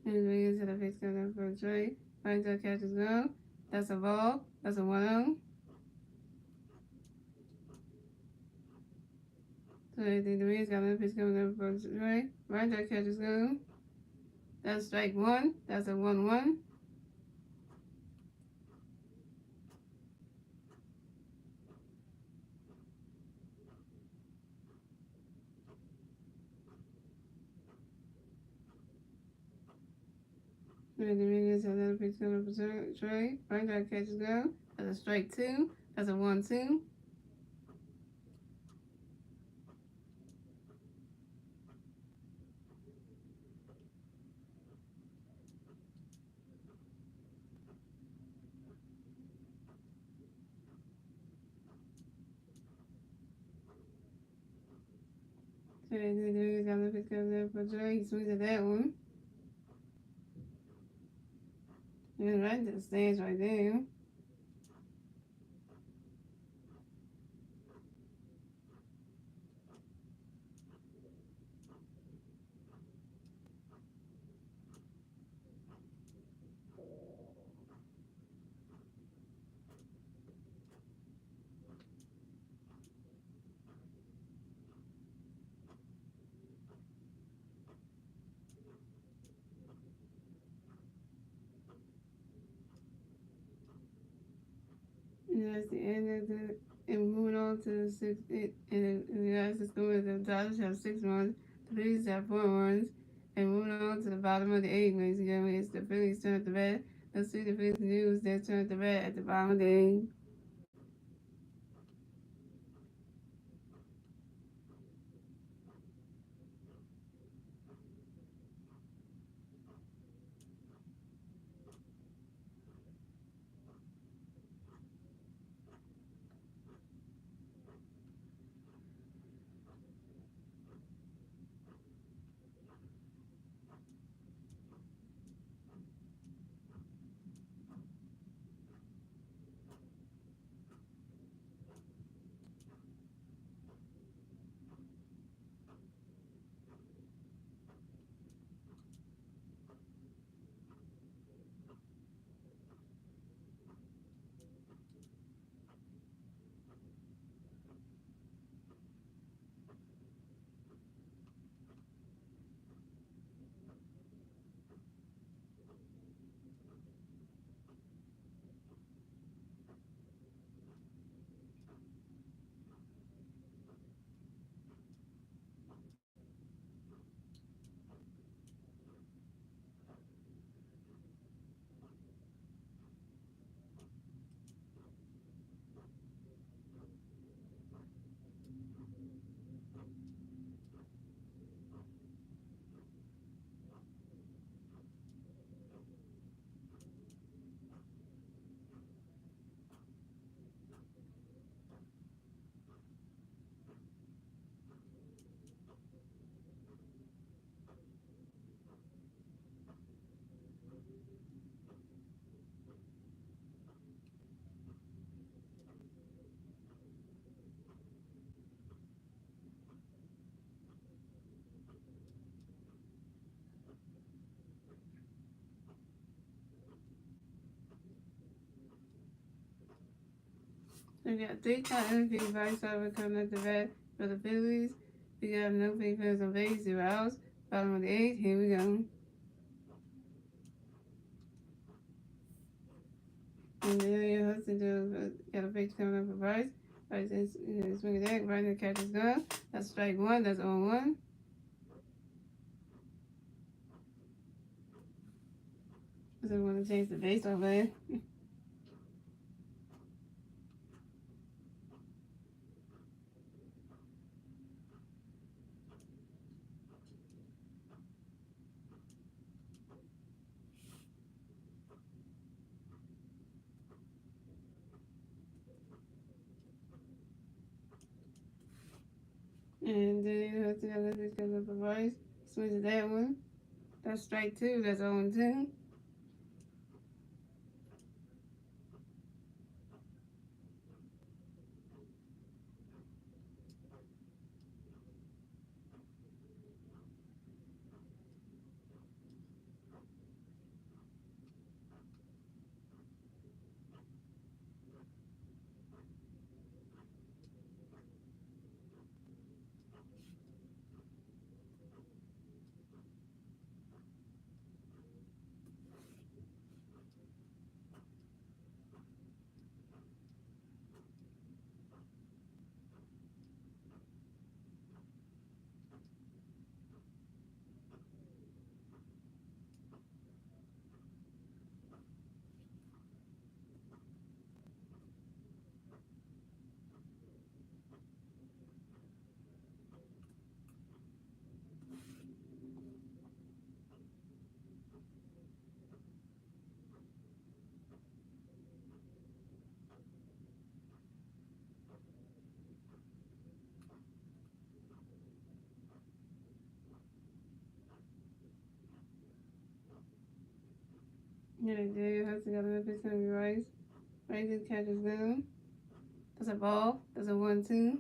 And we get to the face comes in for a strike. Right to catches go. That's a ball. That's a 1-0. So the Reds got another pitch coming in for a strike. Right to catches go. That's strike 1. That's a 1-1. And the Reds got another pitch coming in for a strike. Right to catches go. That's a strike 2. That's a 1-2. So the dude got the pick up there for Dre. He swings at that one. And right to the stands right there. And that's the end of the. And moving on to the sixth, and the United States score, the Dodgers have 6 runs, the Phillies have 4 runs, and moving on to the bottom of the eighth, ladies and gentlemen, it's the Phillies turn at the bat. Let's see the Phillies news. Their turn at the bat at the bottom of the eighth. We got 3 MVP Vice Server coming at the bat for the Phillies. We got no defense on base, 0 outs. Bottom of the eighth, here we go. And then Hudson got a pitch coming up for Bryce. Bryce is swinging that, right in the catcher's gun. That's strike one, that's on one. So we want to change the base over there. And then Hudson got a pitch coming up for Bryce. Swings at that one. That's strike two, that's on two. Yeah, Daniel has to get another pitch gonna be Rice. Rice catches down. That's a ball. That's a 1-2.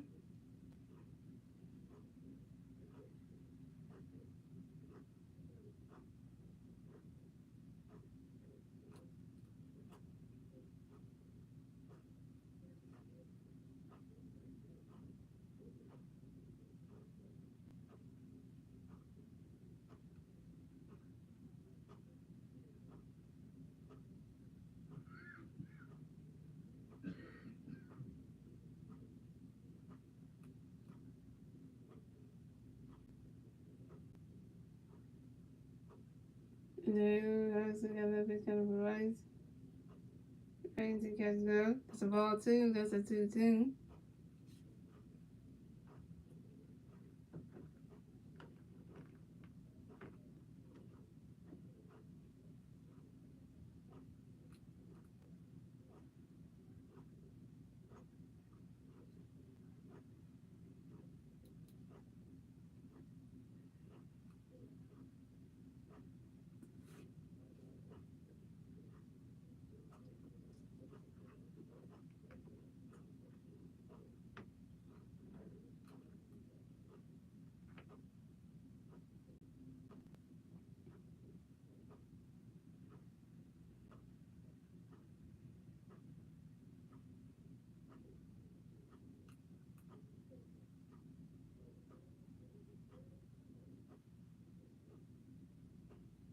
Daniel has to get another pitch gonna be Rice. Rice catches down. That's a ball 2. That's a 2-2.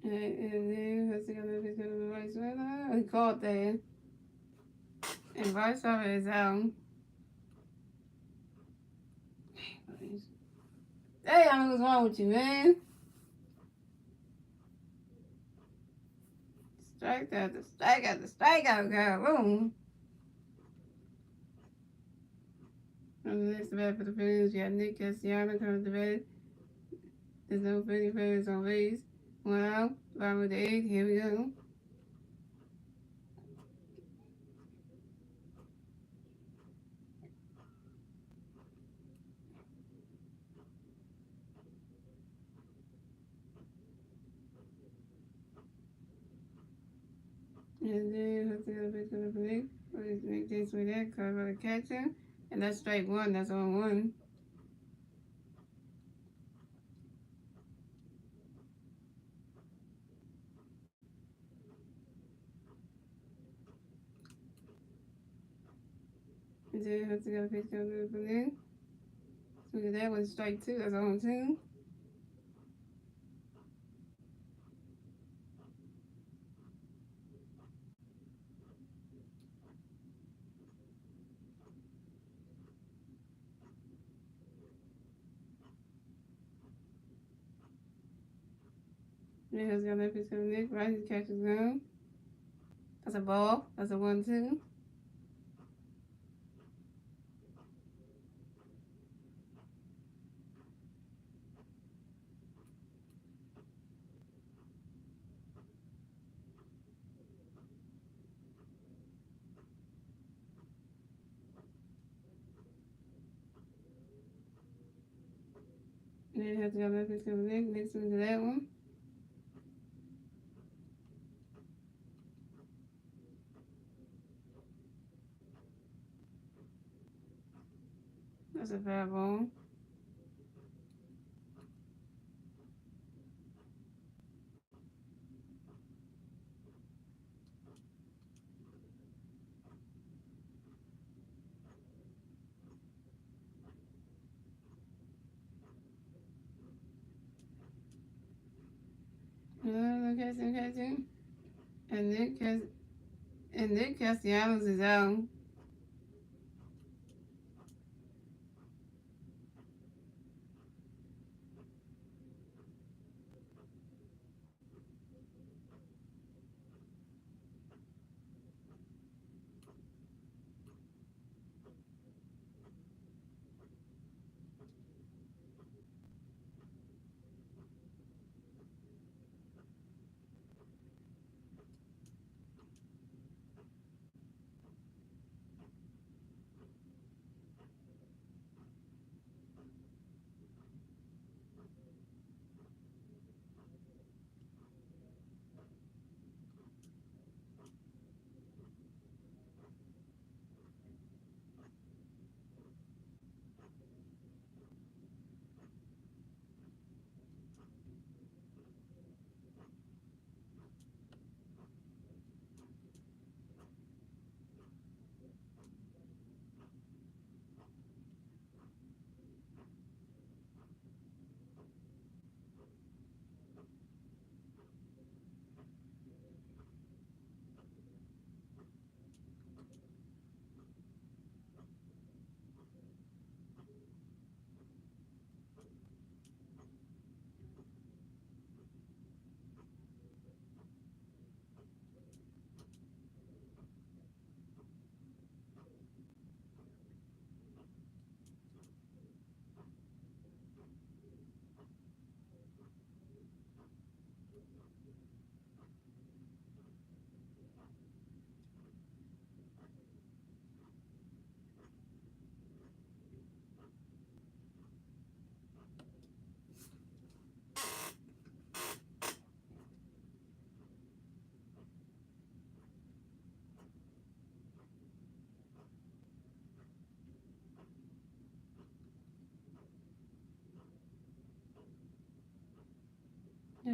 And then has to get another pitch gonna be Rice. He caught that. And Rice is out. Hey, I know what's wrong with you, man. Strike after strike after strike out, girl. Boom. On the next bat for the Phillies, you got Nick Castellanos coming to bat. There's no Philly players on base. 1 out. Bottom of the 8th. Here we go. And then let's get a pitch on the Nick. Nick takes me there, cover the catcher. And that's strike 1. That's on 1. And then let's get a pitch on the Nick. So that was strike 2. That's on 2. Then let's get a pitch on the Nick. Right, he catches down. That's a ball. That's a 1-2. And then have to go back into the Nick. Next one to that one. That's a foul ball. Catching. And Nick Castellanos is out.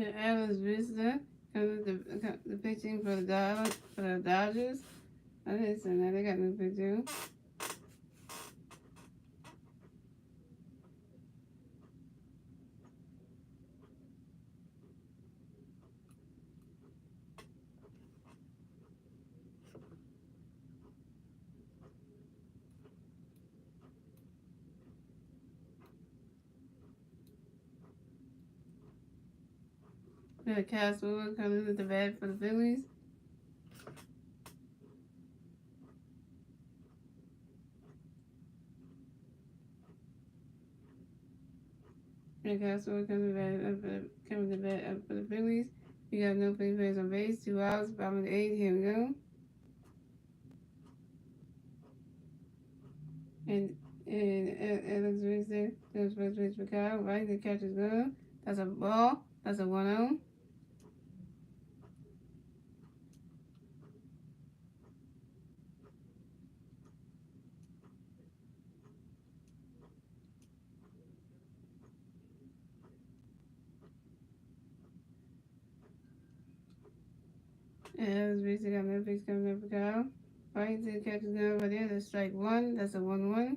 And Alex Vista comes the pitching for the Dodgers. I didn't say that. They got new pitching. The Castle comes with the bat for the Phillies. The Castle comes with the bat for the Phillies. You got no free base on base, 2 outs, bottom of the 8th. Here we go. And Alex Vista goes first base for Kyle. Right, the catch is good. That's a ball. That's a 1-0. And Alex Vista got no pitch coming up for Kyle. Right, the catch is good over there. That's strike 1. That's a 1-1.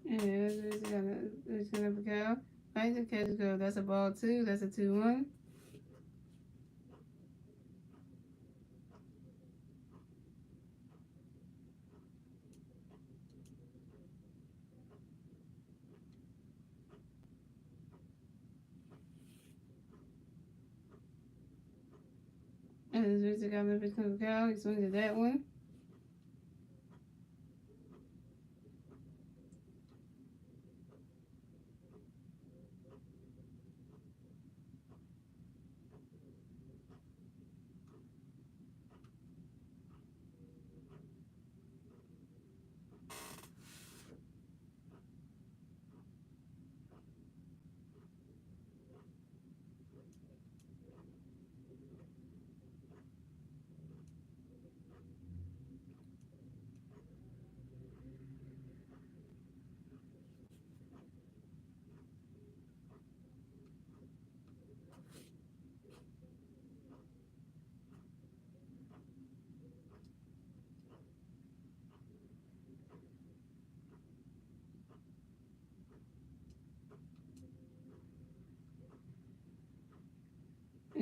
And it's gonna be Kyle. Right, the catch is good. That's a ball 2. That's a 2-1. And it's got no pitch coming for Kyle. He swings at that one.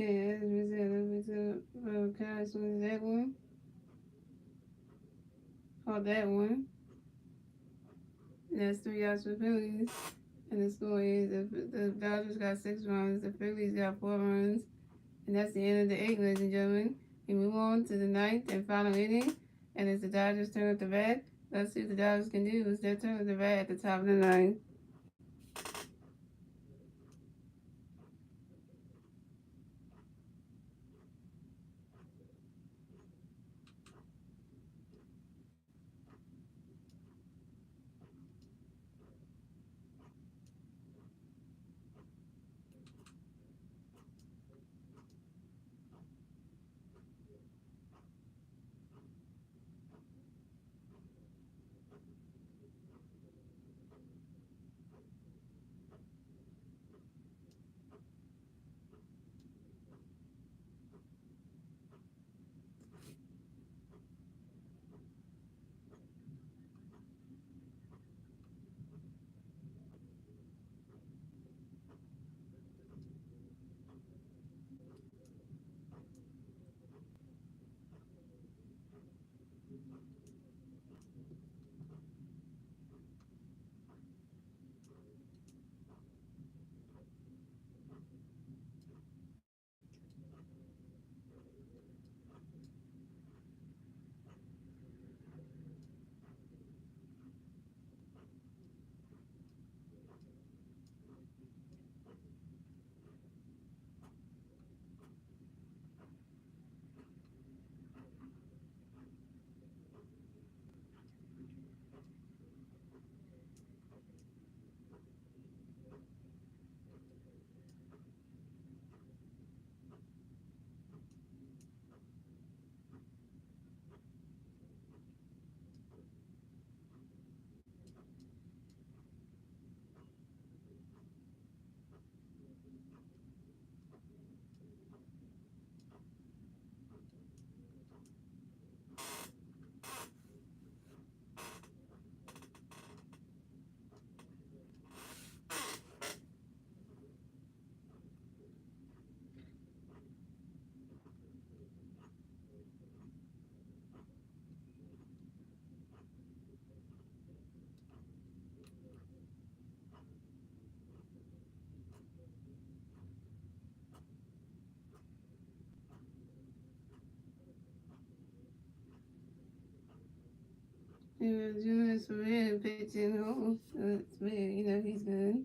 And it's got no pitch Kyle swings at that one. Caught that one. And that's 3 outs for Phillies. And the score is the Dodgers got 6 runs. The Phillies got 4 runs. And that's the end of the 8th, ladies and gentlemen. We move on to the 9th and final inning. And it's the Dodgers' turn at the bat. Let's see what the Dodgers can do. It's their turn at the bat at the top of the 9th. Junior's for real pitching. Oh, it's weird. You know he's good.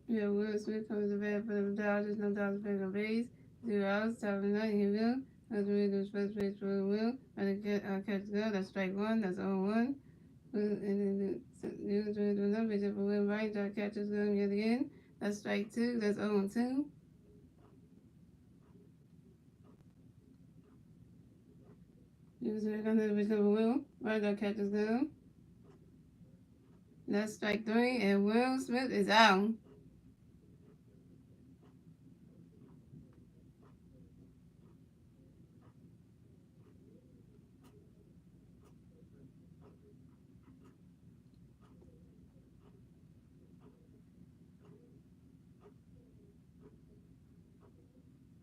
Yeah, Will Smith comes to bat for the Dodgers. No Dodgers back on base. 0 outs. Top of the ninth. Here we go. That's really goes first base for the Will. And the catch go. That's strike one. That's 0-1. And then the do another pitch up for Will right. That catches going yet again. That's strike two. That's 0-2. Here's another pitch up for Will. Right. That catches going. That's strike three. And Will Smith is out.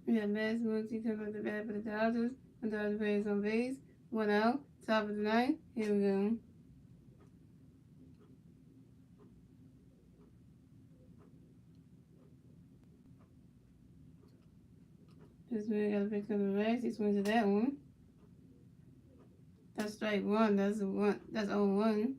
We have Max Muncy coming up the bat for the Dodgers. The Dodgers players on base. 1 out. Top of the ninth. Here we go. This man got a pitch coming back. He swings at that one. That's strike one. That's 1. That's 0-1.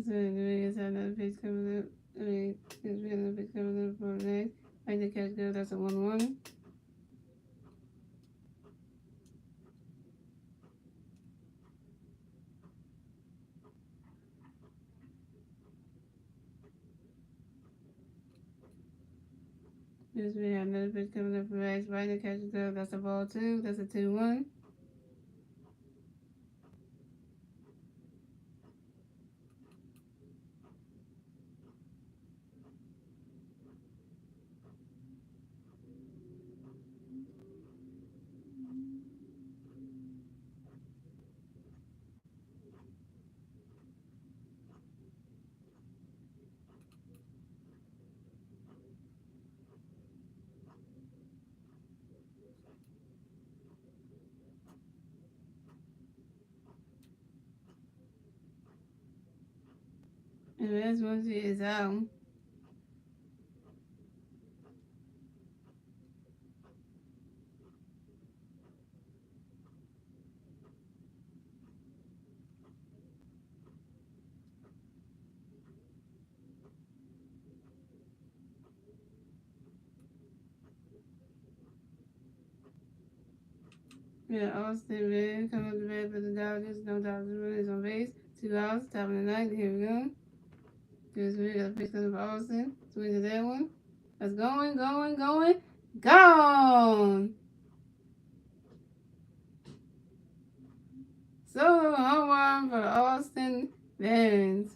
So the Rays have another pitch coming up. There's another pitch coming up for the next. Like the catch go. That's a 1-1. This we have another pitch coming up for Rays. Right the catch go. That's a ball two. That's a 2-1. And Max Muncy is out. Yeah, Austin Red coming up the bat for the Dodgers. No Dodgers runners on base. 2 outs. Top of the ninth. Here we go. This we got a pitch coming up for Austin. Swing to that one. That's going. Gone! So home run for Austin Barnes.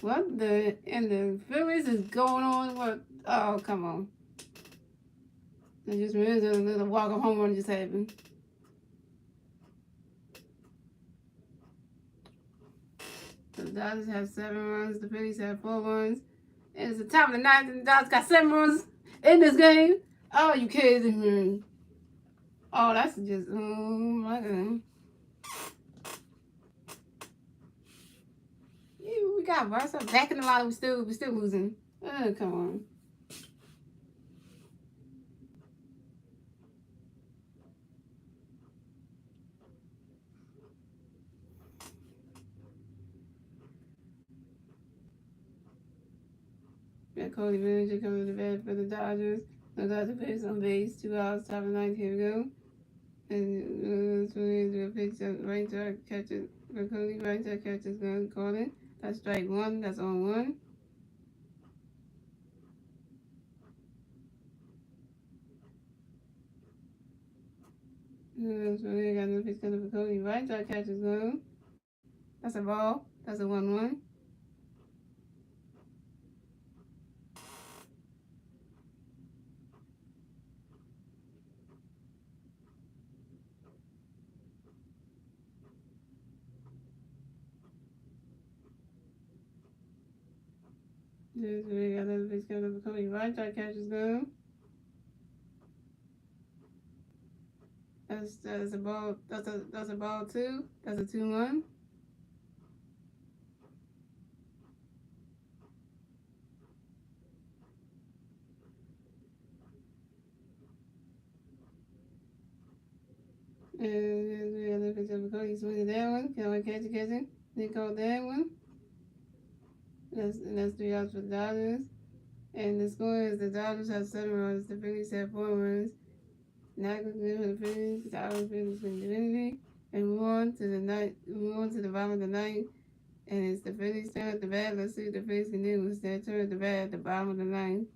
What the and the Phillies is going on? What? Oh, come on! I just realized a little walk-off home run just happened. So the Dodgers have 7 runs. The Phillies have 4 runs. And it's the top of the ninth, and the Dodgers got 7 runs in this game. Oh, you kidding me? Oh, that's just oh my god. We got Russ up back in the line. We still losing. Oh, come on. Got Cody Bellinger coming to the bat for the Dodgers. No Dodgers players on base. 2 outs, top of the ninth. Here we go. And a pitch right to catch it. Cody right to catch his gun. Call it. That's strike one. That's on 1. So they got no pitch coming for Cody right to catch his gun. That's a ball. That's a 1-1. This we got another pitch coming up. Cody right, try to catch his gun. That's a ball. That's a ball two. That's a 2-1. And we got another pitch coming up. Cody swinging that one. Can I catch it? They called that one. That's 3 outs for the Dodgers. And the score is the Dodgers have 7 runs. The Phillies have 4 runs. Not good for the Phillies. The Dodgers Phillies win divinity. And move on to the ninth. Move on to the bottom of the ninth. And it's the Phillies turn at the bat. Let's see what the Phillies can do. It's their turn at the bat at the bottom of the ninth.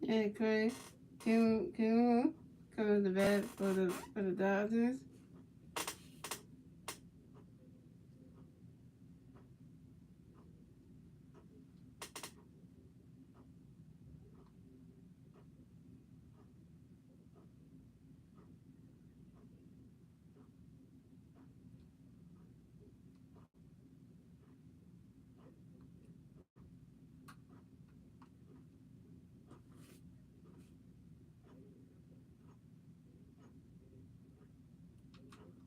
And Craig Kim comes to bat for the Dodgers.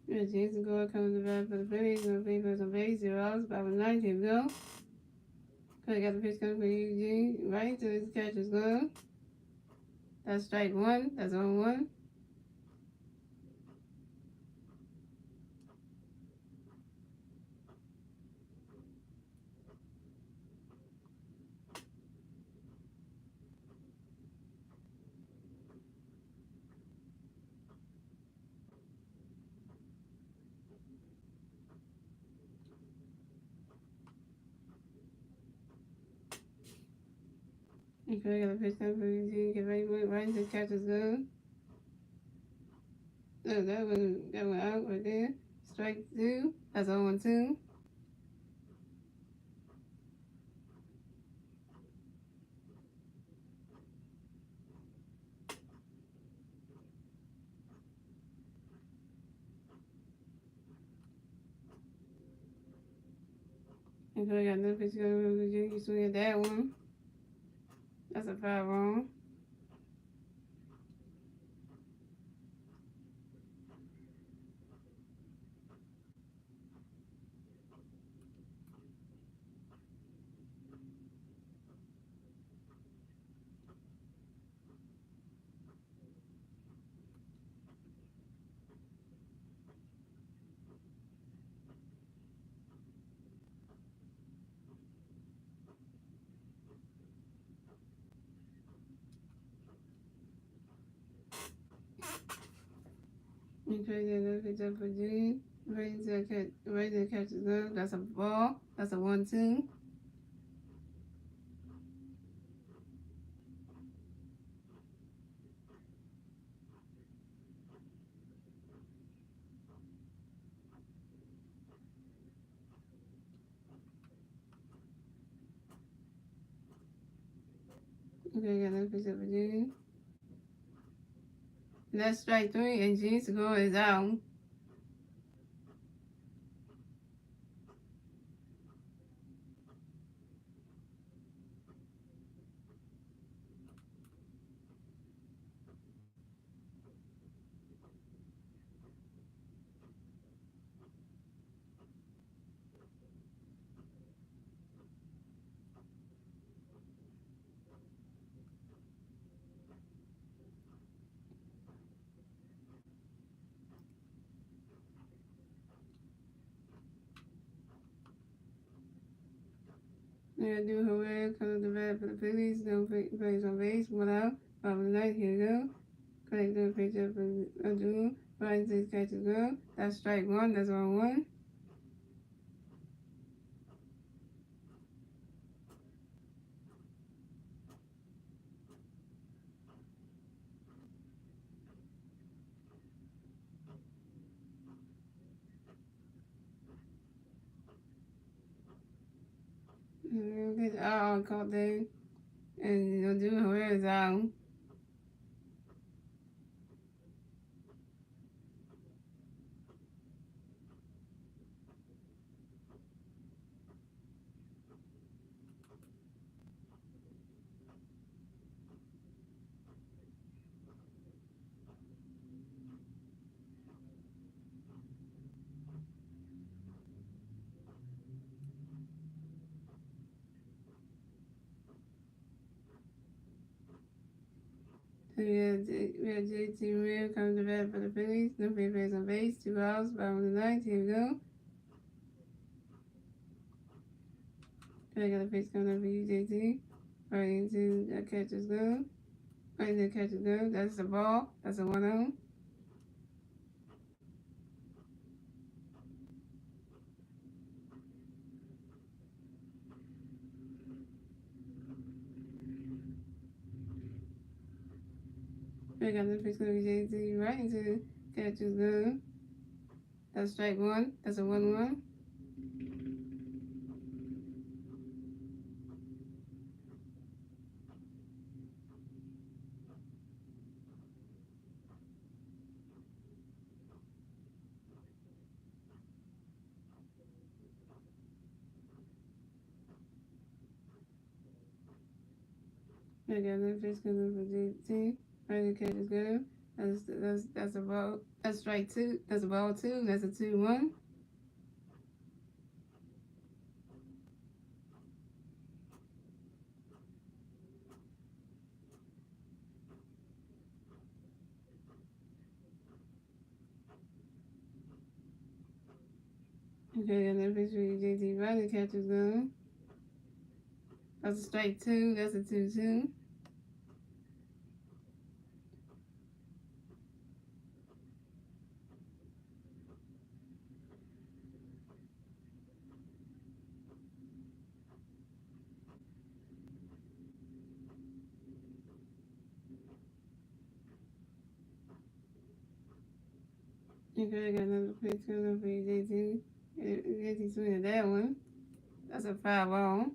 And Jason Gore comes to bat for the Phillies. No papers on base, 0 outs. Bottom 9th, here we go. Craig got the pitch coming for Eugene. Right to his catcher's glove. That's strike 1. That's on 1. And Craig got the pitch coming for Eugene. Get ready, right into his catcher's glove. Oh, that went out right there. Strike 2. That's 0-2. And Craig got another pitch coming for Eugene. You swing at that one. That's a 5 wrong. You create another picture for June. Ready to catch the glove. That's a ball. That's a 1-2. Okay, got another picture for June. That's strike 3, and June's score is out. Yeah, do Herrera comes to bat for the Phillies. No plays on base. 1 out. Bottom of the ninth. Here we go. Collect the picture for June. Right to catch the glove. That's strike 1. That's 1-1. Get out caught there. And you'll do Herrera's out. So we have JT Real comes to bat for the Phillies. No plays on base. 2 outs. Bottom of the ninth. Here we go. I got a pitch coming up for you, JT. Right into the catcher's glove. Right into the catcher's glove. That's the ball. That's a 1-0. I got the pitch coming up for JT. Right into the catcher's glove. That's strike 1. That's a 1-1. I got the pitch coming up for JT. Right into the catcher's glove. That's a ball. That's strike 2. That's a ball 2. That's a 2-1. Okay, got that pitch for you, JT. Right into the catcher's glove. That's a strike 2. That's a 2-2. Okay, I got another pitch coming up for you, JT. JT swinging that one. That's a 5-0.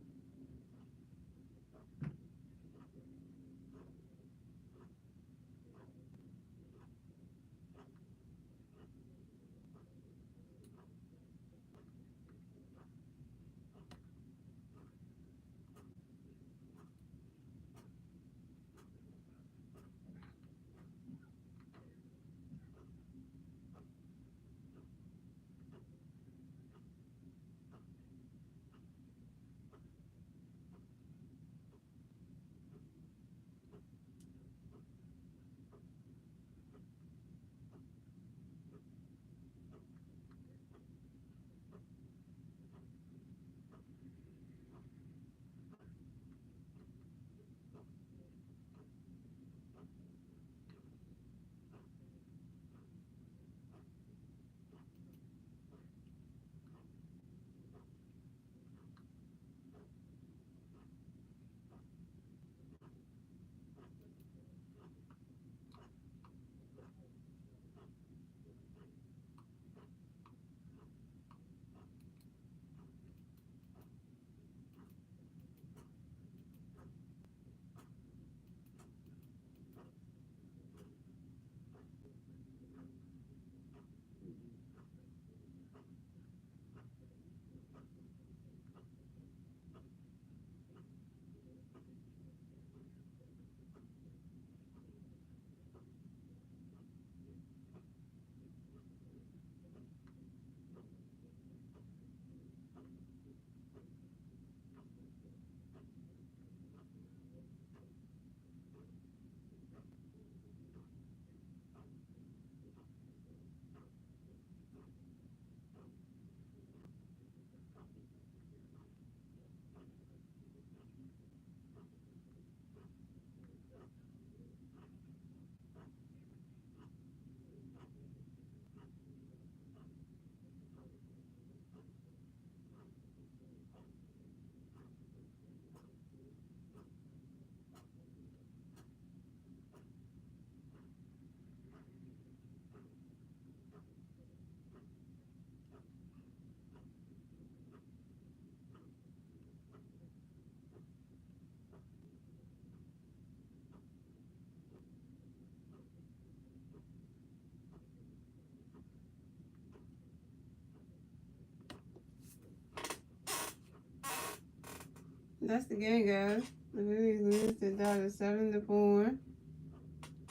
that's the game, guys. The Phillies lose to Dodgers 7-4.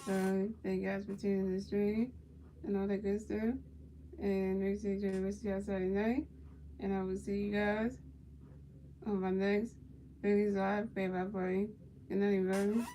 So thank you guys for tuning in the stream and all that good stuff. And make sure you enjoy the rest of your Saturday night. And I will see you guys on my next Phillies Live play-by-play. Good night, everybody.